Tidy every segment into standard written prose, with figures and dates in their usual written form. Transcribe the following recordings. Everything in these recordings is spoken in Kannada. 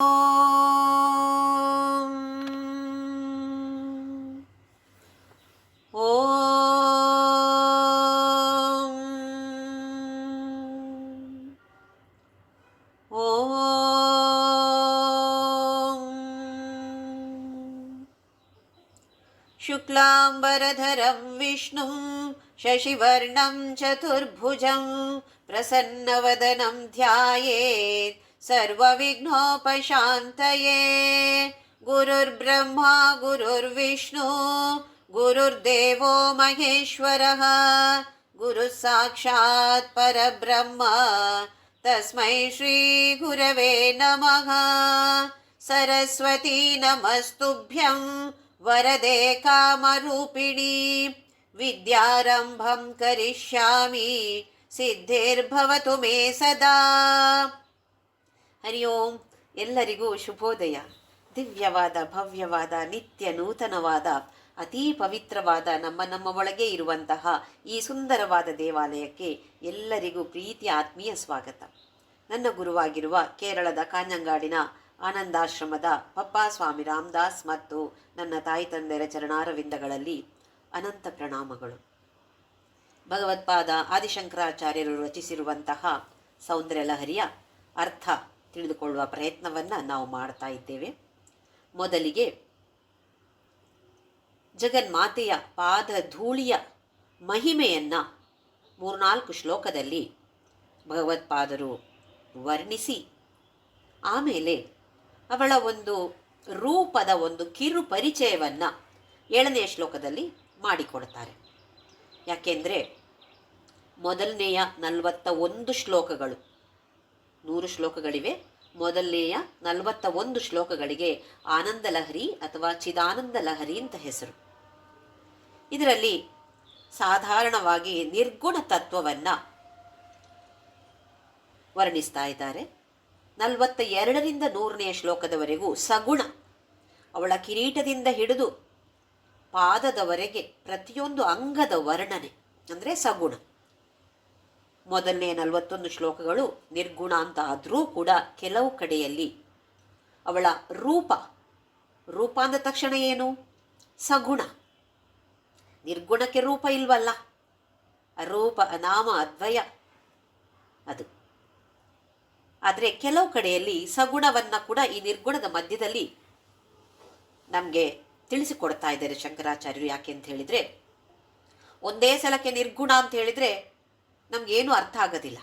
ಓಂ ಓಂ ಓಂ ಶುಕ್ಲಾಂಬರಧರಂ ವಿಷ್ಣುಂ ಶಶಿವರ್ಣಂ ಚತುರ್ಭುಜಂ ಪ್ರಸನ್ನವದನಂ ಧ್ಯಾಯೇತ್ ಸರ್ವವಿಘ್ನೋಪಶಾಂತಯೇ. ಗುರುರ್ಬ್ರಹ್ಮಾ ಗುರುರ್ವಿಷ್ಣು ಗುರುರ್ದೇವೋ ಮಹೇಶ್ವರಃ ಗುರುಃ ಸಾಕ್ಷಾತ್ ಪರಬ್ರಹ್ಮ ತಸ್ಮೈ ಶ್ರೀ ಗುರವೇ ನಮಃ. ಸರಸ್ವತೀ ನಮಸ್ತುಭ್ಯಂ ವರದೆ ಕಾಮರೂಪಿಣಿ ವಿದ್ಯಾರಂಭಂ ಕರಿಷ್ಯಾಮಿ ಸಿದ್ಧಿರ್ಭವತು ಮೇ ಸದಾ. ಹರಿ ಓಂ. ಎಲ್ಲರಿಗೂ ಶುಭೋದಯ. ದಿವ್ಯವಾದ ಭವ್ಯವಾದ ನಿತ್ಯ ನೂತನವಾದ ಅತೀ ಪವಿತ್ರವಾದ ನಮ್ಮ ಒಳಗೆ ಇರುವಂತಹ ಈ ಸುಂದರವಾದ ದೇವಾಲಯಕ್ಕೆ ಎಲ್ಲರಿಗೂ ಪ್ರೀತಿಯ ಆತ್ಮೀಯ ಸ್ವಾಗತ. ನನ್ನ ಗುರುವಾಗಿರುವ ಕೇರಳದ ಕಾಂಜಂಗಾಡಿನ ಆನಂದಾಶ್ರಮದ ಪಪ್ಪಾ ಸ್ವಾಮಿ ರಾಮದಾಸ್ ಮತ್ತು ನನ್ನ ತಾಯಿ ತಂದೆಯರ ಚರಣಾರವಿಂದಗಳಲ್ಲಿ ಅನಂತ ಪ್ರಣಾಮಗಳು. ಭಗವತ್ಪಾದ ಆದಿಶಂಕರಾಚಾರ್ಯರು ರಚಿಸಿರುವಂತಹ ಸೌಂದರ್ಯ ಲಹರಿಯ ಅರ್ಥ ತಿಳಿದುಕೊಳ್ಳುವ ಪ್ರಯತ್ನವನ್ನು ನಾವು ಮಾಡ್ತಾ ಇದ್ದೇವೆ. ಮೊದಲಿಗೆ ಜಗನ್ಮಾತೆಯ ಪಾದ ಧೂಳಿಯ ಮಹಿಮೆಯನ್ನು 3-4 ಶ್ಲೋಕದಲ್ಲಿ ಭಗವತ್ಪಾದರು ವರ್ಣಿಸಿ, ಆಮೇಲೆ ಅವಳ ಒಂದು ರೂಪದ ಒಂದು ಕಿರು ಪರಿಚಯವನ್ನು 7ನೇ ಶ್ಲೋಕದಲ್ಲಿ ಮಾಡಿಕೊಡ್ತಾರೆ. ಯಾಕೆಂದರೆ ಮೊದಲನೆಯ 41 ಶ್ಲೋಕಗಳು, 100 ಶ್ಲೋಕಗಳಿವೆ. ಮೊದಲನೆಯ 41 ಶ್ಲೋಕಗಳಿಗೆ ಆನಂದ ಲಹರಿ ಅಥವಾ ಚಿದಾನಂದ ಲಹರಿ ಅಂತ ಹೆಸರು. ಇದರಲ್ಲಿ ಸಾಧಾರಣವಾಗಿ ನಿರ್ಗುಣ ತತ್ವವನ್ನು ವರ್ಣಿಸ್ತಾ ಇದ್ದಾರೆ. 42ರಿಂದ 100ನೇ ಶ್ಲೋಕದವರೆಗೂ ಸಗುಣ, ಅವಳ ಕಿರೀಟದಿಂದ ಹಿಡಿದು ಪಾದದವರೆಗೆ ಪ್ರತಿಯೊಂದು ಅಂಗದ ವರ್ಣನೆ ಅಂದರೆ ಸಗುಣ. ಮೊದಲನೇ 41 ಶ್ಲೋಕಗಳು ನಿರ್ಗುಣ ಅಂತ ಆದರೂ ಕೂಡ ಕೆಲವು ಕಡೆಯಲ್ಲಿ ಅವಳ ರೂಪ ಅಂದ ತಕ್ಷಣ ಏನು? ಸಗುಣ. ನಿರ್ಗುಣಕ್ಕೆ ರೂಪ ಇಲ್ವಲ್ಲ, ರೂಪ ನಾಮ ಅದ್ವಯ ಅದು. ಆದರೆ ಕೆಲವು ಕಡೆಯಲ್ಲಿ ಸಗುಣವನ್ನು ಕೂಡ ಈ ನಿರ್ಗುಣದ ಮಧ್ಯದಲ್ಲಿ ನಮಗೆ ತಿಳಿಸಿಕೊಡ್ತಾ ಇದ್ದಾರೆ ಶಂಕರಾಚಾರ್ಯರು. ಯಾಕೆ ಅಂತ ಹೇಳಿದರೆ, ಒಂದೇ ಸಲಕ್ಕೆ ನಿರ್ಗುಣ ಅಂತ ಹೇಳಿದರೆ ನಮಗೇನು ಅರ್ಥ ಆಗೋದಿಲ್ಲ.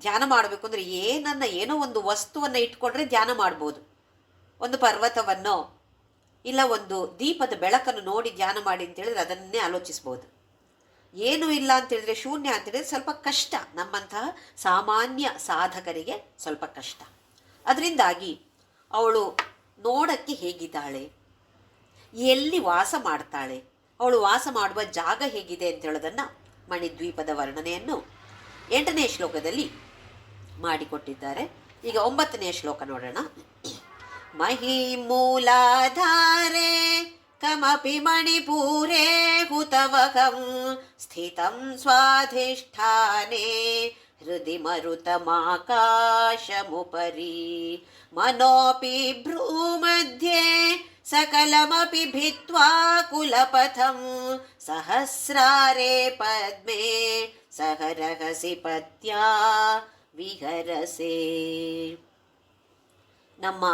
ಧ್ಯಾನ ಮಾಡಬೇಕು ಅಂದರೆ ಏನೋ ಒಂದು ವಸ್ತುವನ್ನು ಇಟ್ಕೊಂಡ್ರೆ ಧ್ಯಾನ ಮಾಡ್ಬೋದು. ಒಂದು ಪರ್ವತವನ್ನೋ ಇಲ್ಲ ಒಂದು ದೀಪದ ಬೆಳಕನ್ನು ನೋಡಿ ಧ್ಯಾನ ಮಾಡಿ ಅಂತ ಹೇಳಿದ್ರೆ ಅದನ್ನೇ ಆಲೋಚಿಸ್ಬೋದು. ಏನೂ ಇಲ್ಲ ಅಂತೇಳಿದ್ರೆ, ಶೂನ್ಯ ಅಂತೇಳಿದ್ರೆ ಸ್ವಲ್ಪ ಕಷ್ಟ, ನಮ್ಮಂತಹ ಸಾಮಾನ್ಯ ಸಾಧಕರಿಗೆ ಸ್ವಲ್ಪ ಕಷ್ಟ. ಅದರಿಂದಾಗಿ ಅವಳು ನೋಡೋಕ್ಕೆ ಹೇಗಿದ್ದಾಳೆ, ಎಲ್ಲಿ ವಾಸ ಮಾಡ್ತಾಳೆ, ಅವಳು ವಾಸ ಮಾಡುವ ಜಾಗ ಹೇಗಿದೆ ಅಂತ ಹೇಳೋದನ್ನು ಮಣಿದ್ವೀಪದ ವರ್ಣನೆಯನ್ನು 8ನೇ ಶ್ಲೋಕದಲ್ಲಿ ಮಾಡಿಕೊಟ್ಟಿದ್ದಾರೆ. ಈಗ 9ನೇ ಶ್ಲೋಕ ನೋಡೋಣ. ಮಹಿ ಮೂಲಾಧಾರೆ ಕಮಪಿ ಮಣಿಪೂರೇ ಹುತವಹಂ ಸ್ಥಿತಂ ಸ್ವಾಧಿಷ್ಠಾನೆ ಹೃದಿ ಮರುತಮಾಕಾಶಮುಪರಿ ಮನೋಪಿ ಭ್ರೂಮಧ್ಯೆ ಸಕಲಮಪಿ ಭಿತ್ವಾ ಕುಲಪಥಂ ಸಹಸ್ರಾರೇ ಪದ್ಮೇ ಸಹರಹಸಿ ಪತ್ಯಾ ವಿಹರಸೆ. ನಮ್ಮ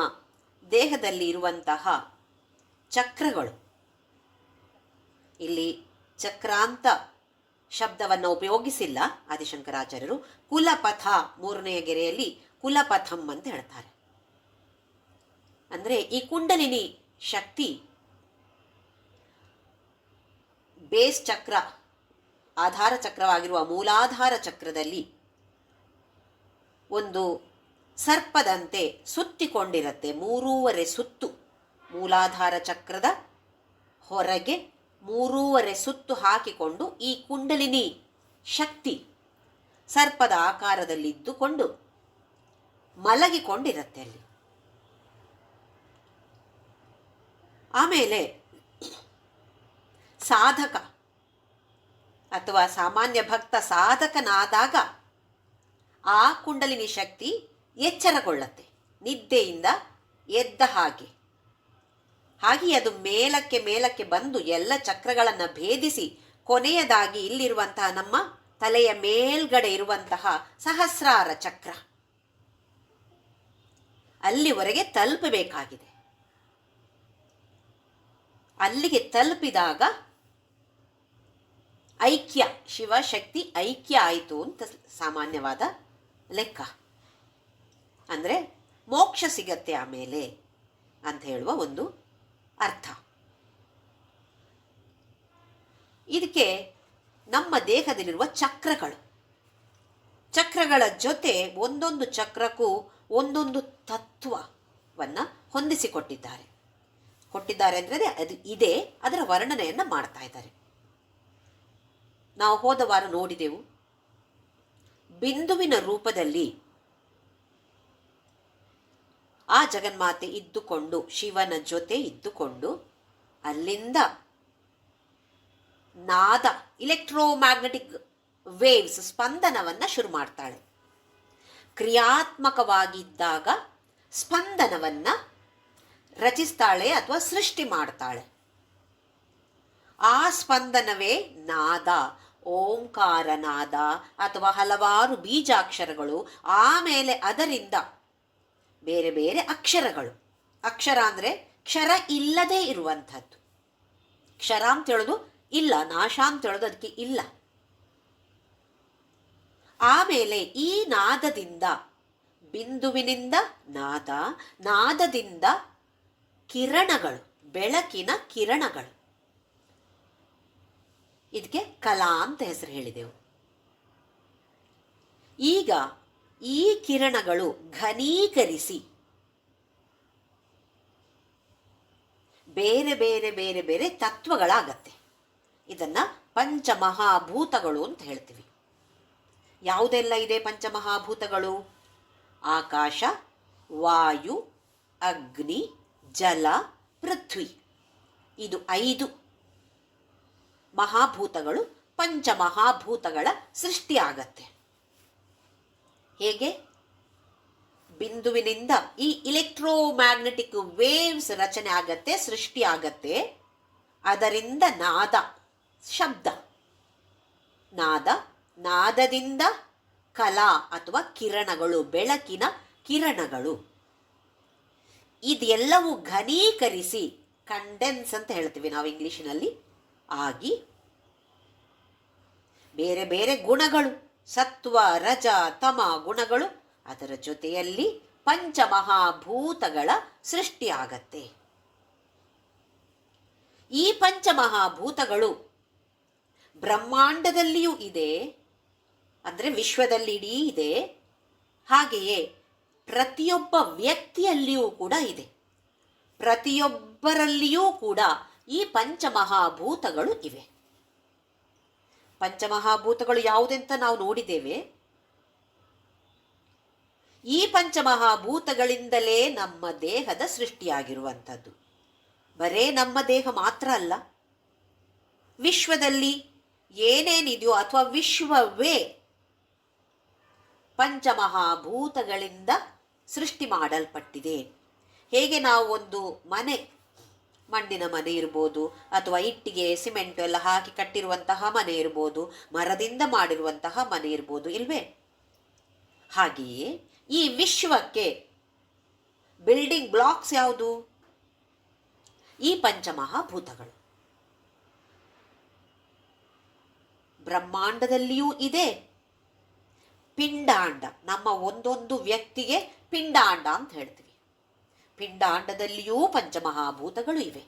ದೇಹದಲ್ಲಿ ಇರುವಂತಹ ಚಕ್ರಗಳು, ಇಲ್ಲಿ ಚಕ್ರಾಂತ ಶಬ್ದವನ್ನು ಉಪಯೋಗಿಸಿಲ್ಲ ಆದಿಶಂಕರಾಚಾರ್ಯರು. ಕುಲಪಥ 3ನೇ ಗೆರೆಯಲ್ಲಿ ಕುಲಪಥಂ ಅಂತ ಹೇಳ್ತಾರೆ. ಅಂದರೆ ಈ ಕುಂಡಲಿನಿ ಶಕ್ತಿ ಬೇಸ್ ಚಕ್ರ, ಆಧಾರ ಚಕ್ರವಾಗಿರುವ ಮೂಲಾಧಾರ ಚಕ್ರದಲ್ಲಿ ಒಂದು ಸರ್ಪದಂತೆ ಸುತ್ತಿಕೊಂಡಿರುತ್ತೆ. 3.5 ಸುತ್ತು ಮೂಲಾಧಾರ ಚಕ್ರದ ಹೊರಗೆ 3.5 ಸುತ್ತು ಹಾಕಿಕೊಂಡು ಈ ಕುಂಡಲಿನಿ ಶಕ್ತಿ ಸರ್ಪದ ಆಕಾರದಲ್ಲಿದ್ದುಕೊಂಡು ಮಲಗಿಕೊಂಡಿರುತ್ತೆ ಅಲ್ಲಿ. ಆಮೇಲೆ ಸಾಧಕ ಅಥವಾ ಸಾಮಾನ್ಯ ಭಕ್ತ ಸಾಧಕನಾದಾಗ ಆ ಕುಂಡಲಿನಿ ಶಕ್ತಿ ಎಚ್ಚರಗೊಳ್ಳುತ್ತೆ. ನಿದ್ದೆಯಿಂದ ಎದ್ದ ಹಾಗೆ. ಹಾಗೆ ಅದು ಮೇಲಕ್ಕೆ ಮೇಲಕ್ಕೆ ಬಂದು ಎಲ್ಲ ಚಕ್ರಗಳನ್ನು ಭೇದಿಸಿ ಕೊನೆಯದಾಗಿ ಇಲ್ಲಿರುವಂತಹ ನಮ್ಮ ತಲೆಯ ಮೇಲ್ಗಡೆ ಇರುವಂತಹ ಸಹಸ್ರಾರ ಚಕ್ರ ಅಲ್ಲಿವರೆಗೆ ತಲುಪಬೇಕಾಗಿದೆ. ಅಲ್ಲಿಗೆ ತಲುಪಿದಾಗ ಐಕ್ಯ, ಶಿವಶಕ್ತಿ ಐಕ್ಯ ಆಯಿತು ಅಂತ ಸಾಮಾನ್ಯವಾದ ಲೆಕ್ಕ. ಅಂದರೆ ಮೋಕ್ಷ ಸಿಗತ್ತೆ ಆಮೇಲೆ ಅಂತ ಹೇಳುವ ಒಂದು ಅರ್ಥ. ಇದಕ್ಕೆ ನಮ್ಮ ದೇಹದಲ್ಲಿರುವ ಚಕ್ರಗಳ ಜೊತೆ ಒಂದೊಂದು ಚಕ್ರಕ್ಕೂ ಒಂದೊಂದು ತತ್ವವನ್ನು ಹೊಂದಿಸಿಕೊಟ್ಟಿದ್ದಾರೆ. ಅಂದರೆ ಅದು ಇದೆ, ಅದರ ವರ್ಣನೆಯನ್ನು ಮಾಡ್ತಾ ಇದ್ದಾರೆ. ನಾವು ಹೋದ ವಾರ ನೋಡಿದೆವು, ಬಿಂದುವಿನ ರೂಪದಲ್ಲಿ ಆ ಜಗನ್ಮಾತೆ ಇದ್ದುಕೊಂಡು, ಶಿವನ ಜೊತೆ ಇದ್ದುಕೊಂಡು, ಅಲ್ಲಿಂದ ನಾದ, ಇಲೆಕ್ಟ್ರೋಮ್ಯಾಗ್ನೆಟಿಕ್ ವೇವ್ಸ್, ಸ್ಪಂದನವನ್ನು ಶುರು ಮಾಡ್ತಾಳೆ. ಕ್ರಿಯಾತ್ಮಕವಾಗಿದ್ದಾಗ ಸ್ಪಂದನವನ್ನು ರಚಿಸ್ತಾಳೆ ಅಥವಾ ಸೃಷ್ಟಿ ಮಾಡ್ತಾಳೆ. ಆ ಸ್ಪಂದನವೇ ನಾದ, ಓಂಕಾರ ನಾದ ಅಥವಾ ಹಲವಾರು ಬೀಜಾಕ್ಷರಗಳು. ಆಮೇಲೆ ಅದರಿಂದ ಬೇರೆ ಬೇರೆ ಅಕ್ಷರಗಳು. ಅಕ್ಷರ ಅಂದರೆ ಕ್ಷರ ಇಲ್ಲದೇ ಇರುವಂಥದ್ದು. ಕ್ಷರ ಅಂತ ಹೇಳೋದು ಇಲ್ಲ, ನಾಶ ಅಂತ ಹೇಳೋದು ಅದಕ್ಕೆ ಇಲ್ಲ. ಆಮೇಲೆ ಈ ನಾದದಿಂದ, ಬಿಂದುವಿನಿಂದ ನಾದ, ನಾದದಿಂದ ಕಿರಣಗಳು, ಬೆಳಕಿನ ಕಿರಣಗಳು. ಇದಕ್ಕೆ ಕಲಾ ಅಂತ ಹೆಸರು ಹೇಳಿದೆವು. ಈಗ ಈ ಕಿರಣಗಳು ಘನೀಕರಿಸಿ ಬೇರೆ ಬೇರೆ ಬೇರೆ ಬೇರೆ ತತ್ವಗಳಾಗತ್ತೆ. ಇದನ್ನು ಪಂಚಮಹಾಭೂತಗಳು ಅಂತ ಹೇಳ್ತೀವಿ. ಯಾವುದೆಲ್ಲ ಇದೆ ಪಂಚಮಹಾಭೂತಗಳು? ಆಕಾಶ, ವಾಯು, ಅಗ್ನಿ, ಜಲ, ಪೃಥ್ವಿ. ಇದು 5 ಮಹಾಭೂತಗಳು, ಪಂಚಮಹಾಭೂತಗಳ ಸೃಷ್ಟಿಯಾಗತ್ತೆ. ಹೇಗೆ? ಬಿಂದುವಿನಿಂದ ಈ ಇಲೆಕ್ಟ್ರೋಮ್ಯಾಗ್ನೆಟಿಕ್ ವೇವ್ಸ್ ರಚನೆ ಆಗತ್ತೆ, ಸೃಷ್ಟಿ ಆಗತ್ತೆ. ಅದರಿಂದ ನಾದ, ಶಬ್ದ, ನಾದ, ನಾದದಿಂದ ಕಲಾ ಅಥವಾ ಕಿರಣಗಳು, ಬೆಳಕಿನ ಕಿರಣಗಳು. ಇದೆಲ್ಲವೂ ಘನೀಕರಿಸಿ, ಕಂಡೆನ್ಸ್ ಅಂತ ಹೇಳ್ತೀವಿ ನಾವು ಇಂಗ್ಲಿಷಿನಲ್ಲಿ, ಆಗಿ ಬೇರೆ ಬೇರೆ ಗುಣಗಳು, ಸತ್ವ, ರಜ, ತಮ ಗುಣಗಳು, ಅದರ ಜೊತೆಯಲ್ಲಿ ಪಂಚಮಹಾಭೂತಗಳ ಸೃಷ್ಟಿಯಾಗತ್ತೆ. ಈ ಪಂಚಮಹಾಭೂತಗಳು ಬ್ರಹ್ಮಾಂಡದಲ್ಲಿಯೂ ಇದೆ, ಅಂದರೆ ವಿಶ್ವದಲ್ಲಿ ಇಡೀ ಇದೆ. ಹಾಗೆಯೇ ಪ್ರತಿಯೊಬ್ಬ ವ್ಯಕ್ತಿಯಲ್ಲಿಯೂ ಕೂಡ ಇದೆ. ಪ್ರತಿಯೊಬ್ಬರಲ್ಲಿಯೂ ಕೂಡ ಈ ಪಂಚಮಹಾಭೂತಗಳು ಇವೆ. ಪಂಚಮಹಾಭೂತಗಳು ಯಾವುದೆಂತ ನಾವು ನೋಡಿದ್ದೇವೆ. ಈ ಪಂಚಮಹಾಭೂತಗಳಿಂದಲೇ ನಮ್ಮ ದೇಹದ ಸೃಷ್ಟಿಯಾಗಿರುವಂಥದ್ದು. ಬರೇ ನಮ್ಮ ದೇಹ ಮಾತ್ರ ಅಲ್ಲ, ವಿಶ್ವದಲ್ಲಿ ಏನೇನಿದೆಯೋ ಅಥವಾ ವಿಶ್ವವೇ ಪಂಚಮಹಾಭೂತಗಳಿಂದ ಸೃಷ್ಟಿ ಮಾಡಲ್ಪಟ್ಟಿದೆ. ಹೇಗೆ ನಾವು ಒಂದು ಮನೆ, ಮಣ್ಣಿನ ಮನೆ ಇರ್ಬೋದು, ಅಥವಾ ಇಟ್ಟಿಗೆ, ಸಿಮೆಂಟು ಎಲ್ಲ ಹಾಕಿ ಕಟ್ಟಿರುವಂತಹ ಮನೆ ಇರ್ಬೋದು, ಮರದಿಂದ ಮಾಡಿರುವಂತಹ ಮನೆ ಇರ್ಬೋದು, ಇಲ್ವೇ? ಹಾಗೆಯೇ ಈ ವಿಶ್ವಕ್ಕೆ ಬಿಲ್ಡಿಂಗ್ ಬ್ಲಾಕ್ಸ್ ಯಾವುದು? ಈ ಪಂಚಮಹಾಭೂತಗಳು. ಬ್ರಹ್ಮಾಂಡದಲ್ಲಿಯೂ ಇದೆ ಪಿಂಡಾಂಡ. ನಮ್ಮ ಒಂದೊಂದು ವ್ಯಕ್ತಿಗೆ ಪಿಂಡಾಂಡ ಅಂತ ಹೇಳ್ತೀವಿ. ಪಿಂಡಾಂಡದಲ್ಲಿಯೂ ಪಂಚಮಹಾಭೂತಗಳು ಇವೆ.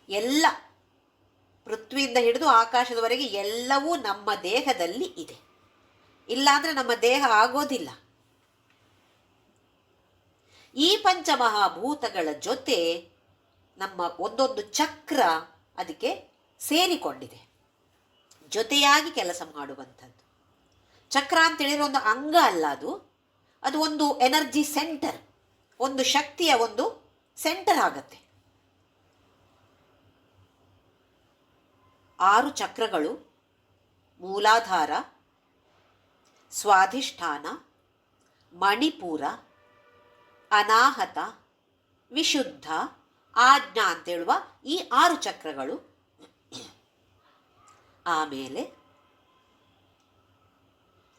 ಎಲ್ಲ ಪೃಥ್ವಿಯಿಂದ ಹಿಡಿದು ಆಕಾಶದವರೆಗೆ ಎಲ್ಲವೂ ನಮ್ಮ ದೇಹದಲ್ಲಿ ಇದೆ. ಇಲ್ಲಾಂದರೆ ನಮ್ಮ ದೇಹ ಆಗೋದಿಲ್ಲ. ಈ ಪಂಚಮಹಾಭೂತಗಳ ಜೊತೆ ನಮ್ಮ ಒಂದೊಂದು ಚಕ್ರ ಅದಕ್ಕೆ ಸೇರಿಕೊಂಡಿದೆ, ಜೊತೆಯಾಗಿ ಕೆಲಸ ಮಾಡುವಂಥದ್ದು. ಚಕ್ರ ಅಂತೇಳಿದ್ರೆ ಒಂದು ಅಂಗ ಅಲ್ಲ, ಅದು ಒಂದು ಎನರ್ಜಿ ಸೆಂಟರ್, ಒಂದು ಶಕ್ತಿಯ ಒಂದು ಸೆಂಟರ್ ಆಗತ್ತೆ. 6 ಚಕ್ರಗಳು: ಮೂಲಾಧಾರ, ಸ್ವಾಧಿಷ್ಠಾನ, ಮಣಿಪುರ, ಅನಾಹತ, ವಿಶುದ್ಧ, ಆಜ್ಞಾ ಅಂತೇಳುವ ಈ 6 ಚಕ್ರಗಳು. ಆಮೇಲೆ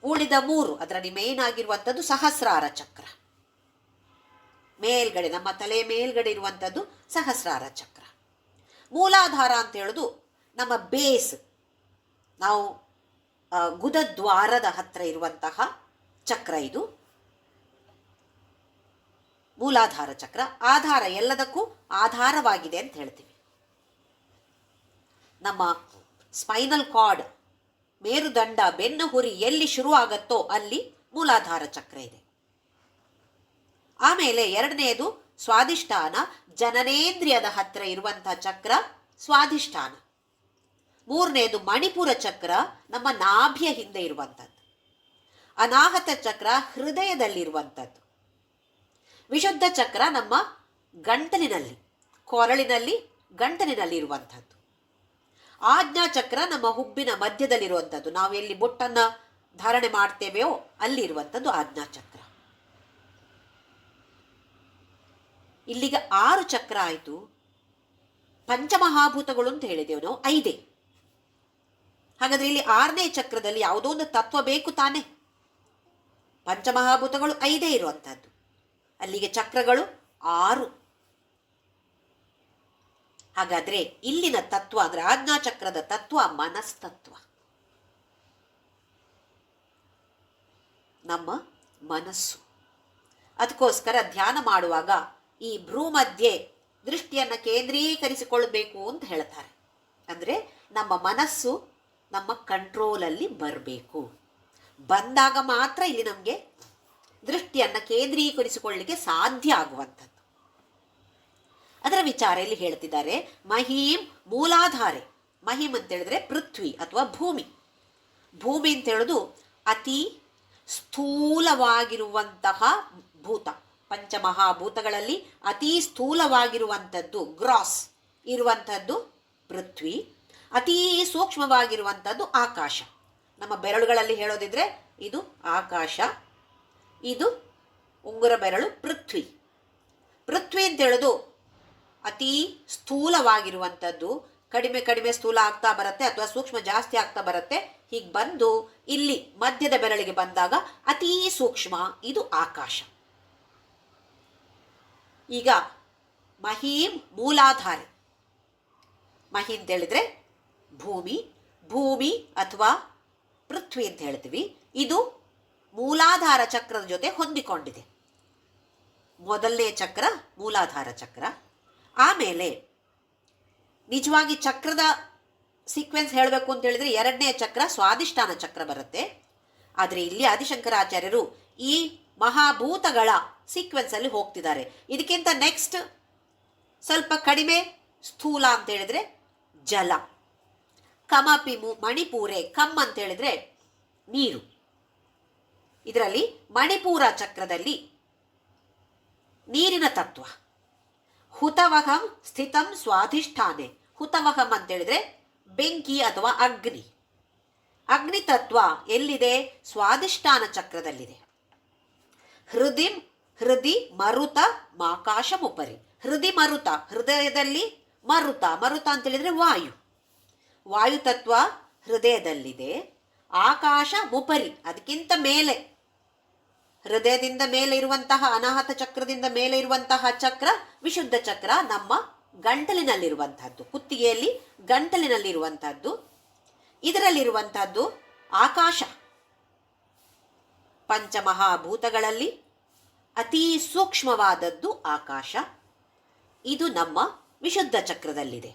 ಉಳಿದ 3 ಅದರಲ್ಲಿ ಮೇನ್ ಆಗಿರುವಂಥದ್ದು ಸಹಸ್ರಾರ ಚಕ್ರ. ಮೇಲ್ಗಡೆ ನಮ್ಮ ತಲೆ ಮೇಲ್ಗಡೆ ಇರುವಂಥದ್ದು ಸಹಸ್ರಾರ ಚಕ್ರ. ಮೂಲಾಧಾರ ಅಂತ ಹೇಳೋದು ನಮ್ಮ ಬೇಸ್, ನಾವು ಗುದದ್ವಾರದ ಹತ್ರ ಇರುವಂತಹ ಚಕ್ರ. ಇದು ಮೂಲಾಧಾರ ಚಕ್ರ. ಆಧಾರ, ಎಲ್ಲದಕ್ಕೂ ಆಧಾರವಾಗಿದೆ ಅಂತ ಹೇಳ್ತೀವಿ. ನಮ್ಮ ಸ್ಪೈನಲ್ ಕಾರ್ಡ್, ಮೇರುದಂಡ, ಬೆನ್ನು ಹುರಿ ಎಲ್ಲಿ ಶುರು ಆಗತ್ತೋ ಅಲ್ಲಿ ಮೂಲಾಧಾರ ಚಕ್ರ ಇದೆ. ಆಮೇಲೆ 2ನೇದು ಸ್ವಾಧಿಷ್ಠಾನ, ಜನನೇಂದ್ರಿಯದ ಹತ್ರ ಇರುವಂತಹ ಚಕ್ರ ಸ್ವಾಧಿಷ್ಠಾನ. 3ನೇದು ಮಣಿಪುರ ಚಕ್ರ, ನಮ್ಮ ನಾಭಿಯ ಹಿಂದೆ ಇರುವಂಥದ್ದು. ಅನಾಹತ ಚಕ್ರ ಹೃದಯದಲ್ಲಿರುವಂಥದ್ದು. ವಿಶುದ್ಧ ಚಕ್ರ ನಮ್ಮ ಗಂಟಲಿನಲ್ಲಿ, ಕೊರಳಿನಲ್ಲಿ, ಗಂಟಲಿನಲ್ಲಿ ಇರುವಂಥದ್ದು. ಆಜ್ಞಾ ಚಕ್ರ ನಮ್ಮ ಹುಬ್ಬಿನ ಮಧ್ಯದಲ್ಲಿರುವಂಥದ್ದು, ನಾವು ಎಲ್ಲಿ ಬೊಟ್ಟನ್ನು ಧಾರಣೆ ಮಾಡ್ತೇವೆಯೋ ಅಲ್ಲಿ ಇರುವಂಥದ್ದು ಆಜ್ಞಾ ಚಕ್ರ. ಇಲ್ಲಿಗ 6 ಚಕ್ರ ಆಯಿತು. ಪಂಚಮಹಾಭೂತಗಳು ಅಂತ ಹೇಳಿದೆವು ನಾವು, 5. ಹಾಗಾದ್ರೆ ಇಲ್ಲಿ 6ನೇ ಚಕ್ರದಲ್ಲಿ ಯಾವುದೋ ಒಂದು ತತ್ವ ಬೇಕು ತಾನೆ. ಪಂಚಮಹಾಭೂತಗಳು 5 ಇರುವಂಥದ್ದು, ಅಲ್ಲಿಗೆ ಚಕ್ರಗಳು 6. ಹಾಗಾದ್ರೆ ಇಲ್ಲಿನ ತತ್ವ ಅಂದ್ರೆ ಆಜ್ಞಾಚಕ್ರದ ತತ್ವ ಮನಸ್ತತ್ವ, ನಮ್ಮ ಮನಸ್ಸು. ಅದಕ್ಕೋಸ್ಕರ ಧ್ಯಾನ ಮಾಡುವಾಗ ಈ ಭ್ರೂ ಮಧ್ಯೆ ದೃಷ್ಟಿಯನ್ನು ಕೇಂದ್ರೀಕರಿಸಿಕೊಳ್ಬೇಕು ಅಂತ ಹೇಳ್ತಾರೆ. ಅಂದರೆ ನಮ್ಮ ಮನಸ್ಸು ನಮ್ಮ ಕಂಟ್ರೋಲಲ್ಲಿ ಬರಬೇಕು. ಬಂದಾಗ ಮಾತ್ರ ಇಲ್ಲಿ ನಮಗೆ ದೃಷ್ಟಿಯನ್ನು ಕೇಂದ್ರೀಕರಿಸಿಕೊಳ್ಳಲಿಕ್ಕೆ ಸಾಧ್ಯ ಆಗುವಂಥದ್ದು. ಅದರ ವಿಚಾರ ಇಲ್ಲಿ ಹೇಳ್ತಿದ್ದಾರೆ. ಮಹೀಂ ಮೂಲಾಧಾರೆ. ಮಹಿಮ್ ಅಂತ ಹೇಳಿದ್ರೆ ಪೃಥ್ವಿ ಅಥವಾ ಭೂಮಿ. ಭೂಮಿ ಅಂತ ಹೇಳೋದು ಅತಿ ಸ್ಥೂಲವಾಗಿರುವಂತಹ ಭೂತ. ಪಂಚಮಹಾಭೂತಗಳಲ್ಲಿ ಅತಿ ಸ್ಥೂಲವಾಗಿರುವಂಥದ್ದು, ಗ್ರಾಸ್ ಇರುವಂಥದ್ದು ಪೃಥ್ವಿ. ಅತೀ ಸೂಕ್ಷ್ಮವಾಗಿರುವಂಥದ್ದು ಆಕಾಶ. ನಮ್ಮ ಬೆರಳುಗಳಲ್ಲಿ ಹೇಳೋದಿದ್ರೆ ಇದು ಆಕಾಶ, ಇದು ಉಂಗುರ ಬೆರಳು ಪೃಥ್ವಿ. ಪೃಥ್ವಿ ಅಂತ ಹೇಳೋದು ಅತೀ ಸ್ಥೂಲವಾಗಿರುವಂಥದ್ದು. ಕಡಿಮೆ ಕಡಿಮೆ ಸ್ಥೂಲ ಆಗ್ತಾ ಬರುತ್ತೆ ಅಥವಾ ಸೂಕ್ಷ್ಮ ಜಾಸ್ತಿ ಆಗ್ತಾ ಬರುತ್ತೆ. ಹೀಗೆ ಬಂದು ಇಲ್ಲಿ ಮಧ್ಯದ ಬೆರಳಿಗೆ ಬಂದಾಗ ಅತೀ ಸೂಕ್ಷ್ಮ, ಇದು ಆಕಾಶ. ಈಗ ಮಹೀಂ ಮೂಲಾಧಾರೆ. ಮಹಿ ಅಂತ ಹೇಳಿದ್ರೆ ಭೂಮಿ, ಭೂಮಿ ಅಥವಾ ಪೃಥ್ವಿ ಅಂತ ಹೇಳ್ತೀವಿ. ಇದು ಮೂಲಾಧಾರ ಚಕ್ರದ ಜೊತೆ ಹೊಂದಿಕೊಂಡಿದೆ. ಮೊದಲನೇ ಚಕ್ರ ಮೂಲಾಧಾರ ಚಕ್ರ. ಆಮೇಲೆ ನಿಜವಾಗಿ ಚಕ್ರದ ಸೀಕ್ವೆನ್ಸ್ ಹೇಳಬೇಕು ಅಂತ ಹೇಳಿದ್ರೆ 2ನೇ ಚಕ್ರ ಸ್ವಾಧಿಷ್ಠಾನ ಚಕ್ರ ಬರುತ್ತೆ. ಆದರೆ ಇಲ್ಲಿ ಆದಿಶಂಕರಾಚಾರ್ಯರು ಈ ಮಹಾಭೂತಗಳ ಸೀಕ್ವೆನ್ಸ್ ಅಲ್ಲಿ ಹೋಗ್ತಿದ್ದಾರೆ. ಇದಕ್ಕಿಂತ ನೆಕ್ಸ್ಟ್ ಸ್ವಲ್ಪ ಕಡಿಮೆ ಸ್ಥೂಲ ಅಂತ ಹೇಳಿದ್ರೆ ಜಲ. ಕಮಪಿ ಮಣಿಪೂರೆ. ಕಮ್ ಅಂತ ಹೇಳಿದ್ರೆ ನೀರು. ಇದರಲ್ಲಿ ಮಣಿಪೂರ ಚಕ್ರದಲ್ಲಿ ನೀರಿನ ತತ್ವ. ಹುತವಹಂ ಸ್ಥಿತಂ ಸ್ವಾಧಿಷ್ಠಾನೆ. ಹುತವಹಂ ಅಂತ ಹೇಳಿದ್ರೆ ಬೆಂಕಿ ಅಥವಾ ಅಗ್ನಿ. ಅಗ್ನಿ ತತ್ವ ಎಲ್ಲಿದೆ? ಸ್ವಾಧಿಷ್ಠಾನ ಚಕ್ರದಲ್ಲಿದೆ. ಹೃದಿ ಮರುತ ಮಾಕಾಶ ಮುಪರಿ. ಹೃದಿ ಮರುತ, ಹೃದಯದಲ್ಲಿ ಮರುತ. ಮರುತ ಅಂತ ಹೇಳಿದ್ರೆ ವಾಯು. ವಾಯು ತತ್ವ ಹೃದಯದಲ್ಲಿದೆ. ಆಕಾಶ ಮುಪರಿ, ಅದಕ್ಕಿಂತ ಮೇಲೆ, ಹೃದಯದಿಂದ ಮೇಲೆ ಇರುವಂತಹ ಅನಾಹತ ಚಕ್ರದಿಂದ ಮೇಲೆ ಇರುವಂತಹ ಚಕ್ರ ವಿಶುದ್ಧ ಚಕ್ರ ನಮ್ಮ ಗಂಟಲಿನಲ್ಲಿರುವಂತಹದ್ದು, ಕುತ್ತಿಗೆಯಲ್ಲಿ ಗಂಟಲಿನಲ್ಲಿರುವಂತಹದ್ದು. ಇದರಲ್ಲಿರುವಂತಹದ್ದು ಆಕಾಶ. ಪಂಚಮಹಾಭೂತಗಳಲ್ಲಿ ಅತೀ ಸೂಕ್ಷ್ಮವಾದದ್ದು ಆಕಾಶ. ಇದು ನಮ್ಮ ವಿಶುದ್ಧ ಚಕ್ರದಲ್ಲಿದೆ.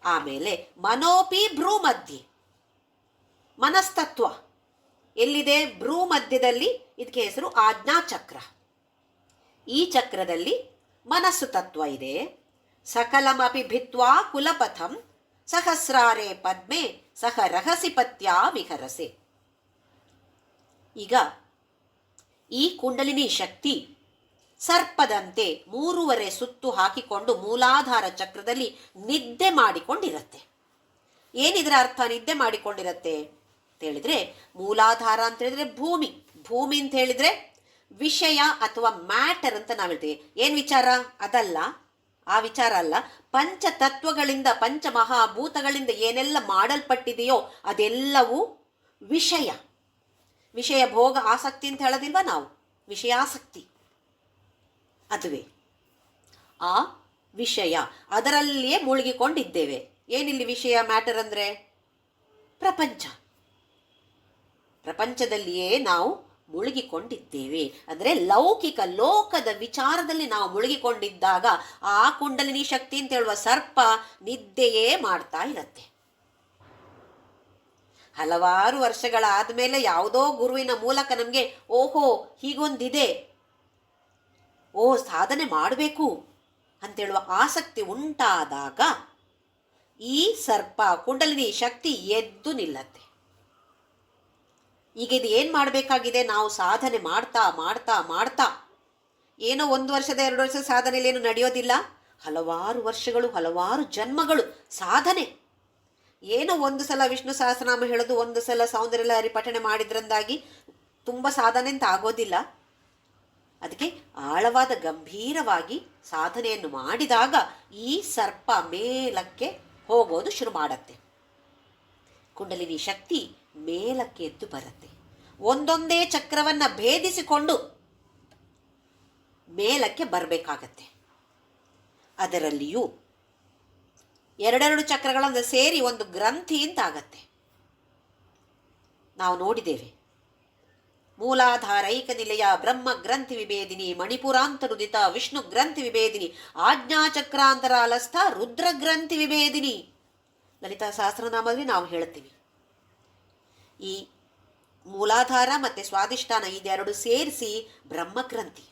ಆಮೇಲೆ ಮನೋಪಿ ಭ್ರೂ ಮಧ್ಯೆ. ಮನಸ್ತತ್ವ ಎಲ್ಲಿದೆ? ಭ್ರೂ ಮಧ್ಯದಲ್ಲಿ. ಇದಕ್ಕೆ ಹೆಸರು ಆಜ್ಞಾ ಚಕ್ರ. ಈ ಚಕ್ರದಲ್ಲಿ ಮನಸ್ಸು ತತ್ವ ಇದೆ. ಸಕಲಮಪಿ ಭಿತ್ವಾ ಕುಲಪಥಂ ಸಹಸ್ರಾರೇ ಪದ್ಮೆ ಸಹ ರಹಸಿ ಪತ್ಯಾ ವಿಹರಸೆ. ಈಗ ಈ ಕುಂಡಲಿನಿ ಶಕ್ತಿ ಸರ್ಪದಂತೆ 3.5 ಸುತ್ತು ಹಾಕಿಕೊಂಡು ಮೂಲಾಧಾರ ಚಕ್ರದಲ್ಲಿ ನಿದ್ದೆ ಮಾಡಿಕೊಂಡಿರತ್ತೆ. ಏನಿದ್ರ ಅರ್ಥ ನಿದ್ದೆ ಮಾಡಿಕೊಂಡಿರತ್ತೆ ಅಂತ ಹೇಳಿದ್ರೆ, ಮೂಲಾಧಾರ ಅಂತ ಹೇಳಿದ್ರೆ ಭೂಮಿ. ಭೂಮಿ ಅಂತ ಹೇಳಿದ್ರೆ ವಿಷಯ ಅಥವಾ ಮ್ಯಾಟರ್ ಅಂತ ನಾವು ಹೇಳ್ತೀವಿ. ಏನು ವಿಚಾರ? ಅದಲ್ಲ, ಆ ವಿಚಾರ ಅಲ್ಲ. ಪಂಚತತ್ವಗಳಿಂದ, ಪಂಚಮಹಾಭೂತಗಳಿಂದ ಏನೆಲ್ಲ ಮಾಡಲ್ಪಟ್ಟಿದೆಯೋ ಅದೆಲ್ಲವೂ ವಿಷಯ. ವಿಷಯ ಭೋಗ ಆಸಕ್ತಿ ಅಂತ ಹೇಳೋದಿಲ್ವಾ ನಾವು? ವಿಷಯಾಸಕ್ತಿ ಅದುವೇ ಆ ವಿಷಯ. ಅದರಲ್ಲಿಯೇ ಮುಳುಗಿಕೊಂಡಿದ್ದೇವೆ. ಏನಿಲ್ಲಿ ವಿಷಯ, ಮ್ಯಾಟರ್ ಅಂದರೆ ಪ್ರಪಂಚ. ಪ್ರಪಂಚದಲ್ಲಿಯೇ ನಾವು ಮುಳುಗಿಕೊಂಡಿದ್ದೇವೆ. ಅಂದರೆ ಲೌಕಿಕ ಲೋಕದ ವಿಚಾರದಲ್ಲಿ ನಾವು ಮುಳುಗಿಕೊಂಡಿದ್ದಾಗ ಆ ಕುಂಡಲಿನಿ ಶಕ್ತಿ ಅಂತ ಹೇಳುವ ಸರ್ಪ ನಿದ್ದೆಯೇ ಮಾಡ್ತಾ ಇರತ್ತೆ. ಹಲವಾರು ವರ್ಷಗಳಾದ ಮೇಲೆ ಯಾವುದೋ ಗುರುವಿನ ಮೂಲಕ ನಮಗೆ ಓಹೋ ಹೀಗೊಂದಿದೆ, ಓ ಸಾಧನೆ ಮಾಡಬೇಕು ಅಂತೇಳುವ ಆಸಕ್ತಿ ಉಂಟಾದಾಗ ಈ ಸರ್ಪ ಕುಂಡಲಿನಿ ಶಕ್ತಿ ಎದ್ದು ನಿಲ್ಲತ್ತೆ. ಈಗ ಇದು ಏನು ಮಾಡಬೇಕಾಗಿದೆ? ನಾವು ಸಾಧನೆ ಮಾಡ್ತಾ ಮಾಡ್ತಾ ಮಾಡ್ತಾ, ಏನೋ 1 ವರ್ಷದ 2 ವರ್ಷದ ಸಾಧನೆಯಲ್ಲಿ ಏನು ನಡೆಯೋದಿಲ್ಲ. ಹಲವಾರು ವರ್ಷಗಳು, ಹಲವಾರು ಜನ್ಮಗಳು ಸಾಧನೆ. ಏನೋ ಒಂದು ಸಲ ವಿಷ್ಣು ಸಹಸ್ರನಾಮ ಹೇಳೋದು, ಒಂದು ಸಲ ಸೌಂದರ್ಯ ಲಹರಿ ಪಠಣೆ ಮಾಡಿದ್ರಂದಾಗಿ ತುಂಬ ಸಾಧನೆ ಅಂತ ಆಗೋದಿಲ್ಲ. ಅದಕ್ಕೆ ಆಳವಾದ ಗಂಭೀರವಾಗಿ ಸಾಧನೆಯನ್ನು ಮಾಡಿದಾಗ ಈ ಸರ್ಪ ಮೇಲಕ್ಕೆ ಹೋಗೋದು ಶುರು ಮಾಡತ್ತೆ. ಕುಂಡಲಿನಿ ಶಕ್ತಿ ಮೇಲಕ್ಕೆ ಎದ್ದು ಬರುತ್ತೆ. ಒಂದೊಂದೇ ಚಕ್ರವನ್ನು ಭೇದಿಸಿಕೊಂಡು ಮೇಲಕ್ಕೆ ಬರಬೇಕಾಗತ್ತೆ. ಅದರಲ್ಲಿಯೂ 2 ಚಕ್ರಗಳನ್ನು ಸೇರಿ ಒಂದು ಗ್ರಂಥಿ ಅಂತ ಆಗತ್ತೆ. ನಾವು ನೋಡಿದ್ದೇವೆ. ಮೂಲಾಧಾರೈಕ ನಿಲಯ ಬ್ರಹ್ಮ ಗ್ರಂಥಿ ವಿಭೇದಿನಿ, ಮಣಿಪುರಾಂತರುದಿತ ವಿಷ್ಣು ಗ್ರಂಥಿ ವಿಭೇದಿನಿ, ಆಜ್ಞಾಚಕ್ರಾಂತರಾಲಸ್ಥ ರುದ್ರ ಗ್ರಂಥಿ ವಿಭೇದಿನಿ. ಲಲಿತಾ ಸಹಸ್ರನಾಮದಲ್ಲಿ ನಾವು ಹೇಳ್ತೀವಿ. ಈ ಮೂಲಾಧಾರ ಮತ್ತು ಸ್ವಾದಿಷ್ಠಾನ ಇದೆರಡು ಸೇರಿಸಿ ಬ್ರಹ್ಮಗ್ರಂಥಿ,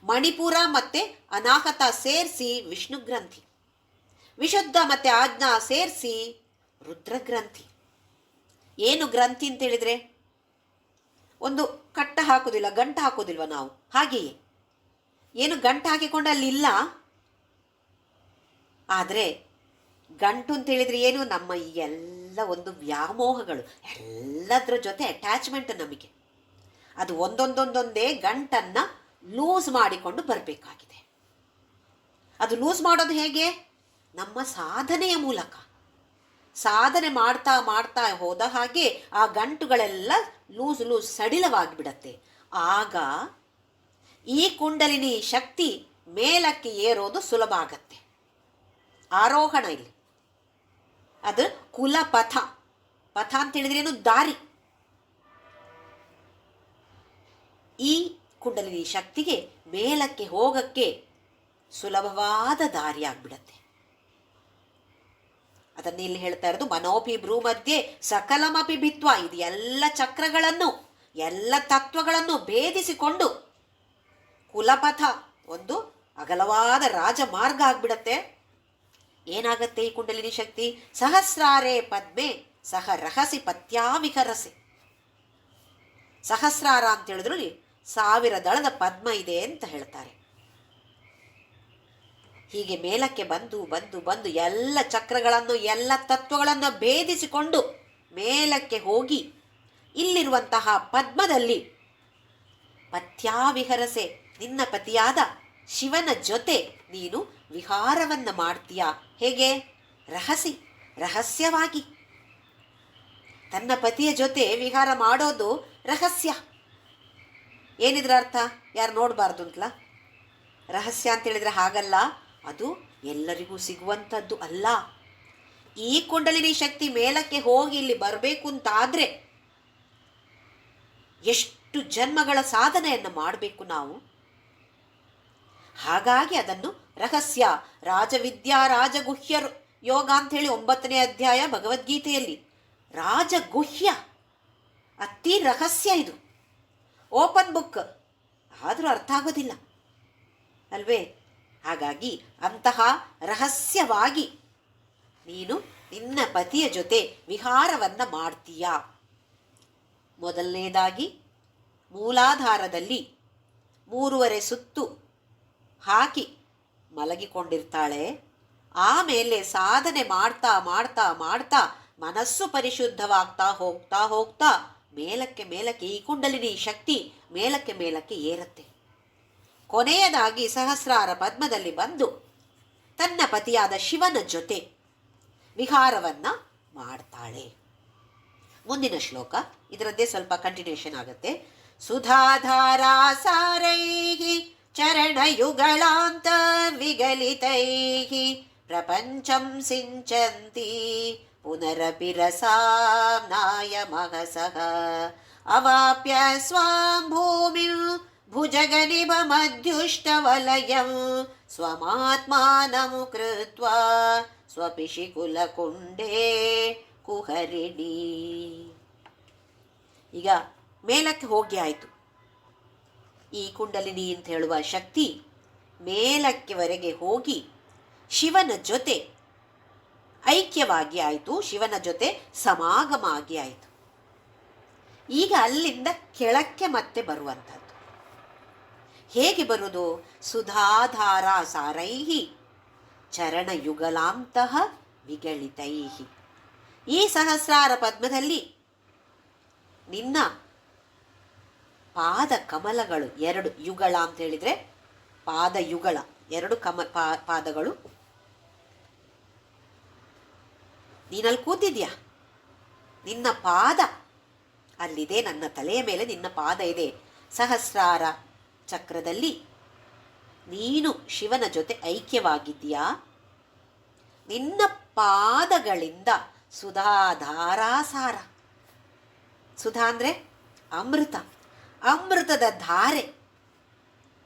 ಮಣಿಪುರ ಮತ್ತು ಅನಾಹತ ಸೇರಿಸಿ ವಿಷ್ಣು ಗ್ರಂಥಿ, ವಿಶುದ್ಧ ಮತ್ತು ಆಜ್ಞಾ ಸೇರಿಸಿ ರುದ್ರಗ್ರಂಥಿ. ಏನು ಗ್ರಂಥಿ ಅಂತೇಳಿದರೆ ಒಂದು ಕಟ್ಟ ಹಾಕೋದಿಲ್ಲ, ಗಂಟು ಹಾಕೋದಿಲ್ವ ನಾವು? ಹಾಗೆಯೇ ಏನು ಗಂಟು ಹಾಕಿಕೊಂಡು ಅಲ್ಲಿಲ್ಲ. ಆದರೆ ಗಂಟು ಅಂತೇಳಿದರೆ ಏನು? ನಮ್ಮ ಎಲ್ಲ ಒಂದು ವ್ಯಾಮೋಹಗಳು, ಎಲ್ಲದರ ಜೊತೆ ಅಟ್ಯಾಚ್ಮೆಂಟ್ ನಮಗೆ. ಅದು ಒಂದೊಂದೊಂದೊಂದೇ ಗಂಟನ್ನು ಲೂಸ್ ಮಾಡಿಕೊಂಡು ಬರಬೇಕಾಗಿದೆ. ಅದು ಲೂಸ್ ಮಾಡೋದು ಹೇಗೆ? ನಮ್ಮ ಸಾಧನೆಯ ಮೂಲಕ. ಸಾಧನೆ ಮಾಡ್ತಾ ಮಾಡ್ತಾ ಹೋದ ಹಾಗೆ ಆ ಗಂಟುಗಳೆಲ್ಲ ಲೂಸ್ ಸಡಿಲವಾಗಿಬಿಡತ್ತೆ. ಆಗ ಈ ಕುಂಡಲಿನಿ ಶಕ್ತಿ ಮೇಲಕ್ಕೆ ಏರೋದು ಸುಲಭ ಆಗತ್ತೆ. ಆರೋಹಣ ಇಲ್ಲಿ ಅದು ಕುಲಪಥ. ಪಥ ಅಂತ ಹೇಳಿದ್ರೇನು? ದಾರಿ. ಈ ಕುಂಡಲಿನಿ ಶಕ್ತಿಗೆ ಮೇಲಕ್ಕೆ ಹೋಗಕ್ಕೆ ಸುಲಭವಾದ ದಾರಿ ಆಗ್ಬಿಡತ್ತೆ. ಅದನ್ನ ಇಲ್ಲಿ ಹೇಳ್ತಾ ಇರೋದು ಮನೋಪಿ ಭ್ರೂ ಮಧ್ಯೆ ಸಕಲಮಪಿ ಭಿತ್ವ. ಇದು ಎಲ್ಲ ಚಕ್ರಗಳನ್ನು, ಎಲ್ಲ ತತ್ವಗಳನ್ನು ಭೇದಿಸಿಕೊಂಡು ಕುಲಪಥ, ಒಂದು ಅಗಲವಾದ ರಾಜಮಾರ್ಗ ಆಗ್ಬಿಡತ್ತೆ. ಏನಾಗತ್ತೆ ಈ ಕುಂಡಲಿನಿ ಶಕ್ತಿ? ಸಹಸ್ರಾರೇ ಪದ್ಮೆ ಸಹ ರಹಸಿ ಪತ್ಯಾವಿಹರಸೆ. ಸಹಸ್ರಾರ ಅಂತ ಹೇಳಿದ್ರು 1000 ದಳದ ಪದ್ಮ ಇದೆ ಅಂತ ಹೇಳ್ತಾರೆ. ಹೀಗೆ ಮೇಲಕ್ಕೆ ಬಂದು ಬಂದು ಬಂದು ಎಲ್ಲ ಚಕ್ರಗಳನ್ನು, ಎಲ್ಲ ತತ್ವಗಳನ್ನು ಭೇದಿಸಿಕೊಂಡು ಮೇಲಕ್ಕೆ ಹೋಗಿ ಇಲ್ಲಿರುವಂತಹ ಪದ್ಮದಲ್ಲಿ ಪತ್ಯಾವಿಹರಸೆ, ನಿನ್ನ ಪತಿಯಾದ ಶಿವನ ಜೊತೆ ನೀನು ವಿಹಾರವನ್ನು ಮಾಡ್ತೀಯಾ. ಹೇಗೆ? ರಹಸ್ಯವಾಗಿ. ತನ್ನ ಪತಿಯ ಜೊತೆ ವಿಹಾರ ಮಾಡೋದು ರಹಸ್ಯ. ಏನಿದ್ರ ಅರ್ಥ? ಯಾರು ನೋಡಬಾರ್ದು ಅಂತಲ? ರಹಸ್ಯ ಅಂತ ಹೇಳಿದ್ರೆ ಹಾಗಲ್ಲ, ಅದು ಎಲ್ಲರಿಗೂ ಸಿಗುವಂಥದ್ದು ಅಲ್ಲ. ಈ ಕುಂಡಲಿನಿ ಶಕ್ತಿ ಮೇಲಕ್ಕೆ ಹೋಗಿ ಇಲ್ಲಿ ಬರಬೇಕು ಅಂತಾದರೆ ಎಷ್ಟು ಜನ್ಮಗಳ ಸಾಧನೆಯನ್ನು ಮಾಡಬೇಕು ನಾವು. ಹಾಗಾಗಿ ಅದನ್ನು ರಹಸ್ಯ, ರಾಜವಿದ್ಯಾ ರಾಜಗುಹ್ಯ ಯೋಗ ಅಂಥೇಳಿ 9ನೇ ಅಧ್ಯಾಯ ಭಗವದ್ಗೀತೆಯಲ್ಲಿ ರಾಜಗುಹ್ಯ, ಅತಿ ರಹಸ್ಯ. ಇದು ಓಪನ್ ಬುಕ್, ಆದರೂ ಅರ್ಥ ಆಗೋದಿಲ್ಲ ಅಲ್ವೇ? ಹಾಗಾಗಿ ಅಂತಹ ರಹಸ್ಯವಾಗಿ ನೀನು ನಿನ್ನ ಪತಿಯ ಜೊತೆ ವಿಹಾರವನ್ನು ಮಾಡ್ತೀಯಾ. ಮೊದಲನೇದಾಗಿ ಮೂಲಾಧಾರದಲ್ಲಿ 3.5 ಸುತ್ತು ಹಾಕಿ ಮಲಗಿಕೊಂಡಿರ್ತಾಳೆ. ಆಮೇಲೆ ಸಾಧನೆ ಮಾಡ್ತಾ ಮಾಡ್ತಾ ಮಾಡ್ತಾ ಮನಸ್ಸು ಪರಿಶುದ್ಧವಾಗ್ತಾ ಹೋಗ್ತಾ ಹೋಗ್ತಾ ಮೇಲಕ್ಕೆ ಮೇಲಕ್ಕೆ ಈ ಕುಂಡಲಿನಿ ಶಕ್ತಿ ಮೇಲಕ್ಕೆ ಮೇಲಕ್ಕೆ ಏರುತ್ತೆ. ಕೊನೆಯದಾಗಿ ಸಹಸ್ರಾರ ಪದ್ಮದಲ್ಲಿ ಬಂದು ತನ್ನ ಪತಿಯಾದ ಶಿವನ ಜೊತೆ ವಿಹಾರವನ್ನ ಮಾಡ್ತಾಳೆ. ಮುಂದಿನ ಶ್ಲೋಕ ಇದರದ್ದೇ ಸ್ವಲ್ಪ ಕಂಟಿನ್ಯೂಷನ್ ಆಗುತ್ತೆ. ಸುಧಾಧಾರಾ ಸಾರೈಹಿ ಚರಣಯುಗಳಾಂತರ್ವಿಗಲಿತೈಹಿ ಪ್ರಪಂಚಂ ಸಿಂಚಂತಿ ಪುನರಪಿ ರಸಾಮ್ನಾಯಮಹಸಃ ಅವಾಪ್ಯ ಸ್ವಾಂ ಭೂಮಿಂ ಭುಜಗನಿಭಮಧ್ಯುಷ್ಟವಲಯಂ ಸ್ವಮಾತ್ಮಾನಂ ಕೃತ್ವಾ ಸ್ವಪಿಶಿಕುಲಕುಂಡೇ ಕುಹರಿಣಿ. ಈಗ ಮೇಲಕ್ಕೆ ಹೋಗಿ ಆಯಿತು. ಈ ಕುಂಡಲಿನಿ ಅಂತ ಹೇಳುವ ಶಕ್ತಿ ಮೇಲಕ್ಕೆವರೆಗೆ ಹೋಗಿ ಶಿವನ ಜೊತೆ ಐಕ್ಯವಾಗಿ ಆಯಿತು, ಶಿವನ ಜೊತೆ ಸಮಾಗಮ ಆಗಿ ಆಯಿತು. ಈಗ ಅಲ್ಲಿಂದ ಕೆಳಕ್ಕೆ ಮತ್ತೆ ಬರುವಂಥದ್ದು. ಹೇಗೆ ಬರುವುದು? ಸುಧಾಧಾರಾ ಸಾರೈಹಿ ಚರಣಯುಗಲಾಂತಹ ವಿಗಳಿತೈಹಿ. ಈ ಸಹಸ್ರಾರ ಪದ್ಮದಲ್ಲಿ ನಿನ್ನ ಪಾದ ಕಮಲಗಳು ಎರಡು, ಯುಗಳ ಅಂತ ಹೇಳಿದರೆ ಪಾದ ಯುಗಳ ಎರಡು ಪಾದಗಳು. ನೀನಲ್ಲಿ ಕೂತಿದ್ಯಾ, ನಿನ್ನ ಪಾದ ಅಲ್ಲಿದೆ, ನನ್ನ ತಲೆಯ ಮೇಲೆ ನಿನ್ನ ಪಾದ ಇದೆ. ಸಹಸ್ರಾರ ಚಕ್ರದಲ್ಲಿ ನೀನು ಶಿವನ ಜೊತೆ ಐಕ್ಯವಾಗಿದ್ದೀಯಾ. ನಿನ್ನ ಪಾದಗಳಿಂದ ಸುಧಾಧಾರಾಸಾರ, ಸುಧಾ ಅಂದರೆ ಅಮೃತ, ಅಮೃತದ ಧಾರೆ.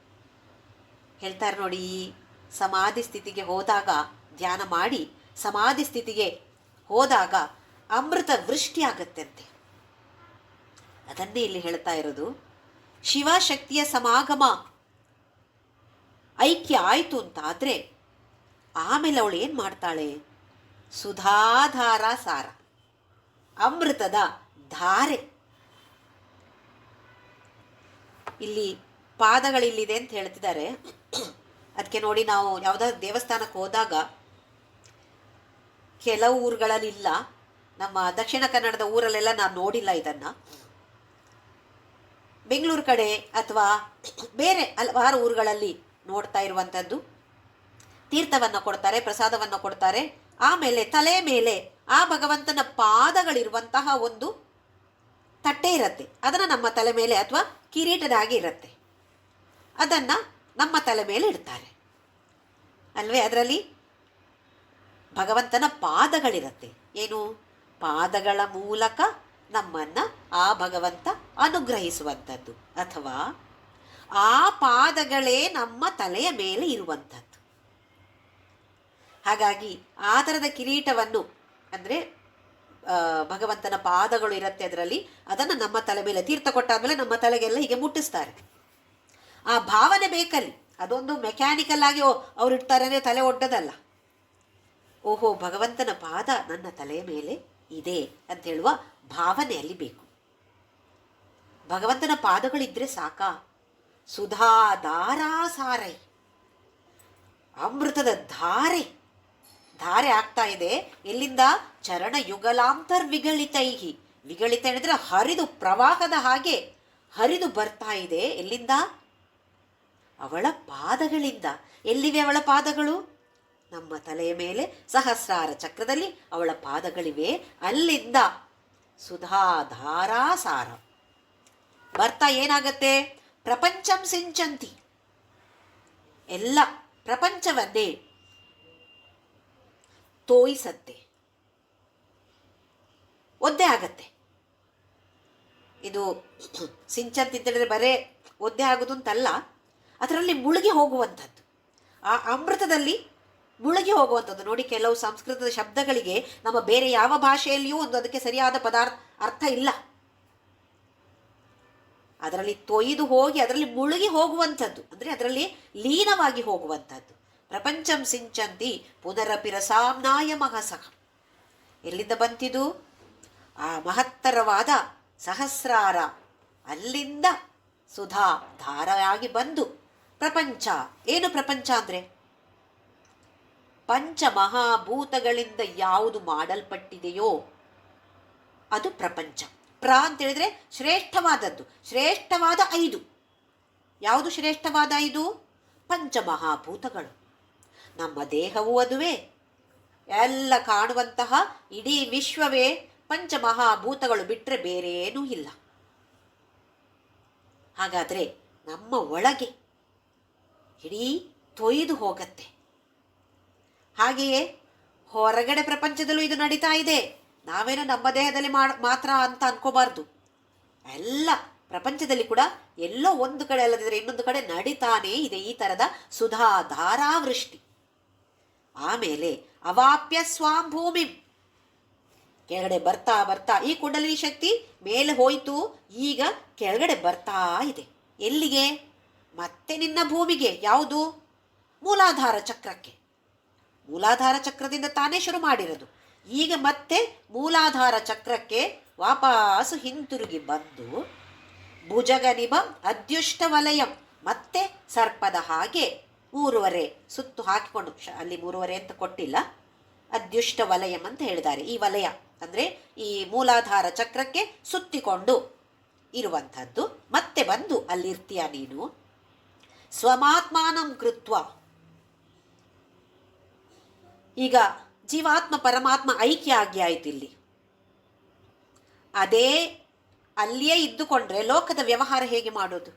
ಹೇಳ್ತಾರೆ ನೋಡಿ, ಸಮಾಧಿ ಸ್ಥಿತಿಗೆ ಹೋದಾಗ, ಧ್ಯಾನ ಮಾಡಿ ಸಮಾಧಿ ಸ್ಥಿತಿಗೆ ಹೋದಾಗ ಅಮೃತ ವೃಷ್ಟಿ ಆಗತ್ತಂತೆ. ಅದನ್ನೇ ಇಲ್ಲಿ ಹೇಳ್ತಾ ಇರೋದು. ಶಿವಶಕ್ತಿಯ ಸಮಾಗಮ ಐಕ್ಯ ಆಯಿತು ಅಂತ ಆದರೆ ಆಮೇಲೆ ಅವಳು ಏನು ಮಾಡ್ತಾಳೆ? ಸುಧಾಧಾರ ಸಾರ, ಅಮೃತದ ಧಾರೆ. ಇಲ್ಲಿ ಪಾದಗಳಿಲ್ಲಿದೆ ಅಂತ ಹೇಳ್ತಿದ್ದಾರೆ. ಅದಕ್ಕೆ ನೋಡಿ, ನಾವು ಯಾವುದಾದ್ರು ದೇವಸ್ಥಾನಕ್ಕೆ ಹೋದಾಗ ಕೆಲವು ಊರುಗಳಲ್ಲಿಲ್ಲ, ನಮ್ಮ ದಕ್ಷಿಣ ಕನ್ನಡದ ಊರಲ್ಲೆಲ್ಲ ನಾನು ನೋಡಿಲ್ಲ ಇದನ್ನು. ಬೆಂಗಳೂರು ಕಡೆ ಅಥವಾ ಬೇರೆ ಹಲವಾರು ಊರುಗಳಲ್ಲಿ ನೋಡ್ತಾ ಇರುವಂಥದ್ದು. ತೀರ್ಥವನ್ನು ಕೊಡ್ತಾರೆ, ಪ್ರಸಾದವನ್ನು ಕೊಡ್ತಾರೆ. ಆಮೇಲೆ ತಲೆ ಮೇಲೆ ಆ ಭಗವಂತನ ಪಾದಗಳಿರುವಂತಹ ಒಂದು ತಟ್ಟೆ ಇರುತ್ತೆ. ಅದನ್ನು ನಮ್ಮ ತಲೆ ಮೇಲೆ ಅಥವಾ ಕಿರೀಟದ ಹಾಗೆ ಇರುತ್ತೆ, ಅದನ್ನು ನಮ್ಮ ತಲೆ ಮೇಲೆ ಇಡ್ತಾರೆ ಅಲ್ವೇ. ಅದರಲ್ಲಿ ಭಗವಂತನ ಪಾದಗಳಿರುತ್ತೆ. ಏನು? ಪಾದಗಳ ಮೂಲಕ ನಮ್ಮನ್ನು ಆ ಭಗವಂತ ಅನುಗ್ರಹಿಸುವಂಥದ್ದು, ಅಥವಾ ಆ ಪಾದಗಳೇ ನಮ್ಮ ತಲೆಯ ಮೇಲೆ ಇರುವಂಥದ್ದು. ಹಾಗಾಗಿ ಆ ಥರದ ಕಿರೀಟವನ್ನು, ಅಂದರೆ ಭಗವಂತನ ಪಾದಗಳು ಇರುತ್ತೆ ಅದರಲ್ಲಿ, ಅದನ್ನು ನಮ್ಮ ತಲೆ ಮೇಲೆ ತೀರ್ಥ ಕೊಟ್ಟಾದ್ಮೇಲೆ ನಮ್ಮ ತಲೆಗೆಲ್ಲ ಹೀಗೆ ಮುಟ್ಟಿಸ್ತಾರೆ. ಆ ಭಾವನೆ ಬೇಕಲ್ಲಿ. ಅದೊಂದು ಮೆಕ್ಯಾನಿಕಲ್ ಆಗಿ ಅವ್ರು ಇಡ್ತಾರೆ ಅಂದರೆ ತಲೆ ಒಡ್ಡದಲ್ಲ. ಓಹೋ, ಭಗವಂತನ ಪಾದ ನನ್ನ ತಲೆಯ ಮೇಲೆ ಇದೆ ಅಂತ ಹೇಳುವ ಭಾವನೆ ಅಲ್ಲಿ ಬೇಕು. ಭಗವಂತನ ಪಾದಗಳಿದ್ರೆ ಸಾಕಾ? ಸುಧಾಧಾರಾಸಾರೈ, ಅಮೃತದ ಧಾರೆ ಧಾರೆ ಆಗ್ತಾ ಇದೆ. ಎಲ್ಲಿಂದ? ಚರಣ ಯುಗಲಾಂತರ್ವಿಗಳಿತೈಹಿ. ವಿಗಳಿತ ಹೇಳಿದ್ರೆ ಹರಿದು, ಪ್ರವಾಹದ ಹಾಗೆ ಹರಿದು ಬರ್ತಾ ಇದೆ. ಎಲ್ಲಿಂದ? ಅವಳ ಪಾದಗಳಿಂದ. ಎಲ್ಲಿವೆ ಅವಳ ಪಾದಗಳು? ನಮ್ಮ ತಲೆಯ ಮೇಲೆ ಸಹಸ್ರಾರ ಚಕ್ರದಲ್ಲಿ ಅವಳ ಪಾದಗಳಿವೆ. ಅಲ್ಲಿಂದ ಸುಧಾಧಾರಾಸಾರ ಬರ್ತಾ ಏನಾಗತ್ತೆ? ಪ್ರಪಂಚಂ ಸಿಂಚಂತಿ, ಎಲ್ಲ ಪ್ರಪಂಚವನ್ನೇ ತೋಯಿಸತ್ತೆ, ಒದ್ದೆ ಆಗತ್ತೆ. ಇದು ಸಿಂಚಂತಿ ಅಂತೇಳಿದ್ರೆ ಬರೇ ಒದ್ದೆ ಆಗೋದು ಅಂತಲ್ಲ, ಅದರಲ್ಲಿ ಮುಳುಗಿ ಹೋಗುವಂಥದ್ದು, ಆ ಅಮೃತದಲ್ಲಿ ಮುಳುಗಿ ಹೋಗುವಂಥದ್ದು. ನೋಡಿ, ಕೆಲವು ಸಂಸ್ಕೃತದ ಶಬ್ದಗಳಿಗೆ ನಮ್ಮ ಬೇರೆ ಯಾವ ಭಾಷೆಯಲ್ಲಿಯೂ ಒಂದು ಅದಕ್ಕೆ ಸರಿಯಾದ ಅರ್ಥ ಇಲ್ಲ. ಅದರಲ್ಲಿ ತೊಯ್ದು ಹೋಗಿ ಅದರಲ್ಲಿ ಮುಳುಗಿ ಹೋಗುವಂಥದ್ದು, ಅಂದರೆ ಅದರಲ್ಲಿ ಲೀನವಾಗಿ ಹೋಗುವಂಥದ್ದು. ಪ್ರಪಂಚಂ ಸಿಂಚಂತಿ ಪುನರಪಿ ರಸಾಮ್ನಾಯ ಮಹಸಃ. ಎಲ್ಲಿಂದ ಬಂತಿದು? ಆ ಮಹತ್ತರವಾದ ಸಹಸ್ರಾರ, ಅಲ್ಲಿಂದ ಸುಧಾ ಧಾರೆಯಾಗಿ ಬಂದು ಪ್ರಪಂಚ. ಏನು ಪ್ರಪಂಚ ಅಂದರೆ? ಪಂಚಮಹಾಭೂತಗಳಿಂದ ಯಾವುದು ಮಾಡಲ್ಪಟ್ಟಿದೆಯೋ ಅದು ಪ್ರಪಂಚ. ಅಂತ ಹೇಳಿದ್ರೆ ಶ್ರೇಷ್ಠವಾದದ್ದು. ಶ್ರೇಷ್ಠವಾದ 5 ಯಾವುದು ಶ್ರೇಷ್ಠವಾದ 5? ಪಂಚಮಹಾಭೂತಗಳು. ನಮ್ಮ ದೇಹವೂ ಅದುವೇ, ಎಲ್ಲ ಕಾಣುವಂತಹ ಇಡೀ ವಿಶ್ವವೇ ಪಂಚಮಹಾಭೂತಗಳು ಬಿಟ್ಟರೆ ಬೇರೇನೂ ಇಲ್ಲ. ಹಾಗಾದರೆ ನಮ್ಮ ಒಳಗೆ ಇಡೀ ತೊಯ್ದು ಹೋಗತ್ತೆ. ಹಾಗೆಯೇ ಹೊರಗಡೆ ಪ್ರಪಂಚದಲ್ಲೂ ಇದು ನಡೀತಾ ಇದೆ. ನಾವೇನೋ ನಮ್ಮ ದೇಹದಲ್ಲಿ ಮಾತ್ರ ಅಂತ ಅನ್ಕೋಬಾರ್ದು. ಎಲ್ಲ ಪ್ರಪಂಚದಲ್ಲಿ ಕೂಡ ಎಲ್ಲೋ ಒಂದು ಕಡೆ ಅಲ್ಲದಿದ್ದರೆ ಇನ್ನೊಂದು ಕಡೆ ನಡೀತಾನೇ ಇದೆ ಈ ಥರದ ಸುಧಾ ಧಾರಾವೃಷ್ಟಿ. ಆಮೇಲೆ ಅವಾಪ್ಯ ಸ್ವಾಂ ಭೂಮಿ, ಕೆಳಗಡೆ ಬರ್ತಾ ಬರ್ತಾ ಈ ಕುಂಡಲಿನಿ ಶಕ್ತಿ ಮೇಲೆ ಹೋಯಿತು, ಈಗ ಕೆಳಗಡೆ ಬರ್ತಾ ಇದೆ. ಎಲ್ಲಿಗೆ? ಮತ್ತೆ ನಿನ್ನ ಭೂಮಿಗೆ. ಯಾವುದು? ಮೂಲಾಧಾರ ಚಕ್ರಕ್ಕೆ. ಮೂಲಾಧಾರ ಚಕ್ರದಿಂದ ತಾನೇ ಶುರು ಮಾಡಿರೋದು. ಈಗ ಮತ್ತೆ ಮೂಲಾಧಾರ ಚಕ್ರಕ್ಕೆ ವಾಪಸ್ಸು ಹಿಂತಿರುಗಿ ಬಂದು ಭುಜಗನಿಭ ಅದ್ಯುಷ್ಟ ವಲಯಂ, ಮತ್ತೆ ಸರ್ಪದ ಹಾಗೆ 3.5 ಸುತ್ತು ಹಾಕಿಕೊಂಡು, ಅಲ್ಲಿ 3.5 ಅಂತ ಕೊಟ್ಟಿಲ್ಲ, ಅದ್ಯುಷ್ಟ ವಲಯಂ ಅಂತ ಹೇಳಿದ್ದಾರೆ. ಈ ವಲಯ ಅಂದರೆ ಈ ಮೂಲಾಧಾರ ಚಕ್ರಕ್ಕೆ ಸುತ್ತಿಕೊಂಡು ಇರುವಂಥದ್ದು. ಮತ್ತೆ ಬಂದು ಅಲ್ಲಿರ್ತೀಯ ನೀನು. ಸ್ವಮಾತ್ಮಾನಂ ಕೃತ್ವ, ಈಗ ಜೀವಾತ್ಮ ಪರಮಾತ್ಮ ಐಕ್ಯ ಆಗಿ ಆಯ್ತು ಇಲ್ಲಿ. ಅದೇ ಅಲ್ಲಿಯೇ ಇದ್ದುಕೊಂಡ್ರೆ ಲೋಕದ ವ್ಯವಹಾರ ಹೇಗೆ ಮಾಡೋದು?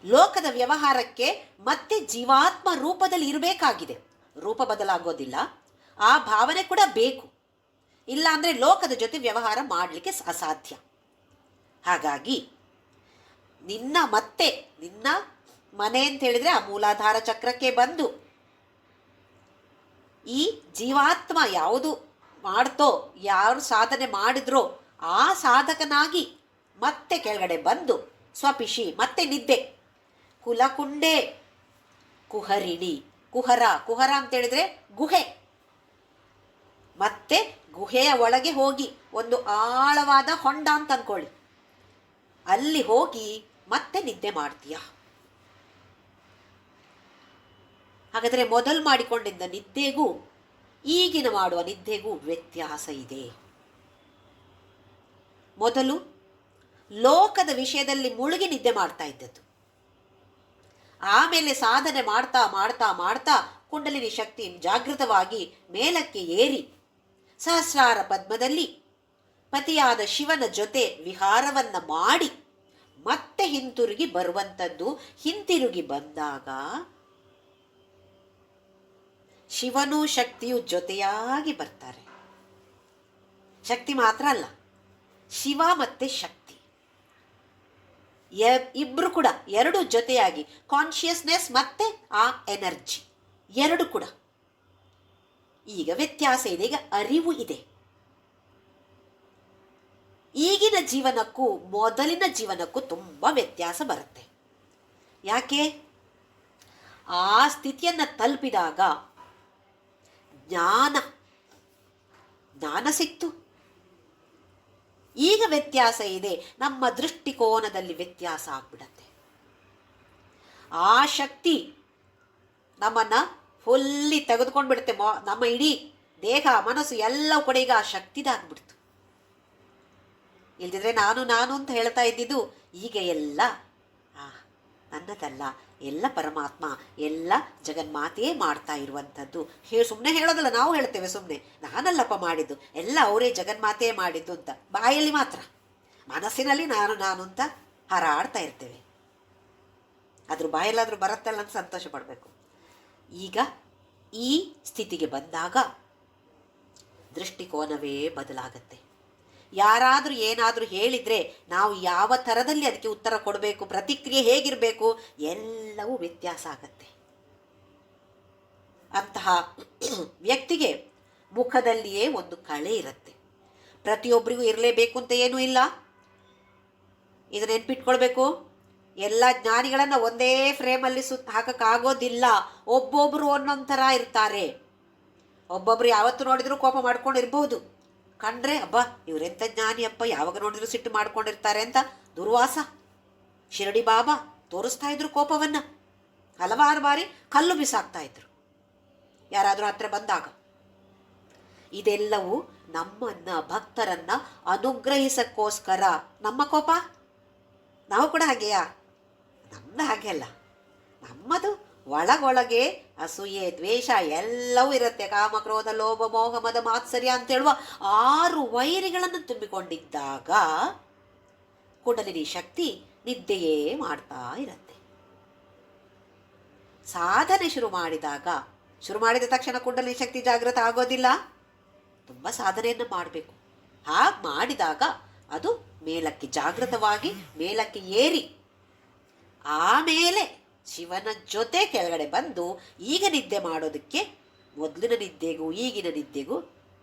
ಲೋಕದ ವ್ಯವಹಾರಕ್ಕೆ ಮತ್ತೆ ಜೀವಾತ್ಮ ರೂಪದಲ್ಲಿ ಇರಬೇಕಾಗಿದೆ. ರೂಪ ಬದಲಾಗೋದಿಲ್ಲ, ಆ ಭಾವನೆ ಕೂಡ ಬೇಕು. ಇಲ್ಲ ಅಂದರೆ ಲೋಕದ ಜೊತೆ ವ್ಯವಹಾರ ಮಾಡಲಿಕ್ಕೆ ಅಸಾಧ್ಯ. ಹಾಗಾಗಿ ನಿನ್ನ ಮನೆ ಅಂತ ಹೇಳಿದ್ರೆ ಆ ಮೂಲಾಧಾರ ಚಕ್ರಕ್ಕೆ ಬಂದು ಈ ಜೀವಾತ್ಮ ಯಾವುದು ಮಾಡ್ತೋ, ಯಾರು ಸಾಧನೆ ಮಾಡಿದ್ರೋ ಆ ಸಾಧಕನಾಗಿ ಮತ್ತೆ ಕೆಳಗಡೆ ಬಂದು ಸ್ವಪಿಶಿ, ಮತ್ತೆ ನಿದ್ದೆ. ಕುಲಕುಂಡೆ ಕುಹರಿಣಿ, ಕುಹರ ಅಂತ ಹೇಳಿದ್ರೆ ಗುಹೆ. ಮತ್ತೆ ಗುಹೆಯ ಒಳಗೆ ಹೋಗಿ ಒಂದು ಆಳವಾದ ಹೊಂಡ ಅಂತ ಅನ್ಕೊಳ್ಳಿ, ಅಲ್ಲಿ ಹೋಗಿ ಮತ್ತೆ ನಿದ್ದೆ ಮಾಡ್ತೀಯ. ಹಾಗಾದರೆ ಮೊದಲು ಮಾಡಿಕೊಂಡಿದ್ದ ನಿದ್ದೆಗೂ ಈಗಿನ ಮಾಡುವ ನಿದ್ದೆಗೂ ವ್ಯತ್ಯಾಸ ಇದೆ. ಮೊದಲು ಲೋಕದ ವಿಷಯದಲ್ಲಿ ಮುಳುಗಿ ನಿದ್ದೆ ಮಾಡ್ತಾ ಇದ್ದದ್ದು. ಆಮೇಲೆ ಸಾಧನೆ ಮಾಡ್ತಾ ಮಾಡ್ತಾ ಮಾಡ್ತಾ ಕುಂಡಲಿನಿ ಶಕ್ತಿ ಜಾಗೃತವಾಗಿ ಮೇಲಕ್ಕೆ ಏರಿ ಸಹಸ್ರಾರ ಪದ್ಮದಲ್ಲಿ ಪತಿಯಾದ ಶಿವನ ಜೊತೆ ವಿಹಾರವನ್ನ ಮಾಡಿ ಮತ್ತೆ ಹಿಂತಿರುಗಿ ಬರುವಂಥದ್ದು. ಹಿಂತಿರುಗಿ ಬಂದಾಗ ಶಿವನೂ ಶಕ್ತಿಯು ಜೊತೆಯಾಗಿ ಬರ್ತಾರೆ. ಶಕ್ತಿ ಮಾತ್ರ ಅಲ್ಲ, ಶಿವ ಮತ್ತೆ ಶಕ್ತಿ ಇಬ್ರು ಕೂಡ, ಎರಡು ಜೊತೆಯಾಗಿ, ಕಾನ್ಷಿಯಸ್ನೆಸ್ ಮತ್ತೆ ಆ ಎನರ್ಜಿ ಎರಡು ಕೂಡ. ಈಗ ವ್ಯತ್ಯಾಸ ಇದೆ, ಈಗ ಅರಿವು ಇದೆ. ಈಗಿನ ಜೀವನಕ್ಕೂ ಮೊದಲಿನ ಜೀವನಕ್ಕೂ ತುಂಬ ವ್ಯತ್ಯಾಸ ಬರುತ್ತೆ. ಯಾಕೆ? ಆ ಸ್ಥಿತಿಯನ್ನು ತಲುಪಿದಾಗ ಜ್ಞಾನ ಸಿಕ್ತು. ಈಗ ವ್ಯತ್ಯಾಸ ಇದೆ, ನಮ್ಮ ದೃಷ್ಟಿಕೋನದಲ್ಲಿ ವ್ಯತ್ಯಾಸ ಆಗ್ಬಿಡತ್ತೆ. ಆ ಶಕ್ತಿ ನಮ್ಮನ್ನು ಫುಲ್ಲಿ ತೆಗೆದುಕೊಂಡು ಬಿಡುತ್ತೆ. ನಮ್ಮ ಇಡೀ ದೇಹ ಮನಸ್ಸು ಎಲ್ಲವೂ ಕೂಡ ಈಗ ಆ ಶಕ್ತಿದಾಗ್ಬಿಡ್ತು. ಇಲ್ದಿದ್ರೆ ನಾನು ಅಂತ ಹೇಳ್ತಾ ಇದ್ದಿದ್ದು ಈಗ ಎಲ್ಲ ನನ್ನದಲ್ಲ, ಎಲ್ಲ ಪರಮಾತ್ಮ, ಎಲ್ಲ ಜಗನ್ಮಾತೆಯೇ ಮಾಡ್ತಾ ಇರುವಂಥದ್ದು. ಸುಮ್ಮನೆ ಹೇಳೋದಲ್ಲ, ನಾವು ಹೇಳ್ತೇವೆ ಸುಮ್ಮನೆ, ನಾನಲ್ಲಪ್ಪ ಮಾಡಿದ್ದು, ಎಲ್ಲ ಅವರೇ ಜಗನ್ಮಾತೆಯೇ ಮಾಡಿದ್ದು ಅಂತ ಬಾಯಲ್ಲಿ ಮಾತ್ರ, ಮನಸ್ಸಿನಲ್ಲಿ ನಾನು ಅಂತ ಹಾರಾಡ್ತಾ ಇರ್ತೇವೆ. ಅದ್ರ ಬಾಯಲ್ಲಾದರೂ ಬರುತ್ತಲ್ಲ ಅಂತ ಸಂತೋಷ ಪಡಬೇಕು. ಈಗ ಈ ಸ್ಥಿತಿಗೆ ಬಂದಾಗ ದೃಷ್ಟಿಕೋನವೇ ಬದಲಾಗತ್ತೆ. ಯಾರಾದರೂ ಏನಾದರೂ ಹೇಳಿದರೆ ನಾವು ಯಾವ ಥರದಲ್ಲಿ ಅದಕ್ಕೆ ಉತ್ತರ ಕೊಡಬೇಕು, ಪ್ರತಿಕ್ರಿಯೆ ಹೇಗಿರಬೇಕು, ಎಲ್ಲವೂ ವ್ಯತ್ಯಾಸ ಆಗತ್ತೆ. ಅಂತಹ ವ್ಯಕ್ತಿಗೆ ಮುಖದಲ್ಲಿಯೇ ಒಂದು ಕಳೆ ಇರುತ್ತೆ. ಪ್ರತಿಯೊಬ್ಬರಿಗೂ ಇರಲೇಬೇಕು ಅಂತ ಏನೂ ಇಲ್ಲ. ಇದನ್ನ ನೆನ್ಪಿಟ್ಕೊಳ್ಬೇಕು. ಎಲ್ಲ ಜ್ಞಾನಿಗಳನ್ನು ಒಂದೇ ಫ್ರೇಮಲ್ಲಿ ಹಾಕೋಕ್ಕಾಗೋದಿಲ್ಲ. ಒಬ್ಬೊಬ್ಬರು ಒಂದೊಂದು ಥರ ಇರ್ತಾರೆ. ಒಬ್ಬೊಬ್ರು ಯಾವತ್ತು ನೋಡಿದರೂ ಕೋಪ ಮಾಡ್ಕೊಂಡಿರ್ಬೋದು. ಕಂಡ್ರೆ ಅಬ್ಬಾ ಇವರೆಂಥ ಜ್ಞಾನಿ ಅಪ್ಪ, ಯಾವಾಗ ನೋಡಿದ್ರು ಸಿಟ್ಟು ಮಾಡ್ಕೊಂಡಿರ್ತಾರೆ ಅಂತ ದುರ್ವಾಸ, ಶಿರಡಿ ಬಾಬಾ ತೋರಿಸ್ತಾ ಇದ್ರು ಕೋಪವನ್ನು. ಹಲವಾರು ಬಾರಿ ಕಲ್ಲು ಬಿಸಾಕ್ತಾ ಇದ್ರು ಯಾರಾದರೂ ಹತ್ರ ಬಂದಾಗ. ಇದೆಲ್ಲವೂ ನಮ್ಮನ್ನ ಭಕ್ತರನ್ನ ಅನುಗ್ರಹಿಸಕ್ಕೋಸ್ಕರ. ನಮ್ಮ ಕೋಪ ನಾವು ಕೂಡ ಹಾಗೆಯಾ? ನಮ್ದು ಹಾಗೆ ಅಲ್ಲ. ನಮ್ಮದು ಒಳಗೊಳಗೆ ಅಸೂಯೆ, ದ್ವೇಷ ಎಲ್ಲವೂ ಇರುತ್ತೆ. ಕಾಮ, ಕ್ರೋಧ, ಲೋಭ, ಮೋಹ, ಮದ, ಮಾತ್ಸರ್ಯ ಅಂತ ಹೇಳುವ 6 ವೈರಿಗಳನ್ನು ತುಂಬಿಕೊಂಡಿದ್ದಾಗ ಕುಂಡಲಿನಿ ಶಕ್ತಿ ನಿದ್ದೆಯೇ ಮಾಡ್ತಾ ಇರುತ್ತೆ. ಸಾಧನೆ ಶುರು ಮಾಡಿದ ತಕ್ಷಣ ಕುಂಡಲಿನಿ ಶಕ್ತಿ ಜಾಗೃತ ಆಗೋದಿಲ್ಲ. ತುಂಬ ಸಾಧನೆಯನ್ನು ಮಾಡಬೇಕು. ಹಾಗೆ ಮಾಡಿದಾಗ ಅದು ಮೇಲಕ್ಕೆ ಜಾಗೃತವಾಗಿ ಮೇಲಕ್ಕೆ ಏರಿ ಆಮೇಲೆ ಶಿವನ ಜೊತೆ ಕೆಳಗಡೆ ಬಂದು ಈಗ ನಿದ್ದೆ ಮಾಡೋದಕ್ಕೆ ಮೊದಲಿನ ನಿದ್ದೆಗೂ ಈಗಿನ ನಿದ್ದೆಗೂ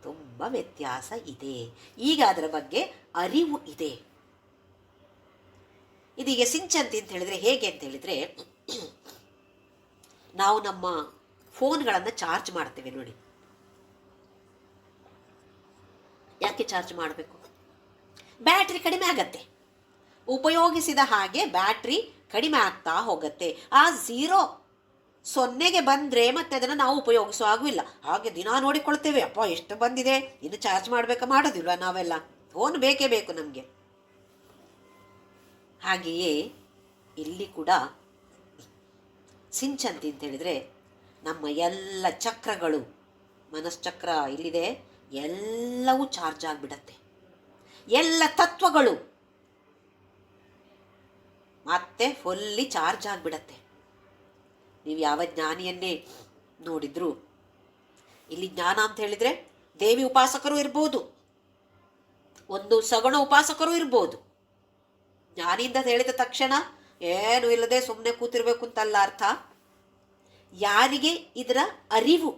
ತುಂಬ ವ್ಯತ್ಯಾಸ ಇದೆ. ಈಗ ಅದರ ಬಗ್ಗೆ ಅರಿವು ಇದೆ. ಇದೀಗ ಸಿಂಚಂತಿ ಅಂತ ಹೇಳಿದ್ರೆ ಹೇಗೆ ಅಂತ ಹೇಳಿದ್ರೆ, ನಾವು ನಮ್ಮ ಫೋನ್ಗಳನ್ನು ಚಾರ್ಜ್ ಮಾಡ್ತೇವೆ ನೋಡಿ. ಯಾಕೆ ಚಾರ್ಜ್ ಮಾಡಬೇಕು? ಬ್ಯಾಟ್ರಿ ಕಡಿಮೆ ಆಗತ್ತೆ. ಉಪಯೋಗಿಸಿದ ಹಾಗೆ ಬ್ಯಾಟ್ರಿ ಕಡಿಮೆ ಆಗ್ತಾ ಹೋಗುತ್ತೆ. ಆ 0 ಬಂದರೆ ಮತ್ತೆ ಅದನ್ನು ನಾವು ಉಪಯೋಗಿಸೋ ಆಗುವಿಲ್ಲ. ಹಾಗೆ ದಿನ ನೋಡಿಕೊಳ್ತೇವೆ, ಅಪ್ಪ ಎಷ್ಟು ಬಂದಿದೆ, ಇನ್ನು ಚಾರ್ಜ್ ಮಾಡಬೇಕಾ? ಮಾಡೋದಿಲ್ವ ನಾವೆಲ್ಲ? ಫೋನ್ ಬೇಕೇ ಬೇಕು ನಮಗೆ. ಹಾಗೆಯೇ ಇಲ್ಲಿ ಕೂಡ ಸಿಂಚಂತಿ ಅಂತ ಹೇಳಿದರೆ ನಮ್ಮ ಎಲ್ಲ ಚಕ್ರಗಳು, ಮನಶ್ಚಕ್ರ ಇಲ್ಲಿದೆ, ಎಲ್ಲವೂ ಚಾರ್ಜ್ ಆಗಿಬಿಡತ್ತೆ. ಎಲ್ಲ ತತ್ವಗಳು ಮತ್ತೆ ಫುಲ್ಲಿ ಚಾರ್ಜ್ ಆಗಿಬಿಡತ್ತೆ. ನೀವು ಯಾವ ಜ್ಞಾನಿಯನ್ನೇ ನೋಡಿದ್ರು, ಇಲ್ಲಿ ಜ್ಞಾನ ಅಂತ ಹೇಳಿದರೆ ದೇವಿ ಉಪಾಸಕರು ಇರ್ಬೋದು, ಒಂದು ಸಗುಣ ಉಪಾಸಕರು ಇರ್ಬೋದು. ಜ್ಞಾನಿಯಿಂದ ಹೇಳಿದ ತಕ್ಷಣ ಏನು ಇಲ್ಲದೆ ಸುಮ್ಮನೆ ಕೂತಿರ್ಬೇಕು ಅಂತಲ್ಲ ಅರ್ಥ. ಯಾರಿಗೆ ಇದರ ಅರಿವು,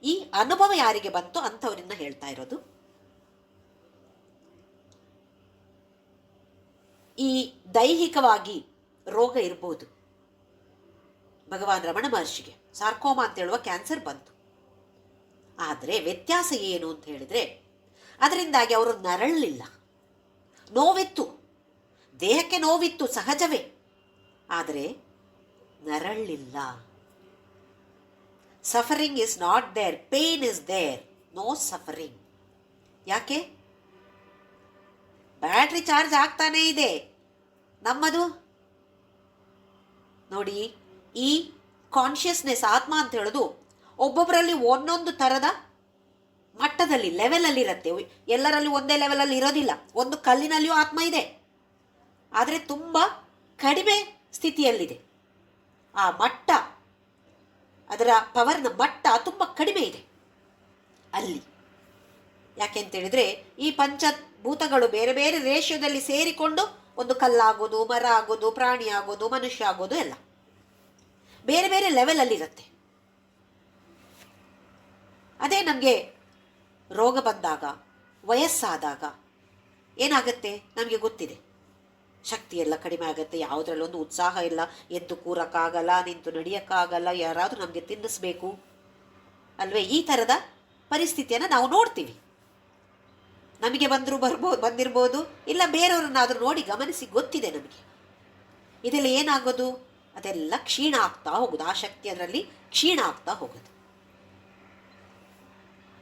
ಈ ಅನುಭವ ಯಾರಿಗೆ ಬಂತೋ ಅಂಥವರನ್ನ ಹೇಳ್ತಾ ಇರೋದು. ಈ ದೈಹಿಕವಾಗಿ ರೋಗ ಇರ್ಬೋದು. ಭಗವಾನ್ ರಮಣ ಮಹರ್ಷಿಗೆ ಸಾರ್ಕೋಮಾ ಅಂತ ಹೇಳುವ ಕ್ಯಾನ್ಸರ್ ಬಂತು. ಆದರೆ ವ್ಯತ್ಯಾಸ ಏನು ಅಂತ ಹೇಳಿದ್ರೆ, ಅದರಿಂದಾಗಿ ಅವರು ನರಳಲಿಲ್ಲ. ನೋವಿತ್ತು, ದೇಹಕ್ಕೆ ನೋವಿತ್ತು, ಸಹಜವೇ. ಆದರೆ ನರಳಲಿಲ್ಲ. Suffering is not there, pain is there, no suffering. ಯಾಕೆ? ಬ್ಯಾಟ್ರಿ ಚಾರ್ಜ್ ಆಗ್ತಾನೇ ಇದೆ. ನಮ್ಮದು ನೋಡಿ, ಈ ಕಾನ್ಷಿಯಸ್ನೆಸ್, ಆತ್ಮ ಅಂತ ಹೇಳೋದು ಒಬ್ಬೊಬ್ಬರಲ್ಲಿ ಒಂದೊಂದು ಥರದ ಮಟ್ಟದಲ್ಲಿ, ಲೆವೆಲಲ್ಲಿ ಇರುತ್ತೆ. ಎಲ್ಲರಲ್ಲಿ ಒಂದೇ ಲೆವೆಲಲ್ಲಿ ಇರೋದಿಲ್ಲ. ಒಂದು ಕಲ್ಲಿನಲ್ಲಿಯೂ ಆತ್ಮ ಇದೆ, ಆದರೆ ತುಂಬ ಕಡಿಮೆ ಸ್ಥಿತಿಯಲ್ಲಿದೆ. ಆ ಮಟ್ಟ, ಅದರ ಪವರ್ನ ಮಟ್ಟ ತುಂಬ ಕಡಿಮೆ ಇದೆ ಅಲ್ಲಿ. ಯಾಕೆಂತೇಳಿದರೆ ಈ ಪಂಚಭೂತಗಳು ಬೇರೆ ಬೇರೆ ರೇಷ್ಯೋದಲ್ಲಿ ಸೇರಿಕೊಂಡು ಒಂದು ಕಲ್ಲಾಗೋದು, ಮರ ಆಗೋದು, ಪ್ರಾಣಿ ಆಗೋದು, ಮನುಷ್ಯ ಆಗೋದು ಎಲ್ಲ ಬೇರೆ ಬೇರೆ ಲೆವೆಲಲ್ಲಿರುತ್ತೆ. ಅದೇ ನಮಗೆ ರೋಗ ಬಂದಾಗ, ವಯಸ್ಸಾದಾಗ ಏನಾಗುತ್ತೆ ನಮಗೆ ಗೊತ್ತಿದೆ. ಶಕ್ತಿ ಎಲ್ಲ ಕಡಿಮೆ ಆಗುತ್ತೆ, ಯಾವುದ್ರಲ್ಲೊಂದು ಉತ್ಸಾಹ ಇಲ್ಲ, ಎದ್ದು ಕೂರಕ್ಕಾಗಲ್ಲ, ನಿಂತು ನಡೆಯೋಕ್ಕಾಗಲ್ಲ, ಯಾರಾದರೂ ನಮಗೆ ತಿನ್ನಿಸ್ಬೇಕು ಅಲ್ವೇ? ಈ ಥರದ ಪರಿಸ್ಥಿತಿಯನ್ನು ನಾವು ನೋಡ್ತೀವಿ. ನಮಗೆ ಬಂದಿರ್ಬೋದು, ಇಲ್ಲ ಬೇರೆಯವ್ರನ್ನಾದರೂ ನೋಡಿ ಗಮನಿಸಿ ಗೊತ್ತಿದೆ ನಮಗೆ. ಇದೆಲ್ಲ ಏನಾಗೋದು? ಅದೆಲ್ಲ ಕ್ಷೀಣ ಆಗ್ತಾ ಹೋಗೋದು. ಆ ಶಕ್ತಿ ಅದರಲ್ಲಿ ಕ್ಷೀಣ ಆಗ್ತಾ ಹೋಗೋದು.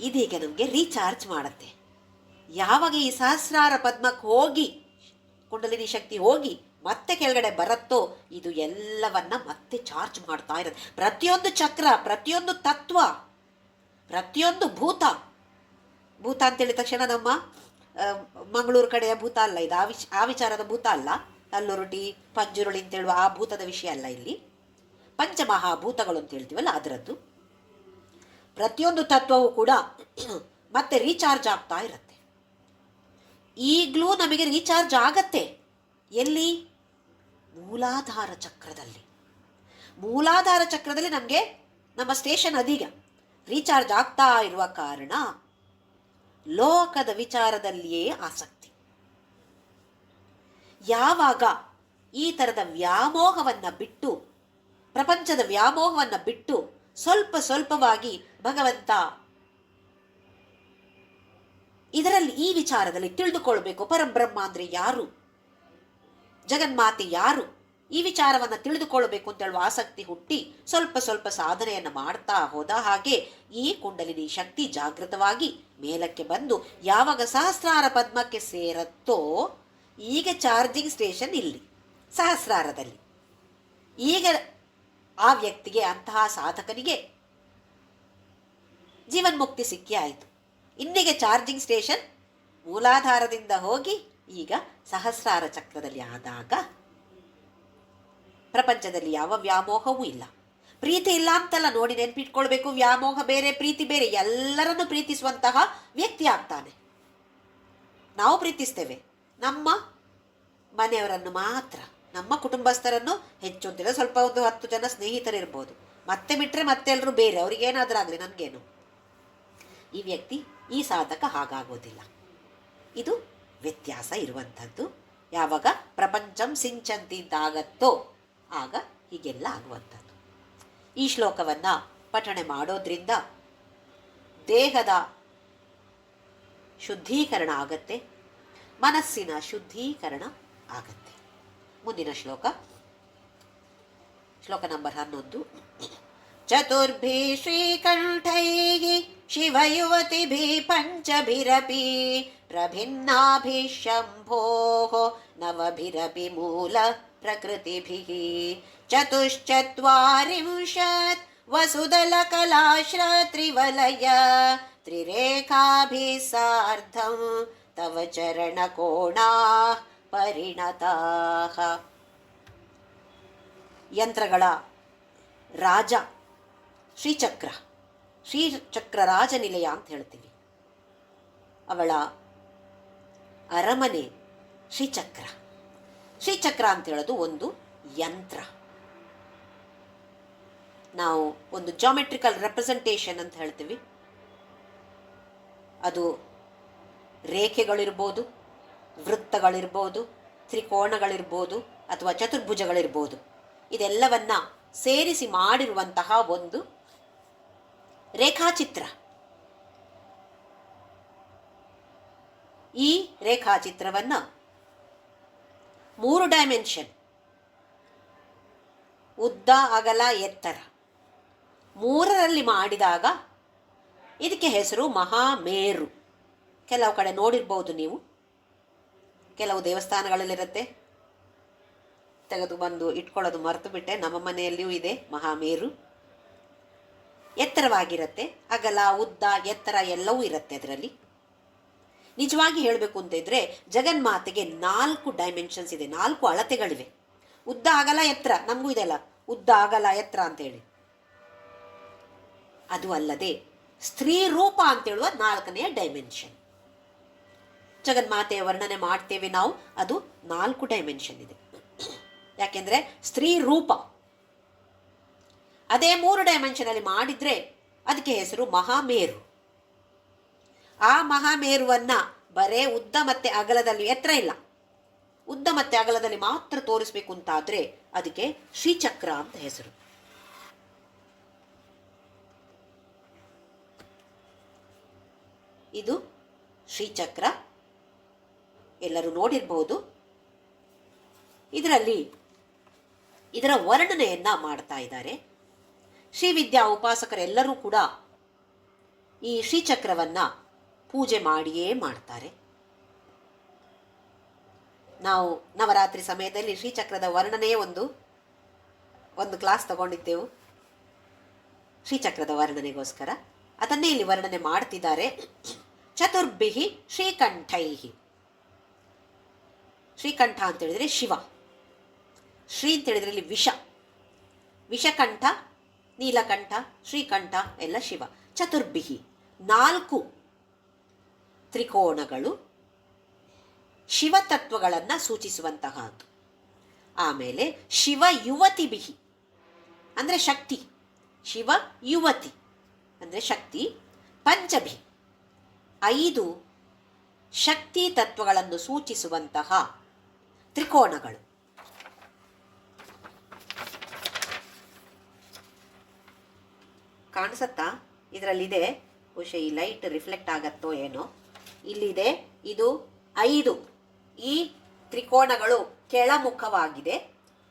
ಇದೀಗ ನಮಗೆ ರೀಚಾರ್ಜ್ ಮಾಡುತ್ತೆ. ಯಾವಾಗ ಈ ಸಹಸ್ರಾರ ಪದ್ಮಕ್ಕೆ ಹೋಗಿ ಕುಂಡಲಿನಿ ಶಕ್ತಿ ಹೋಗಿ ಮತ್ತೆ ಕೆಳಗಡೆ ಬರುತ್ತೋ, ಇದು ಎಲ್ಲವನ್ನ ಮತ್ತೆ ಚಾರ್ಜ್ ಮಾಡ್ತಾ ಇರುತ್ತೆ. ಪ್ರತಿಯೊಂದು ಚಕ್ರ, ಪ್ರತಿಯೊಂದು ತತ್ವ, ಪ್ರತಿಯೊಂದು ಭೂತ ಅಂತೇಳಿದ ತಕ್ಷಣ ನಮ್ಮ ಮಂಗಳೂರು ಕಡೆಯ ಭೂತ ಅಲ್ಲ ಇದು. ಆ ವಿಚಾರದ ಭೂತ ಅಲ್ಲ. ಕಲ್ಲುರುಟಿ, ಪಂಜುರುಳಿ ಅಂತೇಳುವ ಆ ಭೂತದ ವಿಷಯ ಅಲ್ಲ. ಇಲ್ಲಿ ಪಂಚಮಹಾಭೂತಗಳು ಅಂತ ಹೇಳ್ತೀವಲ್ಲ ಅದರದ್ದು. ಪ್ರತಿಯೊಂದು ತತ್ವವು ಕೂಡ ಮತ್ತೆ ರೀಚಾರ್ಜ್ ಆಗ್ತಾ ಇರುತ್ತೆ. ಈಗಲೂ ನಮಗೆ ರೀಚಾರ್ಜ್ ಆಗತ್ತೆ. ಎಲ್ಲಿ? ಮೂಲಾಧಾರ ಚಕ್ರದಲ್ಲಿ. ಮೂಲಾಧಾರ ಚಕ್ರದಲ್ಲಿ ನಮಗೆ ನಮ್ಮ ಸ್ಟೇಷನ್ ಅದೀಗ ರೀಚಾರ್ಜ್ ಆಗ್ತಾ ಇರುವ ಕಾರಣ ಲೋಕದ ವಿಚಾರದಲ್ಲಿಯೇ ಆಸಕ್ತಿ. ಯಾವಾಗ ಈ ಥರದ ವ್ಯಾಮೋಹವನ್ನು ಬಿಟ್ಟು, ಪ್ರಪಂಚದ ವ್ಯಾಮೋಹವನ್ನು ಬಿಟ್ಟು ಸ್ವಲ್ಪ ಸ್ವಲ್ಪವಾಗಿ ಭಗವಂತ ಇದರಲ್ಲಿ ಈ ವಿಚಾರದಲ್ಲಿ ತಿಳಿದುಕೊಳ್ಬೇಕು. ಪರಬ್ರಹ್ಮ ಅಂದರೆ ಯಾರು, ಜಗನ್ಮಾತೆ ಯಾರು, ಈ ವಿಚಾರವನ್ನು ತಿಳಿದುಕೊಳ್ಳಬೇಕು ಅಂತ ಹೇಳುವ ಆಸಕ್ತಿ ಹುಟ್ಟಿ ಸ್ವಲ್ಪ ಸ್ವಲ್ಪ ಸಾಧನೆಯನ್ನು ಮಾಡ್ತಾ ಹೋದ ಹಾಗೆ ಈ ಕುಂಡಲಿನಿ ಶಕ್ತಿ ಜಾಗೃತವಾಗಿ ಮೇಲಕ್ಕೆ ಬಂದು ಯಾವಾಗ ಸಹಸ್ರಾರ ಪದ್ಮಕ್ಕೆ ಸೇರತ್ತೋ, ಈಗ ಚಾರ್ಜಿಂಗ್ ಸ್ಟೇಷನ್ ಇಲ್ಲಿ ಸಹಸ್ರಾರದಲ್ಲಿ, ಈಗ ಆ ವ್ಯಕ್ತಿಗೆ, ಅಂತಹ ಸಾಧಕನಿಗೆ ಜೀವನ್ಮುಕ್ತಿ ಸಿಕ್ಕಿ ಆಯಿತು. ಇನ್ನೀಗ ಚಾರ್ಜಿಂಗ್ ಸ್ಟೇಷನ್ ಮೂಲಾಧಾರದಿಂದ ಹೋಗಿ ಈಗ ಸಹಸ್ರಾರ ಚಕ್ರದಲ್ಲಿ ಆದಾಗ ಪ್ರಪಂಚದಲ್ಲಿ ಯಾವ ವ್ಯಾಮೋಹವೂ ಇಲ್ಲ. ಪ್ರೀತಿ ಇಲ್ಲ ಅಂತಲ್ಲ, ನೋಡಿ ನೆನ್ಪಿಟ್ಕೊಳ್ಬೇಕು. ವ್ಯಾಮೋಹ ಬೇರೆ, ಪ್ರೀತಿ ಬೇರೆ. ಎಲ್ಲರನ್ನು ಪ್ರೀತಿಸುವಂತಹ ವ್ಯಕ್ತಿ ಆಗ್ತಾನೆ. ನಾವು ಪ್ರೀತಿಸ್ತೇವೆ ನಮ್ಮ ಮನೆಯವರನ್ನು ಮಾತ್ರ, ನಮ್ಮ ಕುಟುಂಬಸ್ಥರನ್ನು ಹೆಚ್ಚು ಅಂತಿಲ್ಲ, ಸ್ವಲ್ಪ ಒಂದು 10 ಜನ ಸ್ನೇಹಿತರಿರ್ಬೋದು, ಮತ್ತೆ ಬಿಟ್ಟರೆ ಮತ್ತೆಲ್ಲರೂ ಬೇರೆ, ಅವ್ರಿಗೇನಾದರೂ ಆಗಲಿ ನನಗೇನು. ಈ ವ್ಯಕ್ತಿ, ಈ ಸಾಧಕ ಹಾಗಾಗೋದಿಲ್ಲ. ಇದು ವ್ಯತ್ಯಾಸ ಇರುವಂಥದ್ದು. ಯಾವಾಗ ಪ್ರಪಂಚಂ ಸಿಂಚಂತಿ ಅಂತಾಗತ್ತೋ ಆಗ ಹೀಗೆಲ್ಲ ಆಗುವಂಥದ್ದು. ಈ ಶ್ಲೋಕವನ್ನು ಪಠಣೆ ಮಾಡೋದ್ರಿಂದ ದೇಹದ ಶುದ್ಧೀಕರಣ ಆಗತ್ತೆ, ಮನಸ್ಸಿನ ಶುದ್ಧೀಕರಣ ಆಗತ್ತೆ. ಮುಂದಿನ ಶ್ಲೋಕ ನಂಬರ್ 11. ಚತುರ್ಭಿ ಶ್ರೀಕಂಠೈಃ ಶಿವಯುವತಿಭಿಃ ಪಂಚಭಿರಪಿ ಪ್ರಭಿನ್ನಾಭಿಃ ಶಂಭೋಃ ನವಭಿರಪಿ ಮೂಲ ಪ್ರಕೃತಿಭಿಃ ಚತುಶ್ಚತ್ವಾರಿಂಶತ್ ವಸುದಲಕಲಾಶ್ರತ್ರಿವಲಯ ತ್ರಿರೇಖಾಭಿಃ ಸಾರ್ಧಂ ತವ ಚರಣಕೋಣಾಃ ಪರಿಣತಾಃ. ಯಂತ್ರಗಳ ರಾಜ ಶ್ರೀಚಕ್ರ, ಶ್ರೀಚಕ್ರ ರಾಜನಿಲಯ ಅಂತ ಹೇಳ್ತೀವಿ. ಅವಳ ಅರಮನೆ ಶ್ರೀಚಕ್ರ. ಶ್ರೀಚಕ್ರ ಅಂತ ಹೇಳೋದು ಒಂದು ಯಂತ್ರ. ನಾವು ಒಂದು ಜಾಮೆಟ್ರಿಕಲ್ ರೆಪ್ರೆಸೆಂಟೇಷನ್ ಅಂತ ಹೇಳ್ತೀವಿ. ಅದು ರೇಖೆಗಳಿರ್ಬೋದು, ವೃತ್ತಗಳಿರ್ಬೋದು, ತ್ರಿಕೋಣಗಳಿರ್ಬೋದು, ಅಥವಾ ಚತುರ್ಭುಜಗಳಿರ್ಬೋದು. ಇದೆಲ್ಲವನ್ನ ಸೇರಿಸಿ ಮಾಡಿರುವಂತಹ ಒಂದು ರೇಖಾಚಿತ್ರ. ಈ ರೇಖಾಚಿತ್ರವನ್ನು 3 ಡೈಮೆನ್ಷನ್, ಉದ್ದ, ಅಗಲ, ಎತ್ತರ, 3ರಲ್ಲಿ ಮಾಡಿದಾಗ ಇದಕ್ಕೆ ಹೆಸರು ಮಹಾಮೇರು. ಕೆಲವು ಕಡೆ ನೋಡಿರ್ಬೋದು ನೀವು, ಕೆಲವು ದೇವಸ್ಥಾನಗಳಲ್ಲಿರುತ್ತೆ. ತೆಗೆದು ಬಂದು ಇಟ್ಕೊಳ್ಳೋದು ಮರೆತು ಬಿಟ್ಟೆ. ನಮ್ಮ ಮನೆಯಲ್ಲಿಯೂ ಇದೆ ಮಹಾಮೇರು. ಎತ್ತರವಾಗಿರುತ್ತೆ, ಅಗಲ, ಉದ್ದ, ಎತ್ತರ ಎಲ್ಲವೂ ಇರುತ್ತೆ ಅದರಲ್ಲಿ. ನಿಜವಾಗಿ ಹೇಳಬೇಕು ಅಂತ ಇದ್ರೆ ಜಗನ್ಮಾತೆಗೆ 4 ಡೈಮೆನ್ಷನ್ಸ್ ಇದೆ, 4 ಅಳತೆಗಳಿವೆ. ಉದ್ದ, ಅಗಲ, ಎತ್ತರ ನಮಗೂ ಇದೆಲ್ಲ, ಉದ್ದ, ಅಗಲ, ಎತ್ತರ ಅಂತೇಳಿ. ಅದು ಅಲ್ಲದೆ ಸ್ತ್ರೀ ರೂಪ ಅಂತೇಳುವ 4ನೆಯ ಡೈಮೆನ್ಷನ್ ಜಗನ್ಮಾತೆಯ ವರ್ಣನೆ ಮಾಡ್ತೇವೆ ನಾವು. ಅದು 4 ಡೈಮೆನ್ಷನ್ ಇದೆ. ಯಾಕೆಂದ್ರೆ ಸ್ತ್ರೀ ರೂಪ. ಅದೇ 3 ಡೈಮೆನ್ಷನ್ ಅಲ್ಲಿ ಮಾಡಿದ್ರೆ ಅದಕ್ಕೆ ಹೆಸರು ಮಹಾಮೇರು. ಆ ಮಹಾಮೇರುವನ್ನ ಬರೇ ಉದ್ದ ಮತ್ತೆ ಅಗಲದಲ್ಲಿ, ಎತ್ತರ ಇಲ್ಲ, ಉದ್ದ ಮತ್ತೆ ಅಗಲದಲ್ಲಿ ಮಾತ್ರ ತೋರಿಸ್ಬೇಕು ಅಂತಾದ್ರೆ ಅದಕ್ಕೆ ಶ್ರೀಚಕ್ರ ಅಂತ ಹೆಸರು. ಇದು ಶ್ರೀಚಕ್ರ, ಎಲ್ಲರೂ ನೋಡಿರ್ಬಹುದು. ಇದರ ವರ್ಣನೆಯನ್ನ ಮಾಡ್ತಾ ಇದ್ದಾರೆ. ಶ್ರೀವಿದ್ಯಾ ಉಪಾಸಕರೆಲ್ಲರೂ ಕೂಡ ಈ ಶ್ರೀಚಕ್ರವನ್ನ ಪೂಜೆ ಮಾಡಿಯೇ ಮಾಡ್ತಾರೆ. ನಾವು ನವರಾತ್ರಿ ಸಮಯದಲ್ಲಿ ಶ್ರೀಚಕ್ರದ ವರ್ಣನೆಯೇ ಒಂದು ಕ್ಲಾಸ್ ತಗೊಂಡಿದ್ದೆವು ಶ್ರೀಚಕ್ರದ ವರ್ಣನೆಗೋಸ್ಕರ. ಅದನ್ನೇ ಇಲ್ಲಿ ವರ್ಣನೆ ಮಾಡ್ತಿದ್ದಾರೆ. ಚತುರ್ಭಿಃ ಶ್ರೀಕಂಠೈಃ. ಶ್ರೀಕಂಠ ಅಂತ ಹೇಳಿದ್ರೆ ಶಿವ, ಶ್ರೀ ಅಂತ ಹೇಳಿದ್ರೆ ಇಲ್ಲಿ ವಿಷಕಂಠ, ನೀಲಕಂಠ, ಶ್ರೀಕಂಠ ಎಲ್ಲ ಶಿವ. ಚತುರ್ಭಿಃ 4 ತ್ರಿಕೋಣಗಳು ಶಿವತತ್ವಗಳನ್ನು ಸೂಚಿಸುವಂತಹದ್ದು. ಆಮೇಲೆ ಶಿವ ಯುವತಿಭಿಃ ಅಂದರೆ ಶಕ್ತಿ, ಶಿವ ಯುವತಿ ಅಂದರೆ ಶಕ್ತಿ. ಪಂಚಭಿಃ 5 ಶಕ್ತಿ ತತ್ವಗಳನ್ನು ಸೂಚಿಸುವಂತಹ ತ್ರಿಕೋಣಗಳು. ಕಾಣಿಸತ್ತಾ? ಇದರಲ್ಲಿದೆ, ಬಹುಶಃ ಈ ಲೈಟ್ ರಿಫ್ಲೆಕ್ಟ್ ಆಗತ್ತೋ ಏನೋ. ಇಲ್ಲಿದೆ, ಇದು 5. ಈ ತ್ರಿಕೋಣಗಳು ಕೆಳಮುಖವಾಗಿದೆ,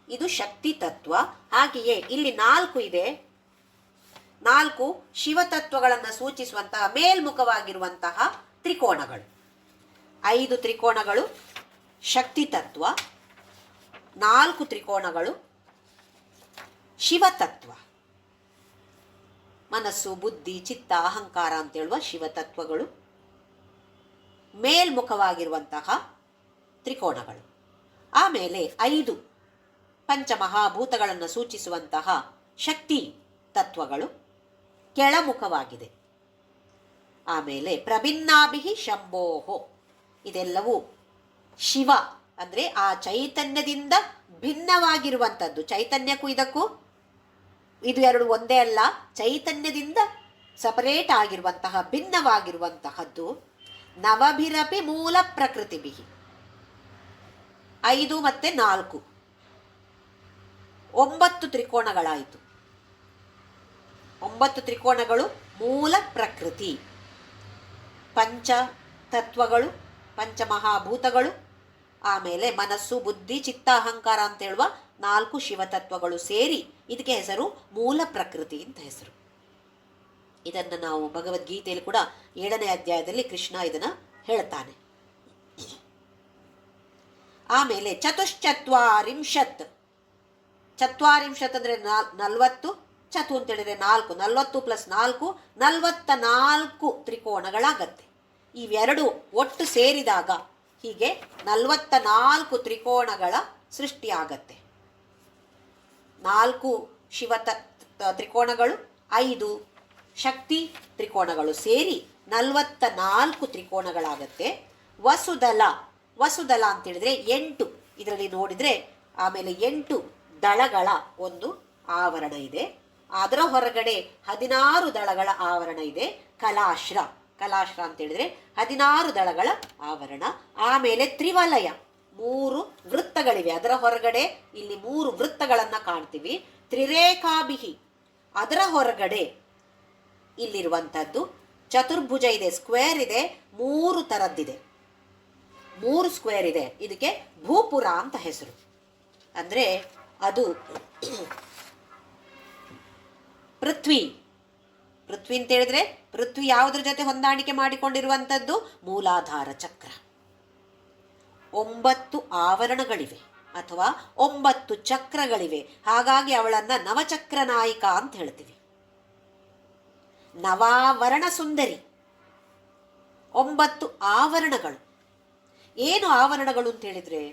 ಇದು ಶಕ್ತಿ ತತ್ವ. ಹಾಗೆಯೇ ಇಲ್ಲಿ 4 ಇದೆ. 4 ಶಿವತತ್ವಗಳನ್ನು ಸೂಚಿಸುವಂತಹ ಮೇಲ್ಮುಖವಾಗಿರುವಂತಹ ತ್ರಿಕೋಣಗಳು. 5 ತ್ರಿಕೋಣಗಳು ಶಕ್ತಿ ತತ್ವ, 4 ತ್ರಿಕೋಣಗಳು ಶಿವತತ್ವ. ಮನಸ್ಸು, ಬುದ್ಧಿ, ಚಿತ್ತ, ಅಹಂಕಾರ ಅಂತೇಳುವ ಶಿವತತ್ವಗಳು, ಮೇಲ್ಮುಖವಾಗಿರುವಂತಹ ತ್ರಿಕೋಣಗಳು. ಆಮೇಲೆ 5 ಪಂಚಮಹಾಭೂತಗಳನ್ನು ಸೂಚಿಸುವಂತಹ ಶಕ್ತಿ ತತ್ವಗಳು ಕೆಳಮುಖವಾಗಿದೆ. ಆಮೇಲೆ ಪ್ರಭಿನ್ನಾಭಿಹಿ ಶಂಭೋಹೋ, ಇದೆಲ್ಲವೂ ಶಿವ ಅಂದರೆ ಆ ಚೈತನ್ಯದಿಂದ ಭಿನ್ನವಾಗಿರುವಂಥದ್ದು. ಚೈತನ್ಯಕ್ಕೂ ಇದಕ್ಕೂ ಇದು ಎರಡು ಒಂದೇ ಅಲ್ಲ, ಚೈತನ್ಯದಿಂದ ಸಪರೇಟ್ ಆಗಿರುವಂತಹ ಭಿನ್ನವಾಗಿರುವಂತಹದ್ದು. ನವಭಿರಪಿ ಮೂಲ ಪ್ರಕೃತಿಭಿಹಿ, 5 ಮತ್ತು 4 9 ತ್ರಿಕೋಣಗಳಾಯಿತು. 9 ತ್ರಿಕೋಣಗಳು ಮೂಲ ಪ್ರಕೃತಿ. ಪಂಚ ತತ್ವಗಳು, ಪಂಚಮಹಾಭೂತಗಳು, ಆಮೇಲೆ ಮನಸ್ಸು, ಬುದ್ಧಿ, ಚಿತ್ತ, ಅಹಂಕಾರ ಅಂತ ಹೇಳುವ 4 ಶಿವತತ್ವಗಳು ಸೇರಿ ಇದಕ್ಕೆ ಹೆಸರು ಮೂಲ ಪ್ರಕೃತಿ ಅಂತ ಹೆಸರು. ಇದನ್ನು ನಾವು ಭಗವದ್ಗೀತೆಯಲ್ಲಿ ಕೂಡ 7ನೇ ಅಧ್ಯಾಯದಲ್ಲಿ ಕೃಷ್ಣ ಇದನ್ನು ಹೇಳ್ತಾನೆ. ಆಮೇಲೆ ಚತುಶ್ಚತ್ವಾರಿಂಶತ್, ಚತ್ವಾರಿಂಶತ್ ಅಂದರೆ 40, ಚತು ಅಂತ ಹೇಳಿದ್ರೆ 4, 40 + 4 44 ತ್ರಿಕೋಣಗಳಾಗತ್ತೆ. ಇವೆರಡು ಒಟ್ಟು ಸೇರಿದಾಗ ಹೀಗೆ 44 ತ್ರಿಕೋಣಗಳ ಸೃಷ್ಟಿಯಾಗತ್ತೆ. 4 ಶಿವ ತ್ರಿಕೋಣಗಳು, 5 ಶಕ್ತಿ ತ್ರಿಕೋಣಗಳು ಸೇರಿ 44 ತ್ರಿಕೋಣಗಳಾಗತ್ತೆ. ವಸುದಲ, ವಸುದಲ ಅಂತೇಳಿದರೆ 8, ಇದರಲ್ಲಿ ನೋಡಿದರೆ ಆಮೇಲೆ 8 ದಳಗಳ ಒಂದು ಆವರಣ ಇದೆ. ಅದರ ಹೊರಗಡೆ 16 ದಳಗಳ ಆವರಣ ಇದೆ. ಕಲಾಶ್ರ, ಕಲಾಶ್ರ ಅಂತೇಳಿದರೆ 16 ದಳಗಳ ಆವರಣ. ಆಮೇಲೆ ತ್ರಿವಲಯ, 3 ವೃತ್ತಗಳಿವೆ. ಅದರ ಹೊರಗಡೆ ಇಲ್ಲಿ 3 ವೃತ್ತಗಳನ್ನು ಕಾಣ್ತೀವಿ. ತ್ರಿರೇಖಾಭಿಹಿ, ಅದರ ಹೊರಗಡೆ ಇಲ್ಲಿರುವಂಥದ್ದು ಚತುರ್ಭುಜ ಇದೆ, ಸ್ಕ್ವೇರ್ ಇದೆ, 3 ಥರದ್ದಿದೆ, 3 ಸ್ಕ್ವೇರ್ ಇದೆ. ಇದಕ್ಕೆ ಭೂಪುರ ಅಂತ ಹೆಸರು. ಅಂದರೆ ಅದು ಪೃಥ್ವಿ. ಪೃಥ್ವಿ ಅಂತ ಹೇಳಿದ್ರೆ ಪೃಥ್ವಿ ಯಾವುದ್ರ ಜೊತೆ ಹೊಂದಾಣಿಕೆ ಮಾಡಿಕೊಂಡಿರುವಂಥದ್ದು? ಮೂಲಾಧಾರ ಚಕ್ರ. 9 ಆವರಣಗಳಿವೆ ಅಥವಾ 9 ಚಕ್ರಗಳಿವೆ. ಹಾಗಾಗಿ ಅವಳನ್ನು ನವಚಕ್ರ ನಾಯಿಕ ಅಂತ ಹೇಳ್ತೀವಿ. ನವಾವರಣ ಸುಂದರಿ. 9 ಆವರಣಗಳು. ಏನು ಆವರಣಗಳು ಅಂತ ಹೇಳಿದ್ರೆ,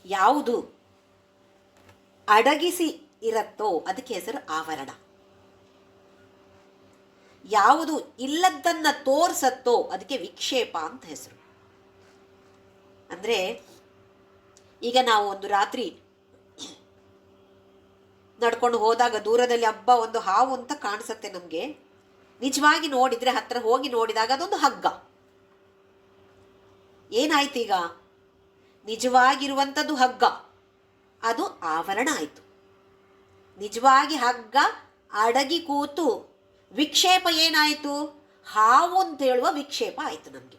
ಯಾವುದು ಅಡಗಿಸಿ ಇರತ್ತೋ ಅದಕ್ಕೆ ಹೆಸರು ಆವರಣ. ಯಾವುದು ಇಲ್ಲದನ್ನ ತೋರ್ಸತ್ತೋ ಅದಕ್ಕೆ ವಿಕ್ಷೇಪ ಅಂತ ಹೆಸರು. ಅಂದ್ರೆ ಈಗ ನಾವು ಒಂದು ರಾತ್ರಿ ನಡ್ಕೊಂಡು ಹೋದಾಗ ದೂರದಲ್ಲಿ ಹಬ್ಬ ಒಂದು ಹಾವು ಅಂತ ಕಾಣಿಸುತ್ತೆ ನಮಗೆ. ನಿಜವಾಗಿ ನೋಡಿದ್ರೆ, ಹತ್ರ ಹೋಗಿ ನೋಡಿದಾಗ ಅದೊಂದು ಹಗ್ಗ. ಏನಾಯ್ತು ಈಗ? ನಿಜವಾಗಿರುವಂಥದ್ದು ಹಗ್ಗ, ಅದು ಆವರಣ ಆಯಿತು. ನಿಜವಾಗಿ ಹಗ್ಗ ಅಡಗಿ ಕೂತು ವಿಕ್ಷೇಪ ಏನಾಯಿತು? ಹಾವು ಅಂತ ಹೇಳುವ ವಿಕ್ಷೇಪ ಆಯಿತು ನಮಗೆ.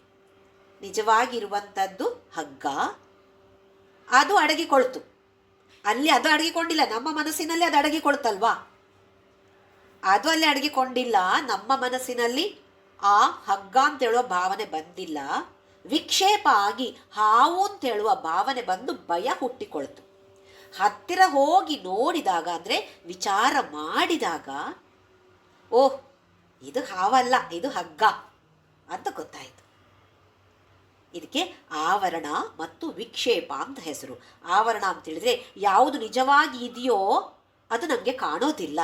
ನಿಜವಾಗಿರುವಂಥದ್ದು ಹಗ್ಗ, ಅದು ಅಡಗಿಕೊಳ್ತು. ಅಲ್ಲಿ ಅದು ಅಡಗಿಕೊಂಡಿಲ್ಲ, ನಮ್ಮ ಮನಸ್ಸಿನಲ್ಲಿ ಅದು ಅಡಗಿಕೊಳ್ತಲ್ವಾ? ಅದು ಅಲ್ಲಿ ಅಡಗಿಕೊಂಡಿಲ್ಲ. ನಮ್ಮ ಮನಸ್ಸಿನಲ್ಲಿ ಆ ಹಗ್ಗ ಅಂತ ಹೇಳುವ ಭಾವನೆ ಬಂದಿಲ್ಲ. ವಿಕ್ಷೇಪ ಆಗಿ ಹಾವು ಅಂತ ಹೇಳುವ ಭಾವನೆ ಬಂದು ಭಯ ಹುಟ್ಟಿಕೊಳ್ತು. ಹತ್ತಿರ ಹೋಗಿ ನೋಡಿದಾಗ, ಅಂದರೆ ವಿಚಾರ ಮಾಡಿದಾಗ, ಓಹ್ ಇದು ಹಾವಲ್ಲ, ಇದು ಹಗ್ಗ ಅಂತ ಗೊತ್ತಾಯಿತು. ಇದಕ್ಕೆ ಆವರಣ ಮತ್ತು ವಿಕ್ಷೇಪ ಅಂತ ಹೆಸರು. ಆವರಣ ಅಂತ ಹೇಳಿದ್ರೆ ಯಾವುದು ನಿಜವಾಗಿ ಇದೆಯೋ ಅದು ನಮಗೆ ಕಾಣೋದಿಲ್ಲ.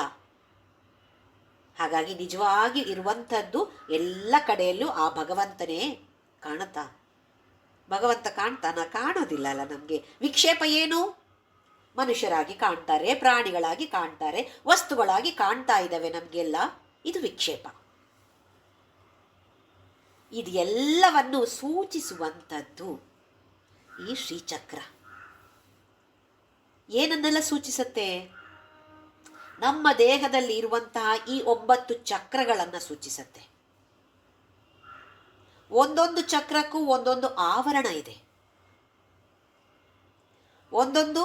ಹಾಗಾಗಿ ನಿಜವಾಗಿ ಇರುವಂಥದ್ದು ಎಲ್ಲ ಕಡೆಯಲ್ಲೂ ಆ ಭಗವಂತನೇ ಕಾಣುತ್ತಾ? ಭಗವಂತ ಕಾಣ್ತಾನ? ಕಾಣೋದಿಲ್ಲ ಅಲ್ಲ ನಮಗೆ. ವಿಕ್ಷೇಪ ಏನು? ಮನುಷ್ಯರಾಗಿ ಕಾಣ್ತಾರೆ, ಪ್ರಾಣಿಗಳಾಗಿ ಕಾಣ್ತಾರೆ, ವಸ್ತುಗಳಾಗಿ ಕಾಣ್ತಾ ಇದ್ದಾವೆ ನಮಗೆಲ್ಲ. ಇದು ವಿಕ್ಷೇಪ. ಇದು ಎಲ್ಲವನ್ನು ಸೂಚಿಸುವಂಥದ್ದು ಈ ಶ್ರೀಚಕ್ರ. ಏನನ್ನೆಲ್ಲ ಸೂಚಿಸುತ್ತೆ? ನಮ್ಮ ದೇಹದಲ್ಲಿ ಇರುವಂತಹ ಈ 9 ಚಕ್ರಗಳನ್ನು ಸೂಚಿಸುತ್ತೆ. ಒಂದೊಂದು ಚಕ್ರಕ್ಕೂ ಒಂದೊಂದು ಆವರಣ ಇದೆ. ಒಂದೊಂದು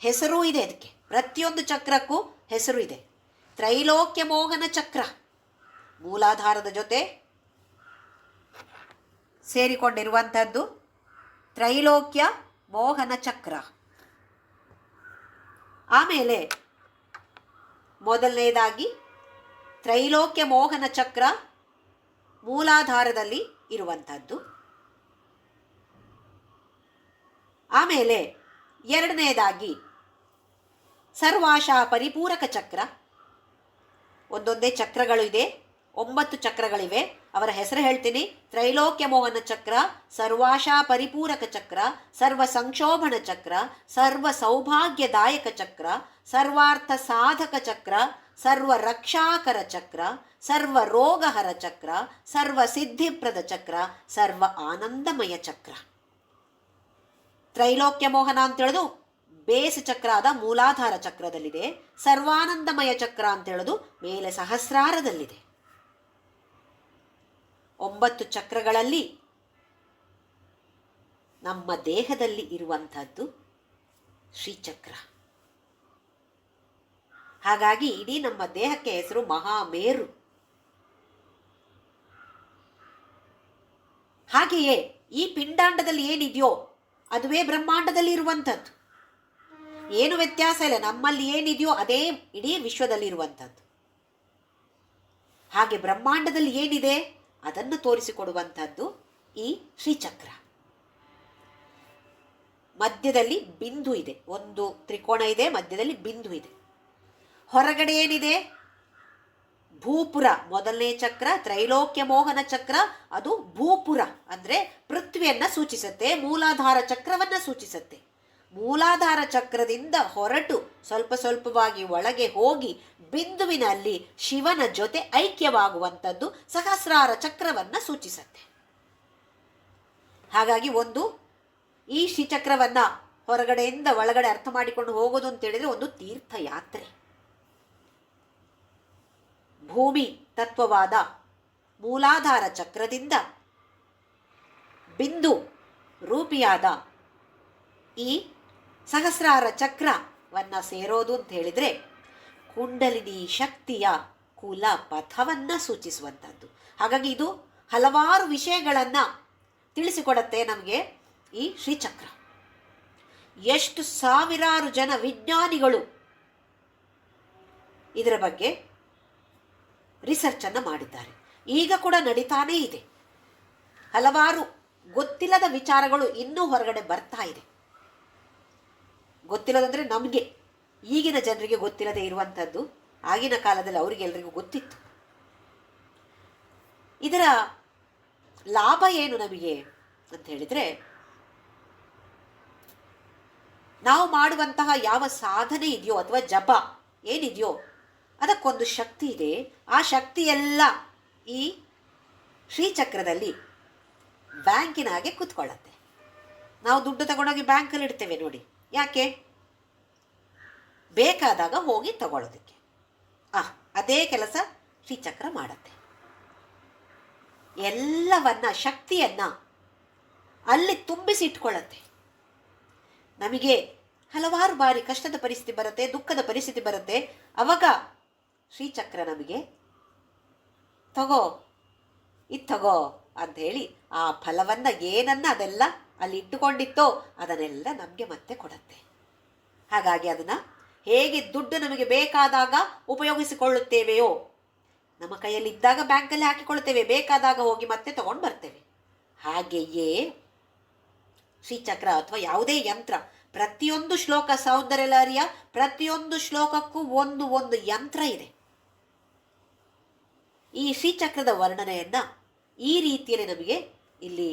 ಹೆಸರೂ ಇದೆ ಅದಕ್ಕೆ, ಪ್ರತಿಯೊಂದು ಚಕ್ರಕ್ಕೂ ಹೆಸರು ಇದೆ. ತ್ರೈಲೋಕ್ಯ ಮೋಹನ ಚಕ್ರ ಮೂಲಾಧಾರದ ಜೊತೆ ಸೇರಿಕೊಂಡಿರುವಂಥದ್ದು ತ್ರೈಲೋಕ್ಯ ಮೋಹನ ಚಕ್ರ. ಆಮೇಲೆ ಮೊದಲನೇದಾಗಿ ತ್ರೈಲೋಕ್ಯ ಮೋಹನ ಚಕ್ರ ಮೂಲಾಧಾರದಲ್ಲಿ ಇರುವಂಥದ್ದು. ಆಮೇಲೆ ಎರಡನೇದಾಗಿ ಸರ್ವಾಶಾ ಪರಿಪೂರಕ ಚಕ್ರ. ಒಂದೊಂದೇ ಚಕ್ರಗಳು ಇದೆ, 9 ಚಕ್ರಗಳಿವೆ. ಅವರ ಹೆಸರು ಹೇಳ್ತೀನಿ. ತ್ರೈಲೋಕ್ಯ ಮೋಹನ ಚಕ್ರ, ಸರ್ವಾಶಾ ಪರಿಪೂರಕ ಚಕ್ರ, ಸರ್ವ ಸಂಕ್ಷೋಭಣ ಚಕ್ರ, ಸರ್ವ ಸೌಭಾಗ್ಯದಾಯಕ ಚಕ್ರ, ಸರ್ವಾರ್ಥ ಸಾಧಕ ಚಕ್ರ, ಸರ್ವ ರಕ್ಷಾಕರ ಚಕ್ರ, ಸರ್ವ ರೋಗಹರ ಚಕ್ರ, ಸರ್ವ ಸಿದ್ಧಿಪ್ರದ ಚಕ್ರ, ಸರ್ವ ಆನಂದಮಯ ಚಕ್ರ. ತ್ರೈಲೋಕ್ಯ ಮೋಹನ ಅಂತೇಳೋದು ಬೇಸ್ ಚಕ್ರ ಆದ ಮೂಲಾಧಾರ ಚಕ್ರದಲ್ಲಿದೆ. ಸರ್ವಾನಂದಮಯ ಚಕ್ರ ಅಂತೇಳೋದು ಮೇಲೆ ಸಹಸ್ರಾರದಲ್ಲಿದೆ. 9 ಚಕ್ರಗಳಲ್ಲಿ ನಮ್ಮ ದೇಹದಲ್ಲಿ ಇರುವಂಥದ್ದು ಶ್ರೀಚಕ್ರ. ಹಾಗಾಗಿ ಇಡೀ ನಮ್ಮ ದೇಹಕ್ಕೆ ಹೆಸರು ಮಹಾಮೇರು. ಹಾಗೆಯೇ ಈ ಪಿಂಡಾಂಡದಲ್ಲಿ ಏನಿದೆಯೋ ಅದುವೇ ಬ್ರಹ್ಮಾಂಡದಲ್ಲಿ ಇರುವಂಥದ್ದು. ಏನು ವ್ಯತ್ಯಾಸ ಇಲ್ಲ. ನಮ್ಮಲ್ಲಿ ಏನಿದೆಯೋ ಅದೇ ಇಡೀ ವಿಶ್ವದಲ್ಲಿ ಇರುವಂಥದ್ದು. ಹಾಗೆ ಬ್ರಹ್ಮಾಂಡದಲ್ಲಿ ಏನಿದೆ ಅದನ್ನು ತೋರಿಸಿಕೊಡುವಂಥದ್ದು ಈ ಶ್ರೀಚಕ್ರ. ಮಧ್ಯದಲ್ಲಿ ಬಿಂದು ಇದೆ, ಒಂದು ತ್ರಿಕೋಣ ಇದೆ, ಮಧ್ಯದಲ್ಲಿ ಬಿಂದು ಇದೆ. ಹೊರಗಡೆ ಏನಿದೆ? ಭೂಪುರ. ಮೊದಲನೇ ಚಕ್ರ ತ್ರೈಲೋಕ್ಯ ಮೋಹನ ಚಕ್ರ, ಅದು ಭೂಪುರ ಅಂದರೆ ಪೃಥ್ವಿಯನ್ನು ಸೂಚಿಸುತ್ತೆ, ಮೂಲಾಧಾರ ಚಕ್ರವನ್ನು ಸೂಚಿಸುತ್ತೆ. ಮೂಲಾಧಾರ ಚಕ್ರದಿಂದ ಹೊರಟು ಸ್ವಲ್ಪ ಸ್ವಲ್ಪವಾಗಿ ಒಳಗೆ ಹೋಗಿ ಬಿಂದುವಿನಲ್ಲಿ ಶಿವನ ಜೊತೆ ಐಕ್ಯವಾಗುವಂಥದ್ದು ಸಹಸ್ರಾರ ಚಕ್ರವನ್ನು ಸೂಚಿಸುತ್ತೆ. ಹಾಗಾಗಿ ಒಂದು ಈ ಶ್ರೀಚಕ್ರವನ್ನು ಹೊರಗಡೆಯಿಂದ ಒಳಗಡೆ ಅರ್ಥ ಮಾಡಿಕೊಂಡು ಹೋಗೋದು ಅಂತೇಳಿದರೆ ಒಂದು ತೀರ್ಥಯಾತ್ರೆ. ಭೂಮಿ ತತ್ವವಾದ ಮೂಲಾಧಾರ ಚಕ್ರದಿಂದ ಬಿಂದು ರೂಪಿಯಾದ ಈ ಸಹಸ್ರಾರ ಚಕ್ರವನ್ನು ಸೇರೋದು ಅಂತ ಹೇಳಿದರೆ ಕುಂಡಲಿನಿ ಶಕ್ತಿಯ ಕುಲ ಪಥವನ್ನು ಸೂಚಿಸುವಂಥದ್ದು. ಹಾಗಾಗಿ ಇದು ಹಲವಾರು ವಿಷಯಗಳನ್ನು ತಿಳಿಸಿಕೊಡುತ್ತೆ ನಮಗೆ ಈ ಶ್ರೀಚಕ್ರ. ಎಷ್ಟು ಸಾವಿರಾರು ಜನ ವಿಜ್ಞಾನಿಗಳು ಇದರ ಬಗ್ಗೆ ರಿಸರ್ಚನ್ನು ಮಾಡಿದ್ದಾರೆ. ಈಗ ಕೂಡ ನಡೀತಾನೇ ಇದೆ. ಹಲವಾರು ಗೊತ್ತಿಲ್ಲದ ವಿಚಾರಗಳು ಇನ್ನೂ ಹೊರಗಡೆ ಬರ್ತಾ ಇದೆ. ಗೊತ್ತಿಲ್ಲದಂದರೆ ನಮಗೆ, ಈಗಿನ ಜನರಿಗೆ ಗೊತ್ತಿಲ್ಲದೆ ಇರುವಂಥದ್ದು ಆಗಿನ ಕಾಲದಲ್ಲಿ ಅವರಿಗೆಲ್ಲರಿಗೂ ಗೊತ್ತಿತ್ತು. ಇದರ ಲಾಭ ಏನು ನಮಗೆ ಅಂತ ಹೇಳಿದರೆ, ನಾವು ಮಾಡುವಂತಹ ಯಾವ ಸಾಧನೆ ಇದೆಯೋ ಅಥವಾ ಜಪ ಏನಿದೆಯೋ ಅದಕ್ಕೊಂದು ಶಕ್ತಿ ಇದೆ. ಆ ಶಕ್ತಿಯೆಲ್ಲ ಈ ಶ್ರೀಚಕ್ರದಲ್ಲಿ ಬ್ಯಾಂಕಿನ ಹಾಗೆ ಕೂತ್ಕೊಳ್ಳುತ್ತೆ. ನಾವು ದುಡ್ಡು ತಗೊಂಡೋಗಿ ಬ್ಯಾಂಕಲ್ಲಿ ಇಡ್ತೇವೆ ನೋಡಿ, ಯಾಕೆ? ಬೇಕಾದಾಗ ಹೋಗಿ ತಗೊಳ್ಳೋದಕ್ಕೆ. ಅದೇ ಕೆಲಸ ಶ್ರೀಚಕ್ರ ಮಾಡುತ್ತೆ. ಎಲ್ಲವನ್ನ ಶಕ್ತಿಯನ್ನು ಅಲ್ಲಿ ತುಂಬಿಸಿಟ್ಕೊಳ್ಳುತ್ತೆ. ನಮಗೆ ಹಲವಾರು ಬಾರಿ ಕಷ್ಟದ ಪರಿಸ್ಥಿತಿ ಬರುತ್ತೆ, ದುಃಖದ ಪರಿಸ್ಥಿತಿ ಬರುತ್ತೆ. ಅವಾಗ ಶ್ರೀಚಕ್ರ ನಮಗೆ ತಗೋ ಇದು ತಗೋ ಅಂಥೇಳಿ ಆ ಫಲವನ್ನು ಏನನ್ನ ಅದೆಲ್ಲ ಅಲ್ಲಿ ಇಟ್ಟುಕೊಂಡಿತ್ತೋ ಅದನ್ನೆಲ್ಲ ನಮಗೆ ಮತ್ತೆ ಕೊಡುತ್ತೆ. ಹಾಗಾಗಿ ಅದನ್ನು ಹೇಗೆ ದುಡ್ಡು ನಮಗೆ ಬೇಕಾದಾಗ ಉಪಯೋಗಿಸಿಕೊಳ್ಳುತ್ತೇವೆಯೋ, ನಮ್ಮ ಕೈಯಲ್ಲಿ ಇದ್ದಾಗ ಬ್ಯಾಂಕಲ್ಲಿ ಹಾಕಿಕೊಳ್ಳುತ್ತೇವೆ, ಬೇಕಾದಾಗ ಹೋಗಿ ಮತ್ತೆ ತಗೊಂಡು ಬರ್ತೇವೆ. ಹಾಗೆಯೇ ಶ್ರೀಚಕ್ರ ಅಥವಾ ಯಾವುದೇ ಯಂತ್ರ, ಪ್ರತಿಯೊಂದು ಶ್ಲೋಕ ಸೌಂದರ್ಯಲಹರಿಯ ಪ್ರತಿಯೊಂದು ಶ್ಲೋಕಕ್ಕೂ ಒಂದು ಒಂದು ಯಂತ್ರ ಇದೆ. ಈ ಶ್ರೀಚಕ್ರದ ವರ್ಣನೆಯನ್ನು ಈ ರೀತಿಯಲ್ಲಿ ನಮಗೆ ಇಲ್ಲಿ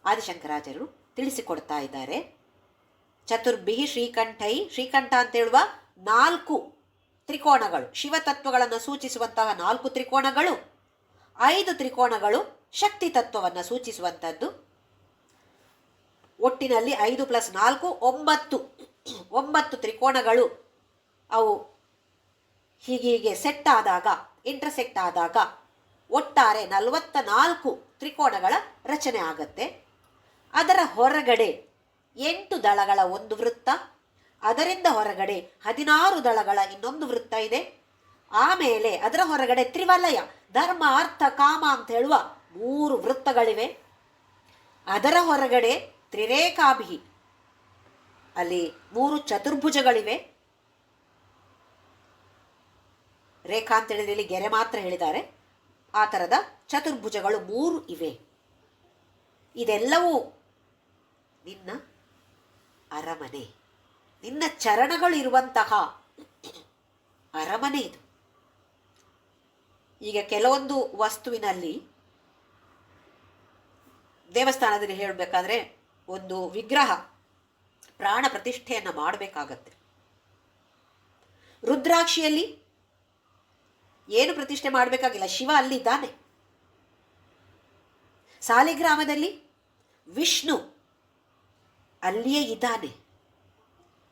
ಆದಿಶಂಕರಾಚಾರ್ಯರು ತಿಳಿಸಿಕೊಡ್ತಾ ಇದ್ದಾರೆ. ಚತುರ್ಭಿಹಿ ಶ್ರೀಕಂಠೈ, ಶ್ರೀಕಂಠ ಅಂತ ಹೇಳುವ 4 ತ್ರಿಕೋಣಗಳು, ಶಿವತತ್ವಗಳನ್ನು ಸೂಚಿಸುವಂತಹ 4 ತ್ರಿಕೋಣಗಳು, 5 ತ್ರಿಕೋಣಗಳು ಶಕ್ತಿ ತತ್ವವನ್ನು ಸೂಚಿಸುವಂಥದ್ದು. ಒಟ್ಟಿನಲ್ಲಿ 5 + 4 9 ತ್ರಿಕೋಣಗಳು. ಅವು ಹೀಗೆ ಸೆಟ್ ಆದಾಗ, ಇಂಟರ್ಸೆಕ್ಟ್ ಆದಾಗ ಒಟ್ಟಾರೆ 44 ತ್ರಿಕೋಣಗಳ ರಚನೆ ಆಗುತ್ತೆ. ಅದರ ಹೊರಗಡೆ 8 ದಳಗಳ ಒಂದು ವೃತ್ತ, ಅದರಿಂದ ಹೊರಗಡೆ 16 ದಳಗಳ ಇನ್ನೊಂದು ವೃತ್ತ ಇದೆ. ಆಮೇಲೆ ಅದರ ಹೊರಗಡೆ ತ್ರಿವಲಯ, ಧರ್ಮ ಅರ್ಥ ಕಾಮ ಅಂತ ಹೇಳುವ 3 ವೃತ್ತಗಳಿವೆ. ಅದರ ಹೊರಗಡೆ ತ್ರಿರೇಖಾಭಿ, ಅಲ್ಲಿ 3 ಚತುರ್ಭುಜಗಳಿವೆ. ರೇಖಾ ಅಂತ ಹೇಳಿದ್ರೆ ಇಲ್ಲಿ ಗೆರೆ ಮಾತ್ರ ಹೇಳಿದ್ದಾರೆ. ಆ ಥರದ ಚತುರ್ಭುಜಗಳು 3 ಇವೆ. ಇದೆಲ್ಲವೂ ನಿನ್ನ ಅರಮನೆ, ನಿನ್ನ ಚರಣಗಳು ಇರುವಂತಹ ಅರಮನೆ ಇದು. ಈಗ ಕೆಲವೊಂದು ವಸ್ತುವಿನಲ್ಲಿ ದೇವಸ್ಥಾನದಲ್ಲಿ ಹೇಳಬೇಕಾದ್ರೆ ಒಂದು ವಿಗ್ರಹ ಪ್ರಾಣ ಪ್ರತಿಷ್ಠೆಯನ್ನು ಮಾಡಬೇಕಾಗತ್ತೆ. ರುದ್ರಾಕ್ಷಿಯಲ್ಲಿ ಏನು ಪ್ರತಿಷ್ಠೆ ಮಾಡಬೇಕಾಗಿಲ್ಲ, ಶಿವ ಅಲ್ಲಿದ್ದಾನೆ. ಸಾಲಿಗ್ರಾಮದಲ್ಲಿ ವಿಷ್ಣು ಅಲ್ಲಿಯೇ ಇದ್ದಾನೆ.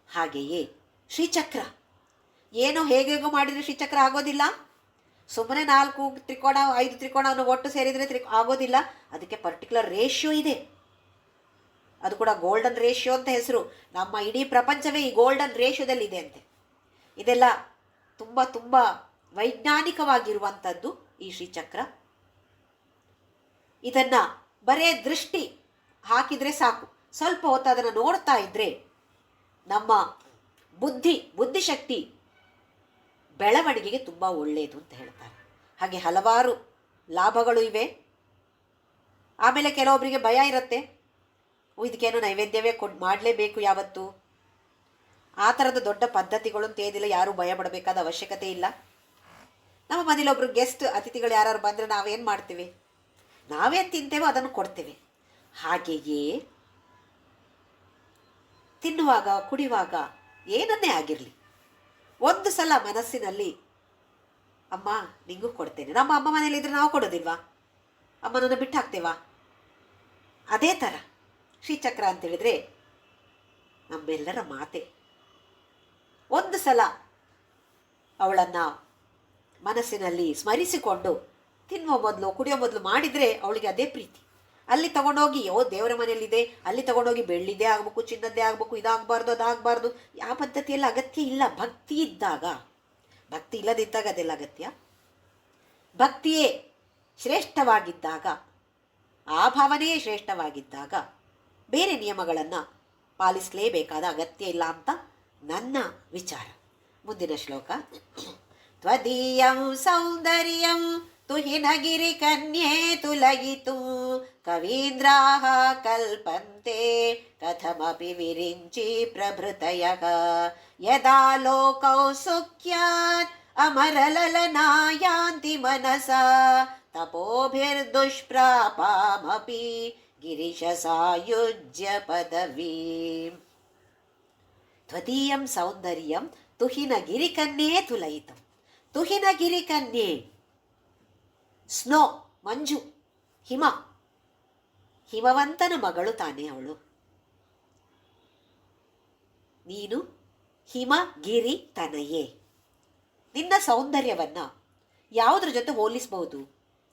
ಹಾಗೆಯೇ ಶ್ರೀಚಕ್ರ ಏನೋ ಹೇಗೇಗೋ ಮಾಡಿದರೆ ಶ್ರೀಚಕ್ರ ಆಗೋದಿಲ್ಲ. ಸುಮ್ಮನೆ 4 ತ್ರಿಕೋಣ 5 ತ್ರಿಕೋಣವನ್ನು ಒಟ್ಟು ಸೇರಿದರೆ ಆಗೋದಿಲ್ಲ. ಅದಕ್ಕೆ ಪರ್ಟಿಕ್ಯುಲರ್ ರೇಷಿಯೋ ಇದೆ. ಅದು ಕೂಡ ಗೋಲ್ಡನ್ ರೇಷಿಯೋ ಅಂತ ಹೆಸರು. ನಮ್ಮ ಇಡೀ ಪ್ರಪಂಚವೇ ಈ ಗೋಲ್ಡನ್ ರೇಷಿಯೋದಲ್ಲಿ ಇದೆ ಅಂತೆ. ಇದೆಲ್ಲ ತುಂಬ ತುಂಬ ವೈಜ್ಞಾನಿಕವಾಗಿರುವಂಥದ್ದು ಈ ಶ್ರೀಚಕ್ರ. ಇದನ್ನು ಬರೇ ದೃಷ್ಟಿ ಹಾಕಿದರೆ ಸಾಕು, ಸ್ವಲ್ಪ ಹೊತ್ತು ಅದನ್ನು ನೋಡ್ತಾ ಇದ್ದರೆ ನಮ್ಮ ಬುದ್ಧಿಶಕ್ತಿ ಬೆಳವಣಿಗೆಗೆ ತುಂಬ ಒಳ್ಳೆಯದು ಅಂತ ಹೇಳ್ತಾರೆ. ಹಾಗೆ ಹಲವಾರು ಲಾಭಗಳು ಇವೆ. ಆಮೇಲೆ ಕೆಲವೊಬ್ಬರಿಗೆ ಭಯ ಇರುತ್ತೆ, ಇದಕ್ಕೇನೋ ನೈವೇದ್ಯವೇ ಮಾಡಲೇಬೇಕು ಯಾವತ್ತು. ಆ ಥರದ ದೊಡ್ಡ ಪದ್ಧತಿಗಳು ಅಂತ ಏನಿಲ್ಲ, ಯಾರೂ ಭಯ ಪಡಬೇಕಾದ ಅವಶ್ಯಕತೆ ಇಲ್ಲ. ನಮ್ಮ ಮನೇಲಿ ಒಬ್ಬರು ಗೆಸ್ಟ್ ಅತಿಥಿಗಳು ಯಾರು ಬಂದರೆ ನಾವೇನು ಮಾಡ್ತೀವಿ, ನಾವೇನು ತಿಂತೇವೋ ಅದನ್ನು ಕೊಡ್ತೇವೆ. ಹಾಗೆಯೇ ತಿನ್ನುವಾಗ ಕುಡಿಯುವಾಗ ಏನನ್ನೇ ಆಗಿರಲಿ, ಒಂದು ಸಲ ಮನಸ್ಸಿನಲ್ಲಿ ಅಮ್ಮ ನಿಂಗೂ ಕೊಡ್ತೇನೆ. ನಮ್ಮ ಅಮ್ಮ ಮನೇಲಿದ್ರೆ ನಾವು ಕೊಡೋದಿಲ್ವಾ, ಅಮ್ಮನನ್ನು ಬಿಟ್ಟು ಹಾಕ್ತೇವಾ? ಅದೇ ಥರ ಶ್ರೀಚಕ್ರ ಅಂತೇಳಿದರೆ ನಮ್ಮೆಲ್ಲರ ಮಾತೆ. ಒಂದು ಸಲ ಅವಳನ್ನು ಮನಸ್ಸಿನಲ್ಲಿ ಸ್ಮರಿಸಿಕೊಂಡು ತಿನ್ನುವ ಮೊದಲು ಕುಡಿಯೋ ಮೊದಲು ಮಾಡಿದರೆ ಅವಳಿಗೆ ಅದೇ ಪ್ರೀತಿ. ಅಲ್ಲಿ ತಗೊಂಡೋಗಿ ದೇವರ ಮನೆಯಲ್ಲಿದೆ, ಅಲ್ಲಿ ತಗೊಂಡೋಗಿ ಬೆಳ್ಳಿದ್ದೇ ಆಗಬೇಕು, ಚಿನ್ನದ್ದೇ ಆಗಬೇಕು, ಇದಾಗಬಾರ್ದು ಅದಾಗಬಾರ್ದು, ಯಾವ ಪದ್ಧತಿಯೆಲ್ಲ ಅಗತ್ಯ ಇಲ್ಲ. ಭಕ್ತಿ ಇದ್ದಾಗ, ಭಕ್ತಿ ಇಲ್ಲದಿದ್ದಾಗ ಅದೆಲ್ಲ ಅಗತ್ಯ. ಭಕ್ತಿಯೇ ಶ್ರೇಷ್ಠವಾಗಿದ್ದಾಗ, ಆ ಭಾವನೆಯೇ ಶ್ರೇಷ್ಠವಾಗಿದ್ದಾಗ ಬೇರೆ ನಿಯಮಗಳನ್ನು ಪಾಲಿಸಲೇಬೇಕಾದ ಅಗತ್ಯ ಇಲ್ಲ ಅಂತ ನನ್ನ ವಿಚಾರ. ಮುಂದಿನ ಶ್ಲೋಕ. ತ್ವದೀಯಂ ಸೌಂದರ್ಯಂ ತುಹಿನಗಿರಿ ಕನ್ಯೆ ತುಲಯಿತು ಕವೀಂದ್ರಾಃ ಕಲ್ಪಂತೆ ಕಥಮಪಿ ವಿರಿಂಚಿ ಪ್ರಭೃತಯಃ ಯದಾ ಲೋಕೌ ಸುಖ್ಯಾತ್ ಅಮರಲಲನಾಯಾಂತಿ ಮನಸಾ ತಪೋಭಿರ್ದುಷ್ಪ್ರಾಪಾಮಪಿ ಗಿರೀಶ ಸಾಯುಜ್ಯ ಪದವೀಂ. ತ್ವದೀಯಂ ಸೌಂದರ್ಯಂ ತುಹಿನಗಿರಿಕನ್ಯೆ ತುಲಯಿತು. ತುಹಿನಗಿರಿಕನ್ಯೆ, ಸ್ನೋ, ಮಂಜು, ಹಿಮ, ಹಿಮವಂತನ ಮಗಳು ತಾನೇ ಅವಳು. ನೀನು ಹಿಮಗಿರಿ ತನಯೇ. ನಿನ್ನ ಸೌಂದರ್ಯವನ್ನು ಯಾವುದ್ರ ಜೊತೆ ಹೋಲಿಸಬಹುದು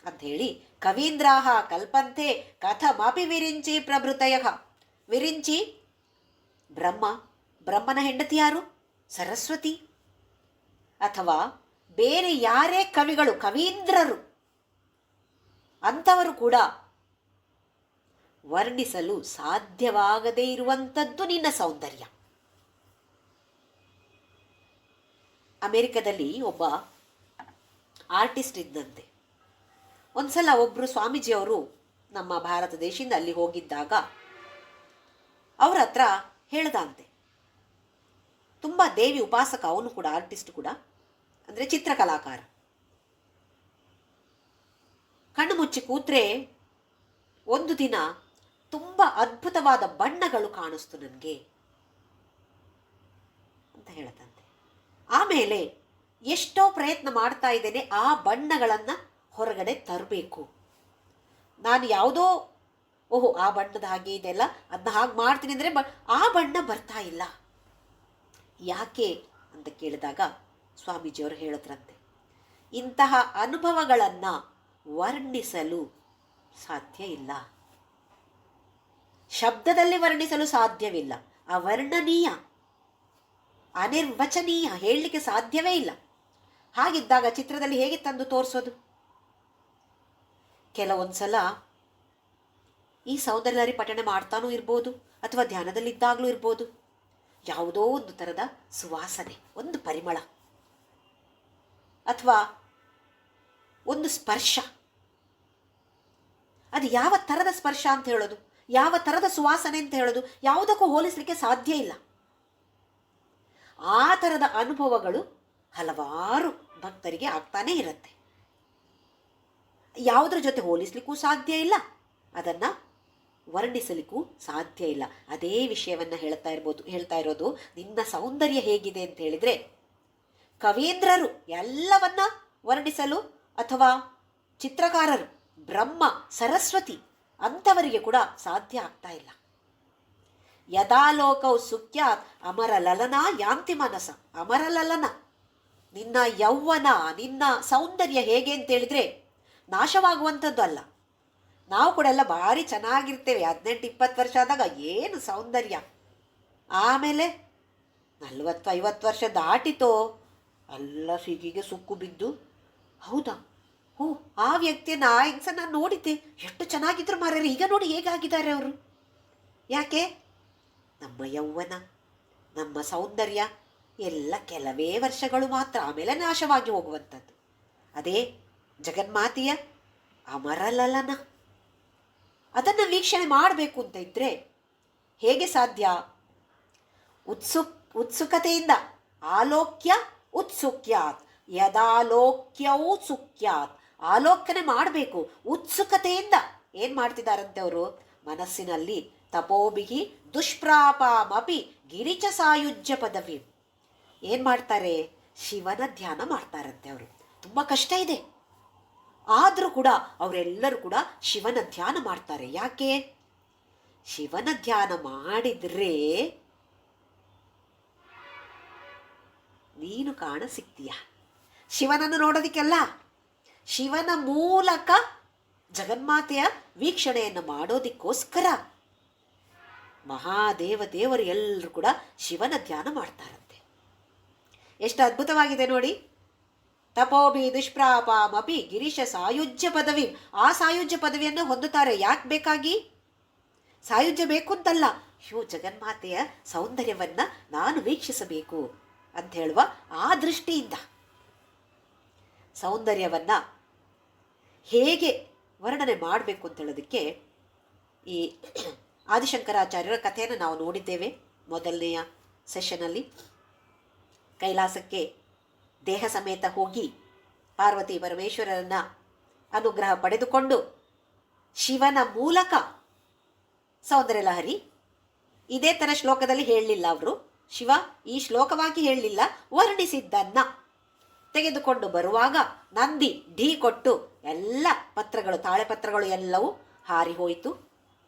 ಅಂಥೇಳಿ ಕವೀಂದ್ರಾಹ ಕಲ್ಪಂತೆ ಕಥಮಪಿ ವಿರಿಂಚಿ ಪ್ರಭೃತಯಃ. ವಿರಿಂಚಿ ಬ್ರಹ್ಮ, ಬ್ರಹ್ಮನ ಹೆಂಡತಿ ಯಾರು? ಸರಸ್ವತಿ. ಅಥವಾ ಬೇರೆ ಯಾರೇ ಕವಿಗಳು, ಕವೀಂದ್ರರು, ಅಂಥವರು ಕೂಡ ವರ್ಣಿಸಲು ಸಾಧ್ಯವಾಗದೇ ಇರುವಂಥದ್ದು ನಿನ್ನ ಸೌಂದರ್ಯ. ಅಮೆರಿಕದಲ್ಲಿ ಒಬ್ಬ ಆರ್ಟಿಸ್ಟ್ ಇದ್ದಂತೆ. ಒಂದ್ಸಲ ಒಬ್ಬರು ಸ್ವಾಮೀಜಿಯವರು ನಮ್ಮ ಭಾರತ ದೇಶದಿಂದ ಅಲ್ಲಿ ಹೋಗಿದ್ದಾಗ ಅವ್ರ ಹತ್ರ ಹೇಳ್ದಂತೆ, ತುಂಬ ದೇವಿ ಉಪಾಸಕ ಅವನು ಕೂಡ, ಆರ್ಟಿಸ್ಟ್ ಕೂಡ, ಅಂದರೆ ಚಿತ್ರಕಲಾಕಾರ. ಕಣ್ಣು ಮುಚ್ಚಿ ಕೂತ್ರೆ ಒಂದು ದಿನ ತುಂಬ ಅದ್ಭುತವಾದ ಬಣ್ಣಗಳು ಕಾಣಿಸ್ತು ನನಗೆ ಅಂತ ಹೇಳದಂತೆ. ಆಮೇಲೆ ಎಷ್ಟೋ ಪ್ರಯತ್ನ ಮಾಡ್ತಾ ಇದ್ದೇನೆ ಆ ಬಣ್ಣಗಳನ್ನು ಹೊರಗಡೆ ತರಬೇಕು. ನಾನು ಯಾವುದೋ ಆ ಬಣ್ಣದ ಹಾಗೆ ಇದೆಲ್ಲ ಅದನ್ನ ಹಾಗೆ ಮಾಡ್ತೀನಿ ಅಂದರೆ ಆ ಬಣ್ಣ ಬರ್ತಾ ಇಲ್ಲ. ಯಾಕೆ ಅಂತ ಕೇಳಿದಾಗ ಸ್ವಾಮೀಜಿಯವರು ಹೇಳಿದ್ರಂತೆ, ಇಂತಹ ಅನುಭವಗಳನ್ನು ವರ್ಣಿಸಲು ಸಾಧ್ಯ ಇಲ್ಲ. ಶಬ್ದದಲ್ಲಿ ವರ್ಣಿಸಲು ಸಾಧ್ಯವಿಲ್ಲ, ಅವರ್ಣನೀಯ, ಅನಿರ್ವಚನೀಯ, ಹೇಳಲಿಕ್ಕೆ ಸಾಧ್ಯವೇ ಇಲ್ಲ. ಹಾಗಿದ್ದಾಗ ಚಿತ್ರದಲ್ಲಿ ಹೇಗೆ ತಂದು ತೋರಿಸೋದು? ಕೆಲವೊಂದ್ಸಲ ಈ ಸೌಂದರ್ಯಲಹರಿ ಪಠಣೆ ಮಾಡ್ತಾನೂ ಇರ್ಬೋದು, ಅಥವಾ ಧ್ಯಾನದಲ್ಲಿದ್ದಾಗಲೂ ಇರ್ಬೋದು, ಯಾವುದೋ ಒಂದು ಥರದ ಸುವಾಸನೆ, ಒಂದು ಪರಿಮಳ, ಅಥವಾ ಒಂದು ಸ್ಪರ್ಶ. ಅದು ಯಾವ ಥರದ ಸ್ಪರ್ಶ ಅಂತ ಹೇಳೋದು, ಯಾವ ಥರದ ಸುವಾಸನೆ ಅಂತ ಹೇಳೋದು ಯಾವುದಕ್ಕೂ ಹೋಲಿಸಲಿಕ್ಕೆ ಸಾಧ್ಯ ಇಲ್ಲ. ಆ ಥರದ ಅನುಭವಗಳು ಹಲವಾರು ಭಕ್ತರಿಗೆ ಆಗ್ತಾನೇ ಇರುತ್ತೆ. ಯಾವುದ್ರ ಜೊತೆ ಹೋಲಿಸ್ಲಿಕ್ಕೂ ಸಾಧ್ಯ ಇಲ್ಲ, ಅದನ್ನು ವರ್ಣಿಸಲಿಕ್ಕೂ ಸಾಧ್ಯ ಇಲ್ಲ. ಅದೇ ವಿಷಯವನ್ನು ಹೇಳ್ತಾ ಇರೋದು ನಿನ್ನ ಸೌಂದರ್ಯ ಹೇಗಿದೆ ಅಂತ ಹೇಳಿದರೆ, ಕವೀಂದ್ರರು ಎಲ್ಲವನ್ನ ವರ್ಣಿಸಲು, ಅಥವಾ ಚಿತ್ರಕಾರರು, ಬ್ರಹ್ಮ, ಸರಸ್ವತಿ ಅಂಥವರಿಗೆ ಕೂಡ ಸಾಧ್ಯ ಆಗ್ತಾ ಇಲ್ಲ. ಯದಾಲೋಕವು ಸುಖ್ಯಾತ್ ಅಮರ ಲಲನ ಯಾಂತಿ ಮನಸ. ಅಮರ ಲಲನ, ನಿನ್ನ ಯೌವನ, ನಿನ್ನ ಸೌಂದರ್ಯ ಹೇಗೆ ಅಂತೇಳಿದರೆ ನಾಶವಾಗುವಂಥದ್ದು ಅಲ್ಲ. ನಾವು ಕೂಡ ಎಲ್ಲ ಭಾರಿ ಚೆನ್ನಾಗಿರ್ತೇವೆ, 18-20 ವರ್ಷ ಆದಾಗ ಏನು ಸೌಂದರ್ಯ, ಆಮೇಲೆ 40-50 ವರ್ಷ ದಾಟಿತೋ ಎಲ್ಲ ಸಿಗಿಗೆ ಸುಕ್ಕು ಬಿದ್ದು, ಹೌದಾ, ಓ ಆ ವ್ಯಕ್ತಿಯನ್ನು, ಆ ಹೆಂಗಸನ್ನ ನಾನು ನೋಡಿದ್ದೆ, ಎಷ್ಟು ಚೆನ್ನಾಗಿದ್ರು ಮಾರ್ಯಾರೆ, ಈಗ ನೋಡಿ ಹೇಗಾಗಿದ್ದಾರೆ ಅವರು. ಯಾಕೆ? ನಮ್ಮ ಯೌವನ, ನಮ್ಮ ಸೌಂದರ್ಯ ಎಲ್ಲ ಕೆಲವೇ ವರ್ಷಗಳು ಮಾತ್ರ, ಆಮೇಲೆ ನಾಶವಾಗಿ ಹೋಗುವಂಥದ್ದು. ಅದೇ ಜಗನ್ಮಾತೆಯ ಅಮರಲಲನ, ಅದನ್ನು ವೀಕ್ಷಣೆ ಮಾಡಬೇಕು ಅಂತ ಇದ್ದರೆ ಹೇಗೆ ಸಾಧ್ಯ? ಉತ್ಸುಕತೆಯಿಂದ, ಆಲೋಕ್ಯ ಉತ್ಸುಕ್ಯಾತ್, ಯದಾಲೋಕ್ಯವೂ ಸುಖ್ಯಾತ್. ಆಲೋಕನೆ ಮಾಡಬೇಕು ಉತ್ಸುಕತೆಯಿಂದ. ಏನು ಮಾಡ್ತಿದ್ದಾರಂತೆ ಅವರು? ಮನಸ್ಸಿನಲ್ಲಿ ತಪೋಭಿಹಿ ದುಷ್ಪ್ರಾಪಾಮಪಿ ಗಿರಿಚ ಸಾಯುಜ್ಯ ಪದವಿ. ಏನು ಮಾಡ್ತಾರೆ? ಶಿವನ ಧ್ಯಾನ ಮಾಡ್ತಾರಂತೆ ಅವರು. ತುಂಬ ಕಷ್ಟ ಇದೆ, ಆದರೂ ಕೂಡ ಅವರೆಲ್ಲರೂ ಕೂಡ ಶಿವನ ಧ್ಯಾನ ಮಾಡ್ತಾರೆ. ಯಾಕೆ? ಶಿವನ ಧ್ಯಾನ ಮಾಡಿದರೆ ನೀನು ಕಾಣ ಸಿಗ್ತೀಯ. ಶಿವನನ್ನು ನೋಡೋದಕ್ಕೆಲ್ಲ, ಶಿವನ ಮೂಲಕ ಜಗನ್ಮಾತೆಯ ವೀಕ್ಷಣೆಯನ್ನು ಮಾಡೋದಕ್ಕೋಸ್ಕರ ದೇವರು ಎಲ್ಲರೂ ಕೂಡ ಶಿವನ ಧ್ಯಾನ ಮಾಡ್ತಾರಂತೆ. ಎಷ್ಟು ಅದ್ಭುತವಾಗಿದೆ ನೋಡಿ. ತಪೋಭಿ ದುಷ್ಪ್ರಾಪಾಮಪಿ ಗಿರೀಶ ಸಾಯುಜ್ಯ ಪದವಿ. ಆ ಸಾಯುಜ್ಯ ಪದವಿಯನ್ನು ಹೊಂದುತ್ತಾರೆ. ಯಾಕೆ ಬೇಕಾಗಿ? ಸಾಯುಜ್ಯ ಬೇಕು ಅಂತಲ್ಲ, ಜಗನ್ಮಾತೆಯ ಸೌಂದರ್ಯವನ್ನು ನಾನು ವೀಕ್ಷಿಸಬೇಕು ಅಂತ ಹೇಳುವ ಆ ದೃಷ್ಟಿಯಿಂದ ಸೌಂದರ್ಯವನ್ನು ಹೇಗೆ ವರ್ಣನೆ ಮಾಡಬೇಕು ಅಂತ ಹೇಳೋದಕ್ಕೆ ಈ ಆದಿಶಂಕರಾಚಾರ್ಯರ ಕಥೆಯನ್ನು ನಾವು ನೋಡಿದ್ದೇವೆ ಮೊದಲನೆಯ ಸೆಷನಲ್ಲಿ. ಕೈಲಾಸಕ್ಕೆ ದೇಹ ಸಮೇತ ಹೋಗಿ ಪಾರ್ವತಿ ಪರಮೇಶ್ವರರನ್ನ ಅನುಗ್ರಹ ಪಡೆದುಕೊಂಡು ಶಿವನ ಮೂಲಕ ಸೌಂದರ್ಯಲಹರಿ ಇದೇ ಥರ ಶ್ಲೋಕದಲ್ಲಿ ಹೇಳಲಿಲ್ಲ ಅವರು. ಶಿವ ಈ ಶ್ಲೋಕವಾಗಿ ಹೇಳಲಿಲ್ಲ, ವರ್ಣಿಸಿದ್ದನ್ನ ತೆಗೆದುಕೊಂಡು ಬರುವಾಗ ನಂದಿ ಢೀ ಕೊಟ್ಟು ಎಲ್ಲ ಪತ್ರಗಳು, ತಾಳೆಪತ್ರಗಳು ಎಲ್ಲವೂ ಹಾರಿ ಹೋಯಿತು.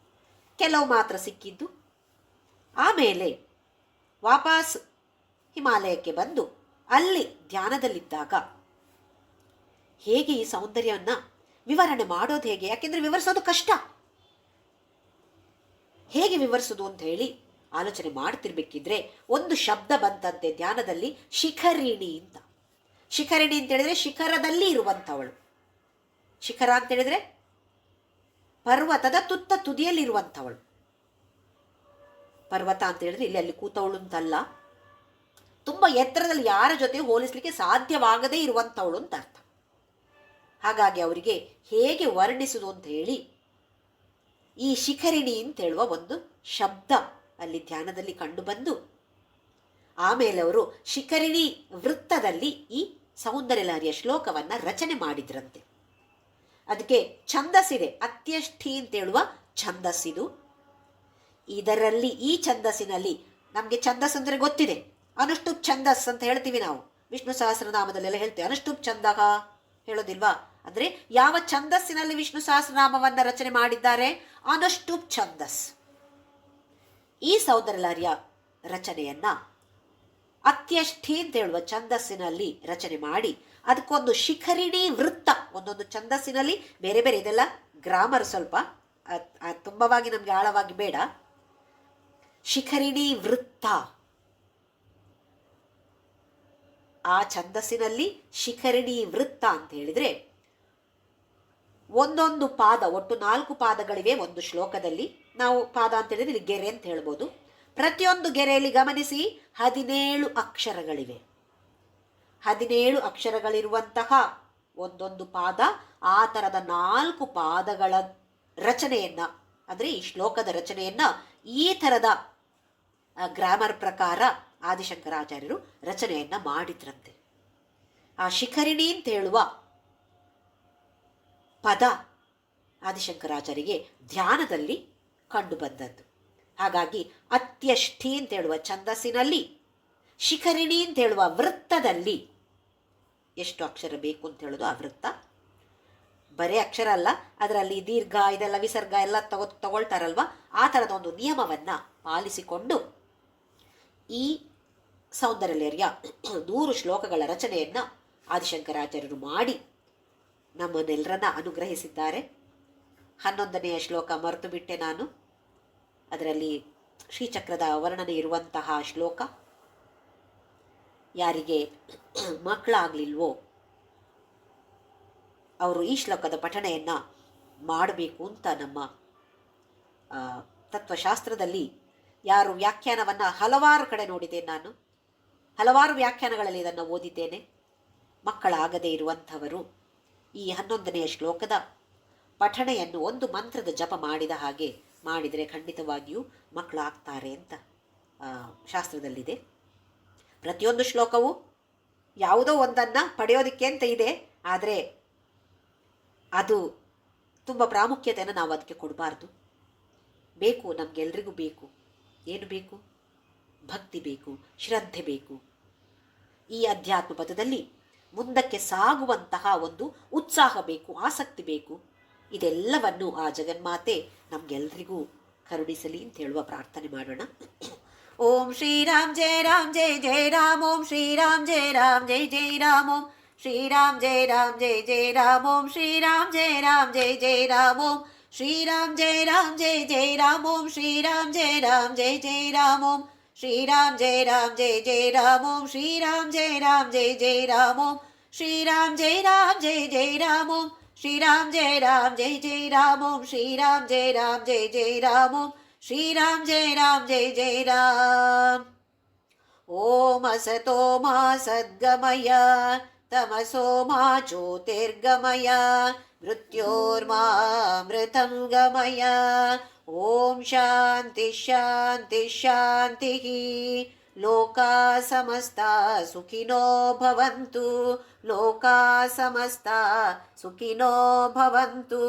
ಕೆಲವು ಮಾತ್ರ ಸಿಕ್ಕಿದ್ದು. ಆಮೇಲೆ ವಾಪಸ್ ಹಿಮಾಲಯಕ್ಕೆ ಬಂದು ಅಲ್ಲಿ ಧ್ಯಾನದಲ್ಲಿದ್ದಾಗ ಹೇಗೆ ಈ ಸೌಂದರ್ಯವನ್ನು ವಿವರಣೆ ಮಾಡೋದು ಹೇಗೆ? ಯಾಕೆಂದರೆ ವಿವರಿಸೋದು ಕಷ್ಟ. ಹೇಗೆ ವಿವರಿಸೋದು ಅಂತ ಹೇಳಿ ಆಲೋಚನೆ ಮಾಡ್ತಿರ್ಬೇಕಿದ್ರೆ ಒಂದು ಶಬ್ದ ಬಂತಂತೆ ಧ್ಯಾನದಲ್ಲಿ, ಶಿಖರಿಣಿ ಅಂತ. ಶಿಖರಿಣಿ ಅಂತ ಹೇಳಿದ್ರೆ ಶಿಖರದಲ್ಲಿ ಇರುವಂಥವಳು. ಶಿಖರ ಅಂತ ಹೇಳಿದ್ರೆ ಪರ್ವತದ ತುತ್ತ ತುದಿಯಲ್ಲಿರುವಂಥವಳು. ಪರ್ವತ ಅಂತ ಹೇಳಿದ್ರೆ ಇಲ್ಲಿ ಅಲ್ಲಿ ಕೂತವಳು ಅಂತಲ್ಲ, ತುಂಬ ಎತ್ತರದಲ್ಲಿ ಯಾರ ಜೊತೆ ಹೋಲಿಸಲಿಕ್ಕೆ ಸಾಧ್ಯವಾಗದೇ ಇರುವಂಥವಳು ಅಂತ ಅರ್ಥ. ಹಾಗಾಗಿ ಅವರಿಗೆ ಹೇಗೆ ವರ್ಣಿಸುವುದು ಅಂತ ಹೇಳಿ ಈ ಶಿಖರಿಣಿ ಅಂತ ಹೇಳುವ ಒಂದು ಶಬ್ದ ಅಲ್ಲಿ ಧ್ಯಾನದಲ್ಲಿ ಕಂಡುಬಂದು, ಆಮೇಲೆ ಅವರು ಶಿಖರಿಣಿ ವೃತ್ತದಲ್ಲಿ ಈ ಸೌಂದರ್ಯಲಹರಿಯ ಶ್ಲೋಕವನ್ನು ರಚನೆ ಮಾಡಿದ್ರಂತೆ. ಅದಕ್ಕೆ ಛಂದಸ್ಸಿದೆ, ಅತ್ಯಷ್ಠಿ ಅಂತ ಹೇಳುವ ಛಂದಸ್ಸಿದು. ಇದರಲ್ಲಿ ಈ ಛಂದಸ್ಸಿನಲ್ಲಿ ನಮಗೆ ಛಂದಸ್ ಅಂದರೆ ಗೊತ್ತಿದೆ, ಅನುಷ್ಠುಪ್ ಛಂದಸ್ ಅಂತ ಹೇಳ್ತೀವಿ ನಾವು. ವಿಷ್ಣು ಸಹಸ್ರನಾಮದಲ್ಲೆಲ್ಲ ಹೇಳ್ತೇವೆ ಅನುಷ್ಠುಪ್ ಛಂದಃ, ಹೇಳೋದಿಲ್ವಾ? ಅಂದರೆ ಯಾವ ಛಂದಸ್ಸಿನಲ್ಲಿ ವಿಷ್ಣು ಸಹಸ್ರನಾಮವನ್ನು ರಚನೆ ಮಾಡಿದ್ದಾರೆ? ಅನುಷ್ಠುಪ್ ಛಂದಸ್. ಈ ಸೌಂದರ್ಯಲಹರಿಯ ರಚನೆಯನ್ನ ಅತ್ಯಷ್ಠಿ ಅಂತ ಹೇಳುವ ಛಂದಸ್ಸಿನಲ್ಲಿ ರಚನೆ ಮಾಡಿ ಅದಕ್ಕೊಂದು ಶಿಖರಿಣಿ ವೃತ್ತ, ಒಂದೊಂದು ಛಂದಸ್ಸಿನಲ್ಲಿ ಬೇರೆ ಬೇರೆ, ಇದೆಲ್ಲ ಗ್ರಾಮರ್ ಸ್ವಲ್ಪ ತುಂಬವಾಗಿ ನಮಗೆ ಆಳವಾಗಿ ಬೇಡ. ಶಿಖರಿಣಿ ವೃತ್ತ, ಆ ಛಂದಸ್ಸಿನಲ್ಲಿ ಶಿಖರಿಣಿ ವೃತ್ತ ಅಂತ ಹೇಳಿದ್ರೆ ಒಂದೊಂದು ಪಾದ, ಒಟ್ಟು 4 ಪಾದಗಳಿವೆ ಒಂದು ಶ್ಲೋಕದಲ್ಲಿ. ನಾವು ಪಾದ ಅಂತ ಹೇಳಿದ್ರೆ ಇಲ್ಲಿ ಗೆರೆ ಅಂತ ಹೇಳ್ಬೋದು. ಪ್ರತಿಯೊಂದು ಗೆರೆಯಲ್ಲಿ ಗಮನಿಸಿ 17 ಅಕ್ಷರಗಳಿವೆ. 17 ಅಕ್ಷರಗಳಿರುವಂತಹ ಒಂದೊಂದು ಪಾದ, ಆ ಥರದ 4 ಪಾದಗಳ ರಚನೆಯನ್ನ, ಅಂದರೆ ಈ ಶ್ಲೋಕದ ರಚನೆಯನ್ನ ಈ ಥರದ ಗ್ರಾಮರ್ ಪ್ರಕಾರ ಆದಿಶಂಕರಾಚಾರ್ಯರು ರಚನೆಯನ್ನ ಮಾಡಿದ್ರಂತೆ. ಆ ಶಿಖರಿಣಿ ಅಂತ ಹೇಳುವ ಪದ ಆದಿಶಂಕರಾಚಾರ್ಯರಿಗೆ ಧ್ಯಾನದಲ್ಲಿ ಕಂಡು ಬಂದದ್ದು. ಹಾಗಾಗಿ ಅತ್ಯಷ್ಟಿ ಅಂತ ಹೇಳುವ ಛಂದಸ್ಸಿನಲ್ಲಿ, ಶಿಖರಿಣಿ ಅಂತ ಹೇಳುವ ವೃತ್ತದಲ್ಲಿ ಎಷ್ಟು ಅಕ್ಷರ ಬೇಕು ಅಂತ ಹೇಳೋದು. ಆ ವೃತ್ತ ಬರೇ ಅಕ್ಷರ ಅಲ್ಲ, ಅದರಲ್ಲಿ ದೀರ್ಘ ಇದೆಲ್ಲ ವಿಸರ್ಗ ಎಲ್ಲ ತಗೊಳ್ತಾರಲ್ವ, ಆ ಥರದ ಒಂದು ನಿಯಮವನ್ನು ಪಾಲಿಸಿಕೊಂಡು ಈ ಸೌಂದರ್ಯಲಹರಿಯ 100 ಶ್ಲೋಕಗಳ ರಚನೆಯನ್ನು ಆದಿಶಂಕರಾಚಾರ್ಯರು ಮಾಡಿ ನಮ್ಮನ್ನೆಲ್ಲರನ್ನ ಅನುಗ್ರಹಿಸಿದ್ದಾರೆ. 11ನೆಯ ಶ್ಲೋಕ ಮರೆತು ಬಿಟ್ಟೆ ನಾನು. ಅದರಲ್ಲಿ ಶ್ರೀಚಕ್ರದ ವರ್ಣನೆ ಇರುವಂತಹ ಶ್ಲೋಕ. ಯಾರಿಗೆ ಮಕ್ಕಳಾಗಲಿಲ್ವೋ ಅವರು ಈ ಶ್ಲೋಕದ ಪಠಣೆಯನ್ನು ಮಾಡಬೇಕು ಅಂತ ನಮ್ಮ ತತ್ವಶಾಸ್ತ್ರದಲ್ಲಿ ಯಾರು ವ್ಯಾಖ್ಯಾನವನ್ನು ಹಲವಾರು ಕಡೆ ನೋಡಿದ್ದೇನೆ ನಾನು, ಹಲವಾರು ವ್ಯಾಖ್ಯಾನಗಳಲ್ಲಿ ಇದನ್ನು ಓದಿದ್ದೇನೆ. ಮಕ್ಕಳಾಗದೇ ಇರುವಂಥವರು ಈ 11ನೆಯ ಶ್ಲೋಕದ ಪಠಣೆಯನ್ನು ಒಂದು ಮಂತ್ರದ ಜಪ ಮಾಡಿದ ಹಾಗೆ ಮಾಡಿದರೆ ಖಂಡಿತವಾಗಿಯೂ ಮಕ್ಕಳಾಗ್ತಾರೆ ಅಂತ ಶಾಸ್ತ್ರದಲ್ಲಿದೆ. ಪ್ರತಿಯೊಂದು ಶ್ಲೋಕವು ಯಾವುದೋ ಒಂದನ್ನು ಪಡೆಯೋದಕ್ಕೆ ಅಂತ ಇದೆ, ಆದರೆ ಅದು ತುಂಬ ಪ್ರಾಮುಖ್ಯತೆಯನ್ನು ನಾವು ಅದಕ್ಕೆ ಕೊಡಬಾರ್ದು. ಬೇಕು, ನಮಗೆಲ್ರಿಗೂ ಬೇಕು. ಏನು ಬೇಕು? ಭಕ್ತಿ ಬೇಕು, ಶ್ರದ್ಧೆ ಬೇಕು. ಈ ಅಧ್ಯಾತ್ಮ ಪಥದಲ್ಲಿ ಮುಂದಕ್ಕೆ ಸಾಗುವಂತಹ ಒಂದು ಉತ್ಸಾಹ ಬೇಕು, ಆಸಕ್ತಿ ಬೇಕು. ಇದೆಲ್ಲವನ್ನು ಆ ಜಗನ್ಮಾತೆ ನಮಗೆಲ್ರಿಗೂ ಕರುಣಿಸಲಿ ಅಂತ ಹೇಳುವ ಪ್ರಾರ್ಥನೆ ಮಾಡೋಣ. ಓಂ ಶ್ರೀರಾಮ್ ಜಯ ರಾಮ್ ಜಯ ಜಯ ರಾಮ್. ಓಂ ಶ್ರೀರಾಮ್ ಜಯ ರಾಮ್ ಜಯ ಜಯ ರಾಮ್. ಓಂ ಶ್ರೀರಾಮ್ ಜಯ ರಾಮ್ ಜಯ ಜಯ ರಾಮ್. ಓಂ ಶ್ರೀರಾಮ್ ಜಯ ರಾಮ್ ಜಯ ಜಯ ರಾಮ್. ಓಂ ಶ್ರೀರಾಮ್ ಜಯ ರಾಮ್ ಜಯ ಜಯ ರಾಮ್. ಓಂ ಶ್ರೀರಾಮ್ ಜಯ ರಾಮ್ ಜಯ ಜಯ ರಾಮ್. ಓಂ ಶ್ರೀರಾಮ್ ಜಯ ರಾಮ್ ಜಯ ಜಯ ರಾಮ್. ಓಂ ಶ್ರೀರಾಮ್ ಜಯ ರಾಮ್ ಜಯ ಜಯ ರಾಮ್. ಓಂ ಶ್ರೀರಾಮ್ ಜಯ ರಾಮ್ ಜಯ ಜಯ ರಾಮ್. ಓಂ ಶ್ರೀರಾಮ್ ಜಯ ರಾಮ್ ಜಯ ಜಯ ರಾಮ್. ಓಂ ಶ್ರೀರಾಮ್ ಜಯ ರಾಮ್ ಜಯ ಜಯ ರಾಮ್. ಓಂ ಶ್ರೀರಾಮ್ ಜಯ ರಾಮ್ ಜಯ ಜಯ ರಾಮ್. ಓಂ ಅಸತೋ ಮಾ ಸದ್ಗಮಯ ತಮಸೋ ಮಾ ಜ್ಯೋತಿರ್ಗಮಯ ಮೃತ್ಯೋರ್ಮಾಮೃತಂ ಗಮಯ. ಓಂ ಶಾಂತಿ ಶಾಂತಿ ಶಾಂತಿ. ಲೋಕಾ ಸಮಸ್ತಾ ಸುಖಿನೋ ಭವಂತು. ಲೋಕಾ ಸಮಸ್ತಾ ಸುಖಿನೋ ಭವಂತು.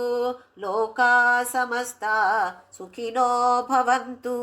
ಲೋಕಾ ಸಮಸ್ತಾ ಸುಖಿನೋ ಭವಂತು.